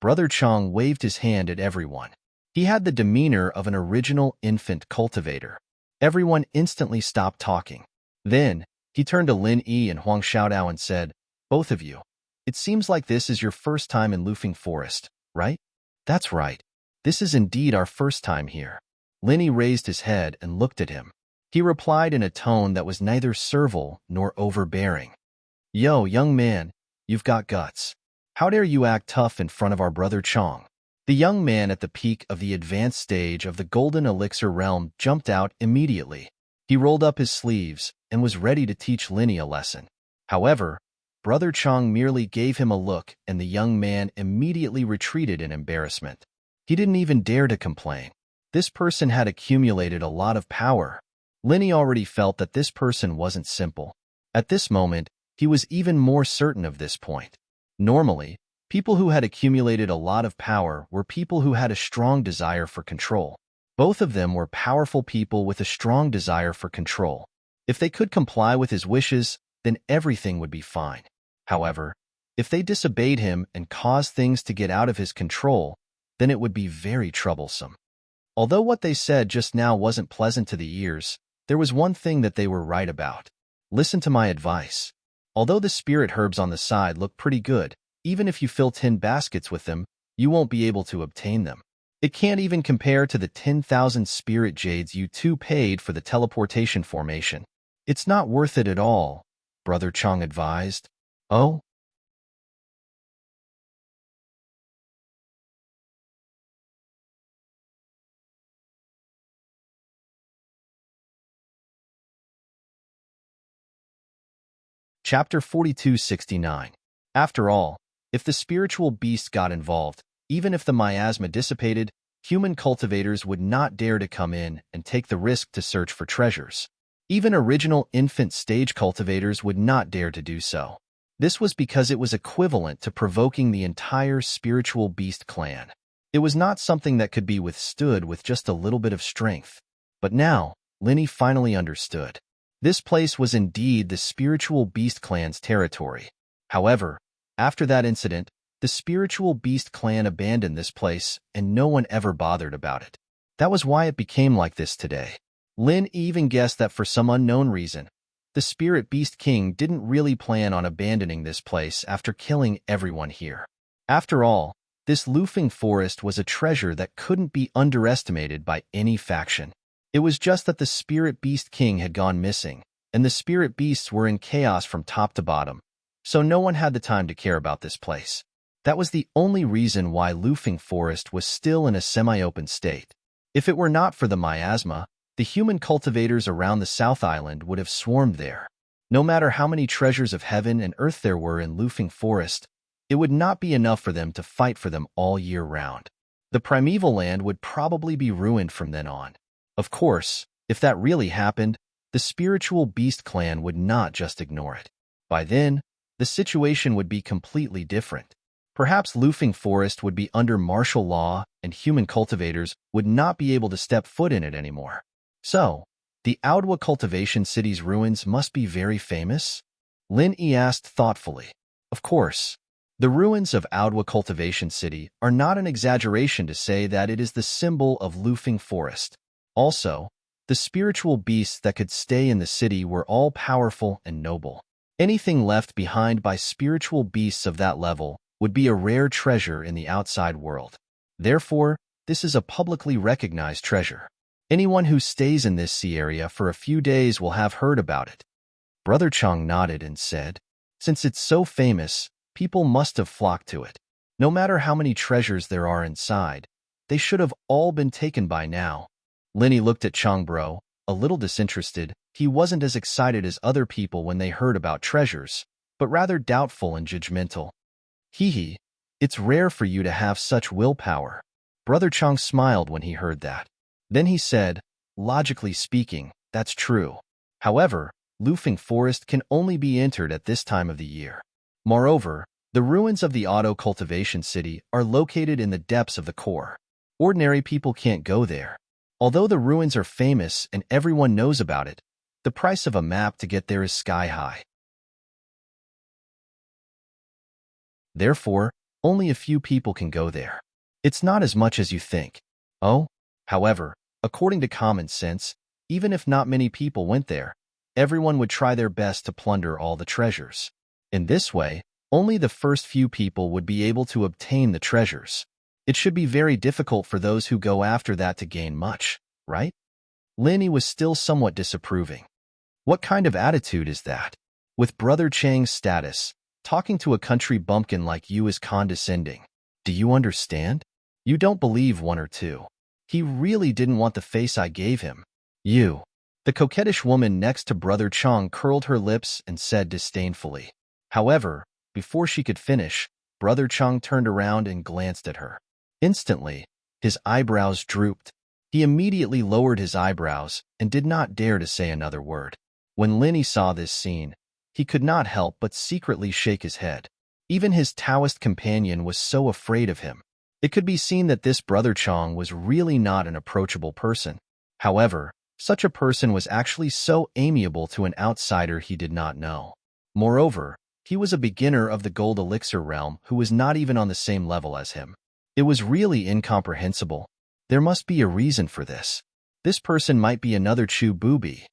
Brother Chang waved his hand at everyone. He had the demeanor of an original infant cultivator. Everyone instantly stopped talking. Then, he turned to Lin Yi and Huang Xiaodao and said, "Both of you, it seems like this is your first time in Lufeng Forest, right?" "That's right. This is indeed our first time here." Lin Yi raised his head and looked at him. He replied in a tone that was neither servile nor overbearing. "Yo, young man, you've got guts. How dare you act tough in front of our brother Chang?" The young man at the peak of the advanced stage of the Golden Elixir realm jumped out immediately. He rolled up his sleeves and was ready to teach Lin Yi a lesson. However, Brother Chang merely gave him a look, and the young man immediately retreated in embarrassment. He didn't even dare to complain. This person had accumulated a lot of power. Linny already felt that this person wasn't simple. At this moment, he was even more certain of this point. Normally, people who had accumulated a lot of power were people who had a strong desire for control. Both of them were powerful people with a strong desire for control. If they could comply with his wishes, then everything would be fine. However, if they disobeyed him and caused things to get out of his control, then it would be very troublesome. Although what they said just now wasn't pleasant to the ears, there was one thing that they were right about. Listen to my advice. Although the spirit herbs on the side look pretty good, even if you fill 10 baskets with them, you won't be able to obtain them. It can't even compare to the 10,000 spirit jades you two paid for the teleportation formation. It's not worth it at all, Brother Chang advised. Oh? Chapter 4269. After all, if the spiritual beast got involved, even if the miasma dissipated, human cultivators would not dare to come in and take the risk to search for treasures. Even original infant stage cultivators would not dare to do so. This was because it was equivalent to provoking the entire spiritual beast clan. It was not something that could be withstood with just a little bit of strength. But now, Linny finally understood. This place was indeed the spiritual beast clan's territory. However, after that incident, the spiritual beast clan abandoned this place and no one ever bothered about it. That was why it became like this today. Lin even guessed that for some unknown reason, the spirit beast king didn't really plan on abandoning this place after killing everyone here. After all, this Lufeng forest was a treasure that couldn't be underestimated by any faction. It was just that the spirit beast king had gone missing, and the spirit beasts were in chaos from top to bottom, so no one had the time to care about this place. That was the only reason why Lufeng forest was still in a semi-open state. If it were not for the miasma, the human cultivators around the South Island would have swarmed there. No matter how many treasures of heaven and earth there were in Lufeng forest, it would not be enough for them to fight for them all year round. The primeval land would probably be ruined from then on. Of course, if that really happened, the spiritual beast clan would not just ignore it. By then, the situation would be completely different. Perhaps Lufeng forest would be under martial law and human cultivators would not be able to step foot in it anymore. So, the Audiobook cultivation city's ruins must be very famous? Lin Yi asked thoughtfully. Of course. The ruins of Audiobook cultivation city are not an exaggeration to say that it is the symbol of Lufeng forest. Also, the spiritual beasts that could stay in the city were all powerful and noble. Anything left behind by spiritual beasts of that level would be a rare treasure in the outside world. Therefore, this is a publicly recognized treasure. Anyone who stays in this sea area for a few days will have heard about it. Brother Chang nodded and said, since it's so famous, people must have flocked to it. No matter how many treasures there are inside, they should have all been taken by now. Linny looked at Changbro, a little disinterested. He wasn't as excited as other people when they heard about treasures, but rather doubtful and judgmental. Hee, it's rare for you to have such willpower. Brother Chang smiled when he heard that. Then he said, logically speaking, that's true. However, Lufeng forest can only be entered at this time of the year. Moreover, the ruins of the auto cultivation city are located in the depths of the core. Ordinary people can't go there. Although the ruins are famous and everyone knows about it, the price of a map to get there is sky high. Therefore, only a few people can go there. It's not as much as you think. Oh, however, according to common sense, even if not many people went there, everyone would try their best to plunder all the treasures. In this way, only the first few people would be able to obtain the treasures. It should be very difficult for those who go after that to gain much, right? Linny was still somewhat disapproving. What kind of attitude is that? With Brother Chang's status, talking to a country bumpkin like you is condescending. Do you understand? You don't believe one or two. He really didn't want the face I gave him. You. The coquettish woman next to Brother Chang curled her lips and said disdainfully. However, before she could finish, Brother Chang turned around and glanced at her. Instantly, his eyebrows drooped. He immediately lowered his eyebrows and did not dare to say another word. When Linny saw this scene, he could not help but secretly shake his head. Even his Taoist companion was so afraid of him. It could be seen that this Brother Chang was really not an approachable person. However, such a person was actually so amiable to an outsider he did not know. Moreover, he was a beginner of the gold elixir realm who was not even on the same level as him. It was really incomprehensible. There must be a reason for this. This person might be another Chu Booby.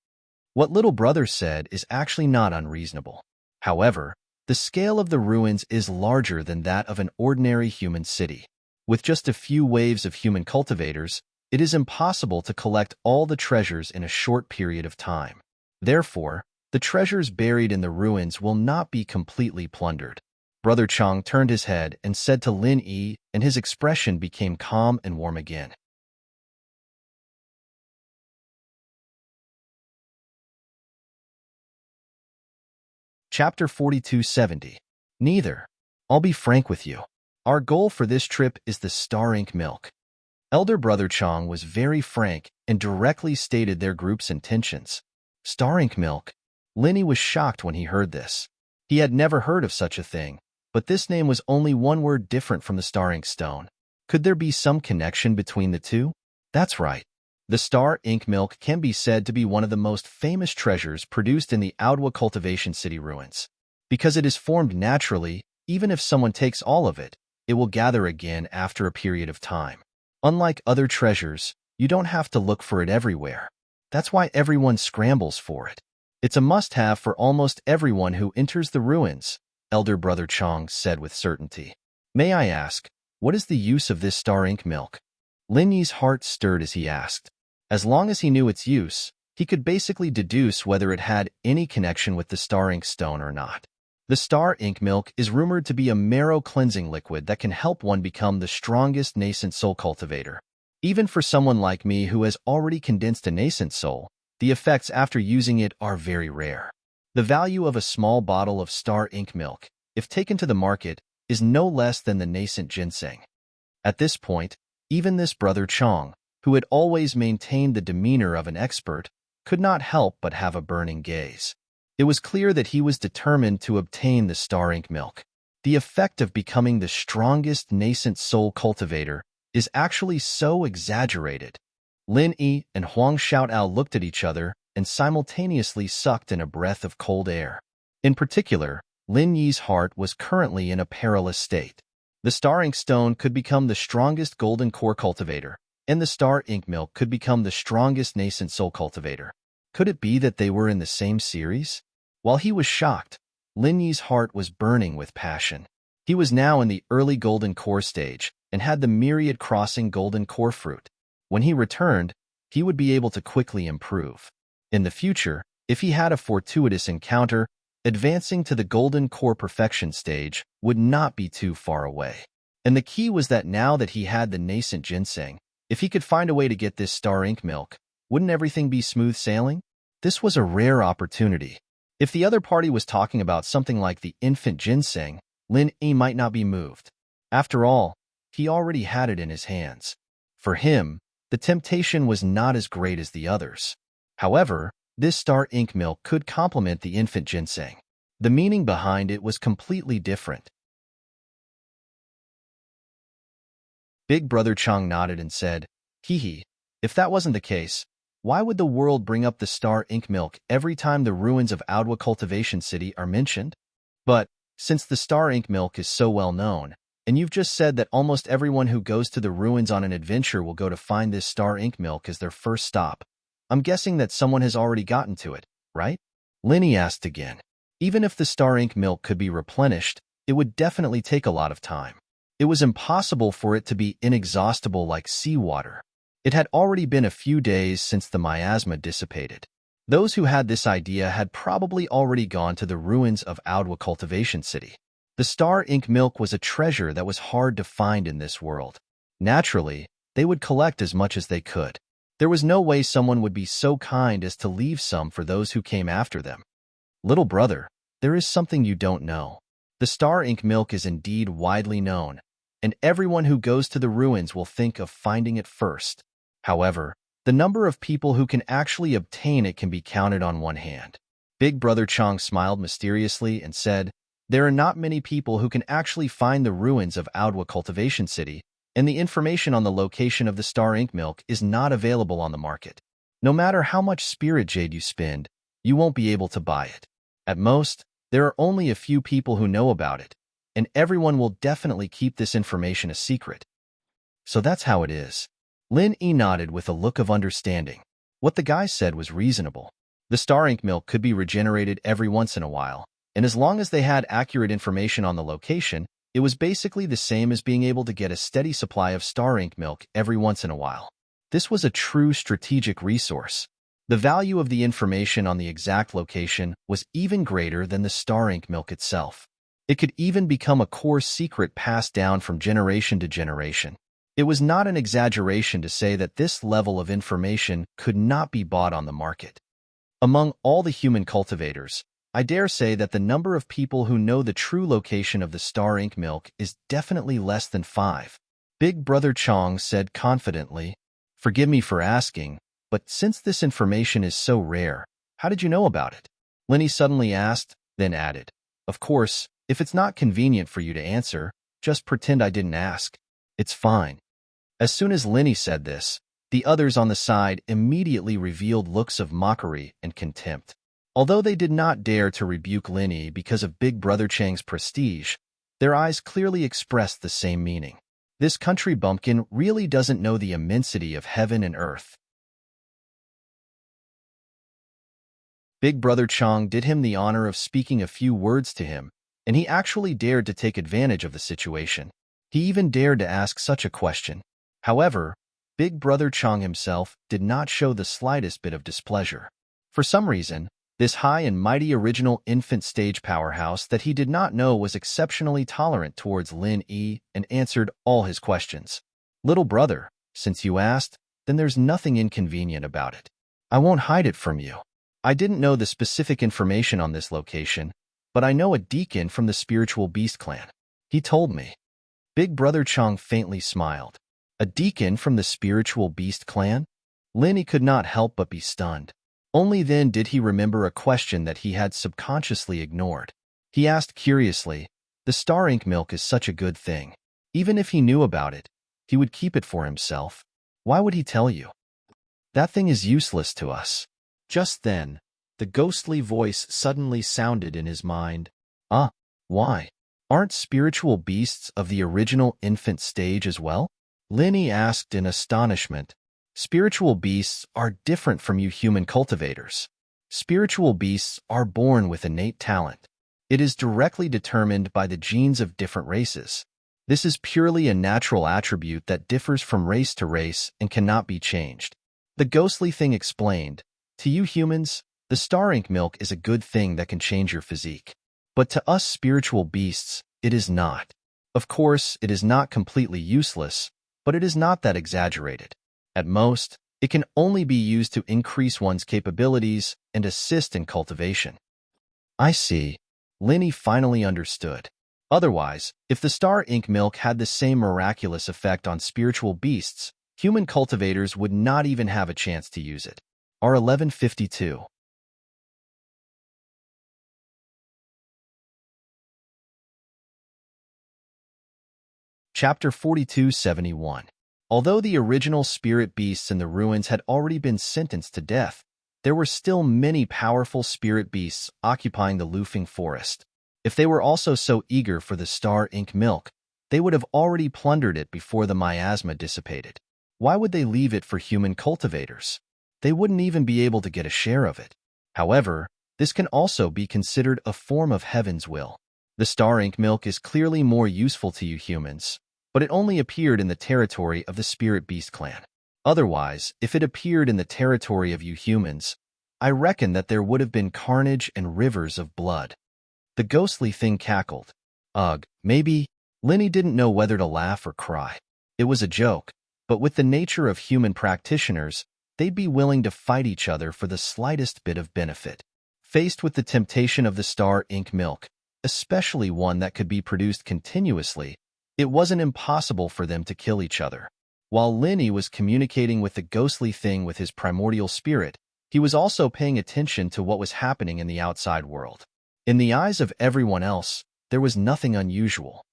What little brother said is actually not unreasonable. However, the scale of the ruins is larger than that of an ordinary human city. With just a few waves of human cultivators, it is impossible to collect all the treasures in a short period of time. Therefore, the treasures buried in the ruins will not be completely plundered. Brother Chang turned his head and said to Lin Yi, and his expression became calm and warm again. Chapter 4270. Neither. I'll be frank with you. Our goal for this trip is the Star Ink Milk. Elder Brother Chang was very frank and directly stated their group's intentions. Star Ink Milk. Linny was shocked when he heard this. He had never heard of such a thing, but this name was only one word different from the Star Ink Stone. Could there be some connection between the two? That's right. The Star Ink Milk can be said to be one of the most famous treasures produced in the Audwa cultivation city ruins. Because it is formed naturally, even if someone takes all of it, it will gather again after a period of time. Unlike other treasures, you don't have to look for it everywhere. That's why everyone scrambles for it. It's a must-have for almost everyone who enters the ruins, Elder Brother Chang said with certainty. May I ask, what is the use of this Star Ink Milk? Lin Yi's heart stirred as he asked. As long as he knew its use, he could basically deduce whether it had any connection with the Star Ink Stone or not. The Star Ink Milk is rumored to be a marrow-cleansing liquid that can help one become the strongest nascent soul cultivator. Even for someone like me who has already condensed a nascent soul, the effects after using it are very rare. The value of a small bottle of Star Ink Milk, if taken to the market, is no less than the nascent ginseng. At this point, even this Brother Chang, who had always maintained the demeanor of an expert, could not help but have a burning gaze. It was clear that he was determined to obtain the Star Ink Milk. The effect of becoming the strongest nascent soul cultivator is actually so exaggerated. Lin Yi and Huang Xiaotao looked at each other and simultaneously sucked in a breath of cold air. In particular, Lin Yi's heart was currently in a perilous state. The Star Ink Stone could become the strongest golden core cultivator, and the Star Ink Milk could become the strongest nascent soul cultivator. Could it be that they were in the same series? While he was shocked, Lin Yi's heart was burning with passion. He was now in the early golden core stage and had the myriad crossing golden core fruit. When he returned, he would be able to quickly improve. In the future, if he had a fortuitous encounter, advancing to the golden core perfection stage would not be too far away. And the key was that now that he had the nascent ginseng, if he could find a way to get this Star Ink Milk, wouldn't everything be smooth sailing? This was a rare opportunity. If the other party was talking about something like the infant ginseng, Lin Yi might not be moved. After all, he already had it in his hands. For him, the temptation was not as great as the others. However, this Star Ink Milk could complement the infant ginseng. The meaning behind it was completely different. Big Brother Chang nodded and said, "Hee, if that wasn't the case, why would the world bring up the Star Ink Milk every time the ruins of Audwa Cultivation City are mentioned? But, since the Star Ink Milk is so well known, and you've just said that almost everyone who goes to the ruins on an adventure will go to find this Star Ink Milk as their first stop, I'm guessing that someone has already gotten to it, right?" Linny asked again. Even if the Star Ink Milk could be replenished, it would definitely take a lot of time. It was impossible for it to be inexhaustible like seawater. It had already been a few days since the miasma dissipated. Those who had this idea had probably already gone to the ruins of Audwa Cultivation City. The Star Ink Milk was a treasure that was hard to find in this world. Naturally, they would collect as much as they could. There was no way someone would be so kind as to leave some for those who came after them. "Little brother, there is something you don't know. The star ink milk is indeed widely known, and everyone who goes to the ruins will think of finding it first. However, the number of people who can actually obtain it can be counted on one hand. Big Brother Chang smiled mysteriously and said, "There are not many people who can actually find the ruins of Audwa Cultivation City, and the information on the location of the star ink milk is not available on the market. No matter how much spirit jade you spend, you won't be able to buy it. At most, there are only a few people who know about it, and everyone will definitely keep this information a secret." So that's how it is. Lin Yi nodded with a look of understanding. What the guy said was reasonable. The star ink milk could be regenerated every once in a while, and as long as they had accurate information on the location, it was basically the same as being able to get a steady supply of star ink milk every once in a while. This was a true strategic resource. The value of the information on the exact location was even greater than the star ink milk itself. It could even become a core secret passed down from generation to generation. It was not an exaggeration to say that this level of information could not be bought on the market. Among all the human cultivators, I dare say that the number of people who know the true location of the star ink milk is definitely less than 5. Big Brother Chang said confidently, "Forgive me for asking, but since this information is so rare, how did you know about it?" Lenny suddenly asked, then added, "Of course, if it's not convenient for you to answer, just pretend I didn't ask. It's fine." As soon as Lenny said this, the others on the side immediately revealed looks of mockery and contempt. Although they did not dare to rebuke Lenny because of Big Brother Chang's prestige, their eyes clearly expressed the same meaning. This country bumpkin really doesn't know the immensity of heaven and earth. Big Brother Chang did him the honor of speaking a few words to him, and he actually dared to take advantage of the situation. He even dared to ask such a question. However, Big Brother Chang himself did not show the slightest bit of displeasure. For some reason, this high and mighty original infant stage powerhouse that he did not know was exceptionally tolerant towards Lin Yi and answered all his questions. "Little brother, since you asked, then there's nothing inconvenient about it. I won't hide it from you. I didn't know the specific information on this location, but I know a deacon from the Spiritual Beast clan. He told me." Big Brother Chang faintly smiled. A deacon from the Spiritual Beast clan? Linny could not help but be stunned. Only then did he remember a question that he had subconsciously ignored. He asked curiously, "The star ink milk is such a good thing. Even if he knew about it, he would keep it for himself. Why would he tell you? That thing is useless to us." Just then, the ghostly voice suddenly sounded in his mind. Why? Aren't spiritual beasts of the original infant stage as well?" Linny asked in astonishment. "Spiritual beasts are different from you human cultivators. Spiritual beasts are born with innate talent. It is directly determined by the genes of different races. This is purely a natural attribute that differs from race to race and cannot be changed." The ghostly thing explained, "To you humans, the star ink milk is a good thing that can change your physique. But to us spiritual beasts, it is not. Of course, it is not completely useless, but it is not that exaggerated. At most, it can only be used to increase one's capabilities and assist in cultivation." "I see." Linny finally understood. Otherwise, if the star ink milk had the same miraculous effect on spiritual beasts, human cultivators would not even have a chance to use it. R1152. Chapter 4271. Although the original spirit beasts in the ruins had already been sentenced to death, there were still many powerful spirit beasts occupying the Lufeng forest. If they were also so eager for the star ink milk, they would have already plundered it before the miasma dissipated. Why would they leave it for human cultivators? They wouldn't even be able to get a share of it. However, this can also be considered a form of heaven's will. The star ink milk is clearly more useful to you humans, but it only appeared in the territory of the Spirit Beast clan. Otherwise, if it appeared in the territory of you humans, I reckon that there would have been carnage and rivers of blood. The ghostly thing cackled. Ugh, maybe. Linny didn't know whether to laugh or cry. It was a joke, but with the nature of human practitioners, they'd be willing to fight each other for the slightest bit of benefit. Faced with the temptation of the star ink milk, especially one that could be produced continuously, it wasn't impossible for them to kill each other. While Linny was communicating with the ghostly thing with his primordial spirit, he was also paying attention to what was happening in the outside world. In the eyes of everyone else, there was nothing unusual.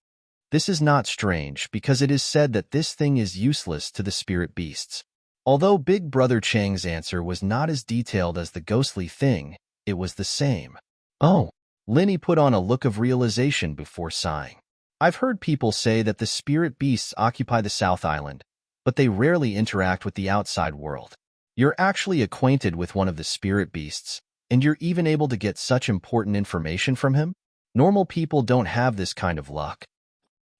This is not strange because it is said that this thing is useless to the spirit beasts. Although Big Brother Chang's answer was not as detailed as the ghostly thing, it was the same. Oh, Linny put on a look of realization before sighing. I've heard people say that the spirit beasts occupy the South Island, but they rarely interact with the outside world. You're actually acquainted with one of the spirit beasts, and you're even able to get such important information from him? Normal people don't have this kind of luck.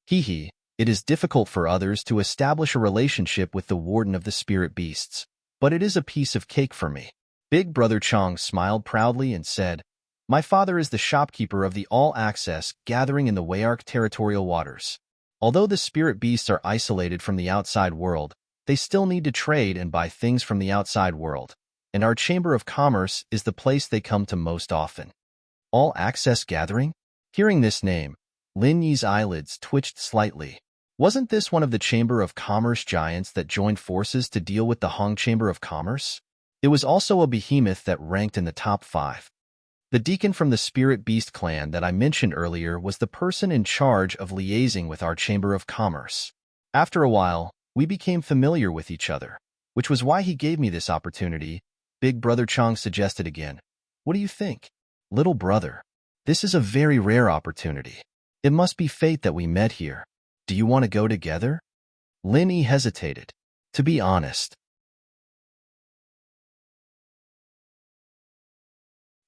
Hee, it is difficult for others to establish a relationship with the warden of the spirit beasts, but it is a piece of cake for me. Big Brother Chong smiled proudly and said, my father is the shopkeeper of the all-access gathering in the Wayark territorial waters. Although the spirit beasts are isolated from the outside world, they still need to trade and buy things from the outside world, and our Chamber of Commerce is the place they come to most often. All-access gathering? Hearing this name, Lin Yi's eyelids twitched slightly. Wasn't this one of the Chamber of Commerce giants that joined forces to deal with the Hong Chamber of Commerce? It was also a behemoth that ranked in the top 5. The deacon from the Spirit Beast clan that I mentioned earlier was the person in charge of liaising with our Chamber of Commerce. After a while, we became familiar with each other, which was why he gave me this opportunity. Big Brother Chong suggested again. What do you think? Little brother, this is a very rare opportunity. It must be fate that we met here. Do you want to go together? Lin Yi hesitated. To be honest,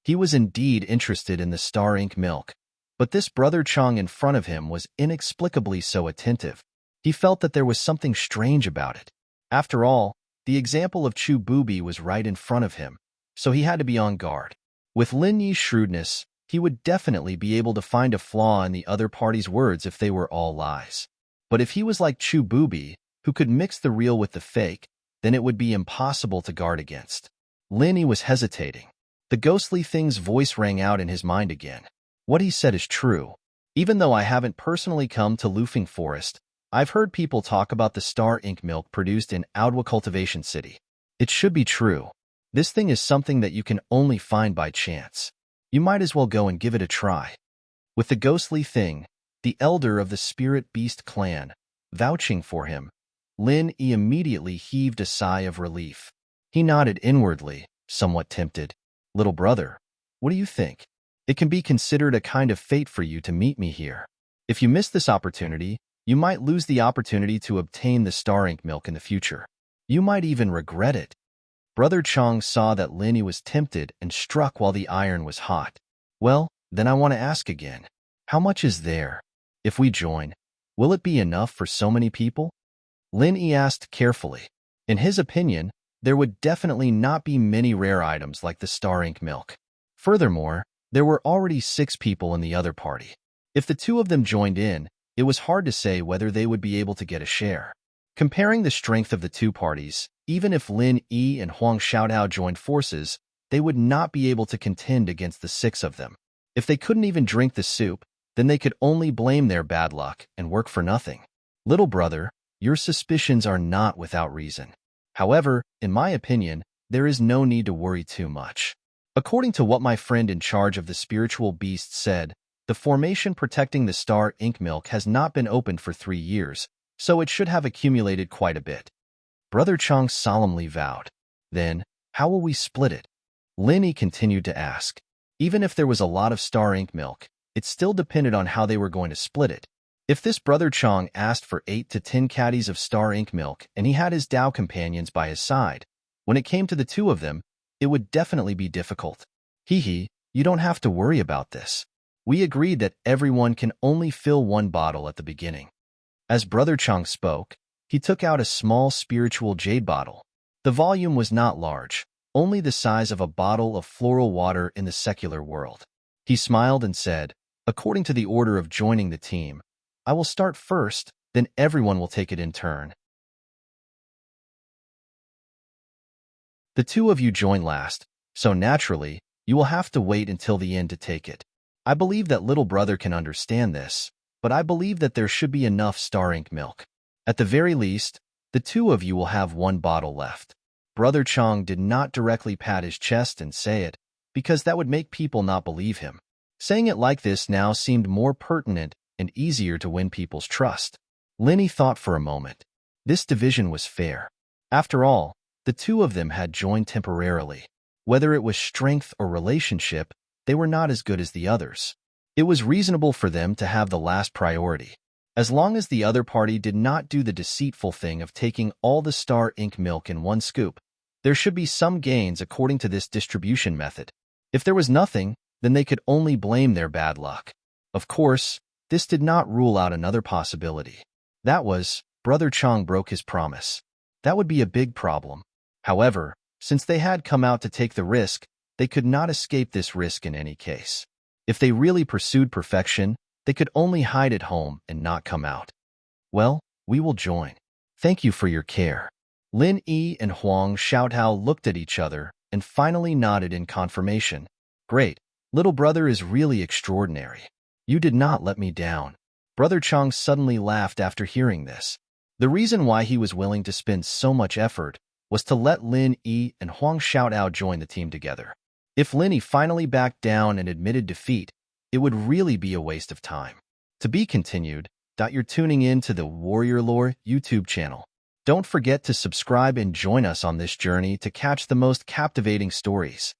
he was indeed interested in the star ink milk, but this Brother Chong in front of him was inexplicably so attentive. He felt that there was something strange about it. After all, the example of Chu Booby was right in front of him, so he had to be on guard. With Lin Yi's shrewdness, he would definitely be able to find a flaw in the other party's words if they were all lies. But if he was like Chu Booby, who could mix the real with the fake, then it would be impossible to guard against. Lin Yi was hesitating. The ghostly thing's voice rang out in his mind again. What he said is true. Even though I haven't personally come to Lufing Forest, I've heard people talk about the star ink milk produced in Audwa Cultivation City. It should be true. This thing is something that you can only find by chance. You might as well go and give it a try. With the ghostly thing, the elder of the Spirit Beast clan, vouching for him, Lin Yi immediately heaved a sigh of relief. He nodded inwardly, somewhat tempted. Little brother, what do you think? It can be considered a kind of fate for you to meet me here. If you miss this opportunity, you might lose the opportunity to obtain the star ink milk in the future. You might even regret it. Brother Chong saw that Lin Yi was tempted and struck while the iron was hot. Well, then I want to ask again. How much is there? If we join, will it be enough for so many people? Lin Yi asked carefully. In his opinion, there would definitely not be many rare items like the star ink milk. Furthermore, there were already 6 people in the other party. If the 2 of them joined in, it was hard to say whether they would be able to get a share. Comparing the strength of the 2 parties, even if Lin Yi and Huang Xiaodao joined forces, they would not be able to contend against the 6 of them. If they couldn't even drink the soup, then they could only blame their bad luck and work for nothing. Little brother, your suspicions are not without reason. However, in my opinion, there is no need to worry too much. According to what my friend in charge of the spiritual beast said, the formation protecting the star ink milk has not been opened for 3 years, so it should have accumulated quite a bit. Brother Chong solemnly vowed. Then, how will we split it? Lin Yi continued to ask. Even if there was a lot of star ink milk, it still depended on how they were going to split it. If this Brother Chong asked for 8 to 10 caddies of star ink milk and he had his Dao companions by his side, when it came to the 2 of them, it would definitely be difficult. Hee, you don't have to worry about this. We agreed that everyone can only fill 1 bottle at the beginning. As Brother Chong spoke, he took out a small spiritual jade bottle. The volume was not large, only the size of a bottle of floral water in the secular world. He smiled and said, according to the order of joining the team, I will start first, then everyone will take it in turn. The 2 of you joined last, so naturally, You will have to wait until the end to take it. I believe that little brother can understand this, but I believe that there should be enough star ink milk. At the very least, the two of you will have one bottle left. Brother Chang did not directly pat his chest and say it, because that would make people not believe him. Saying it like this now seemed more pertinent and easier to win people's trust. Linny thought for a moment. This division was fair. After all, the two of them had joined temporarily. Whether it was strength or relationship, they were not as good as the others. It was reasonable for them to have the last priority. As long as the other party did not do the deceitful thing of taking all the star ink milk in one scoop, there should be some gains according to this distribution method. If there was nothing, then they could only blame their bad luck. Of course, this did not rule out another possibility. That was, Brother Chang broke his promise. That would be a big problem. However, since they had come out to take the risk, they could not escape this risk in any case. If they really pursued perfection, they could only hide at home and not come out. Well, we will join. Thank you for your care. Lin Yi and Huang Xiaotao looked at each other and finally nodded in confirmation. Great, little brother is really extraordinary. You did not let me down. Brother Chang suddenly laughed after hearing this. The reason why he was willing to spend so much effort was to let Lin Yi and Huang Xiaotao join the team together. If Lin Yi finally backed down and admitted defeat, it would really be a waste of time. To be continued. You're tuning in to the Warrior Lore YouTube channel. Don't forget to subscribe and join us on this journey to catch the most captivating stories.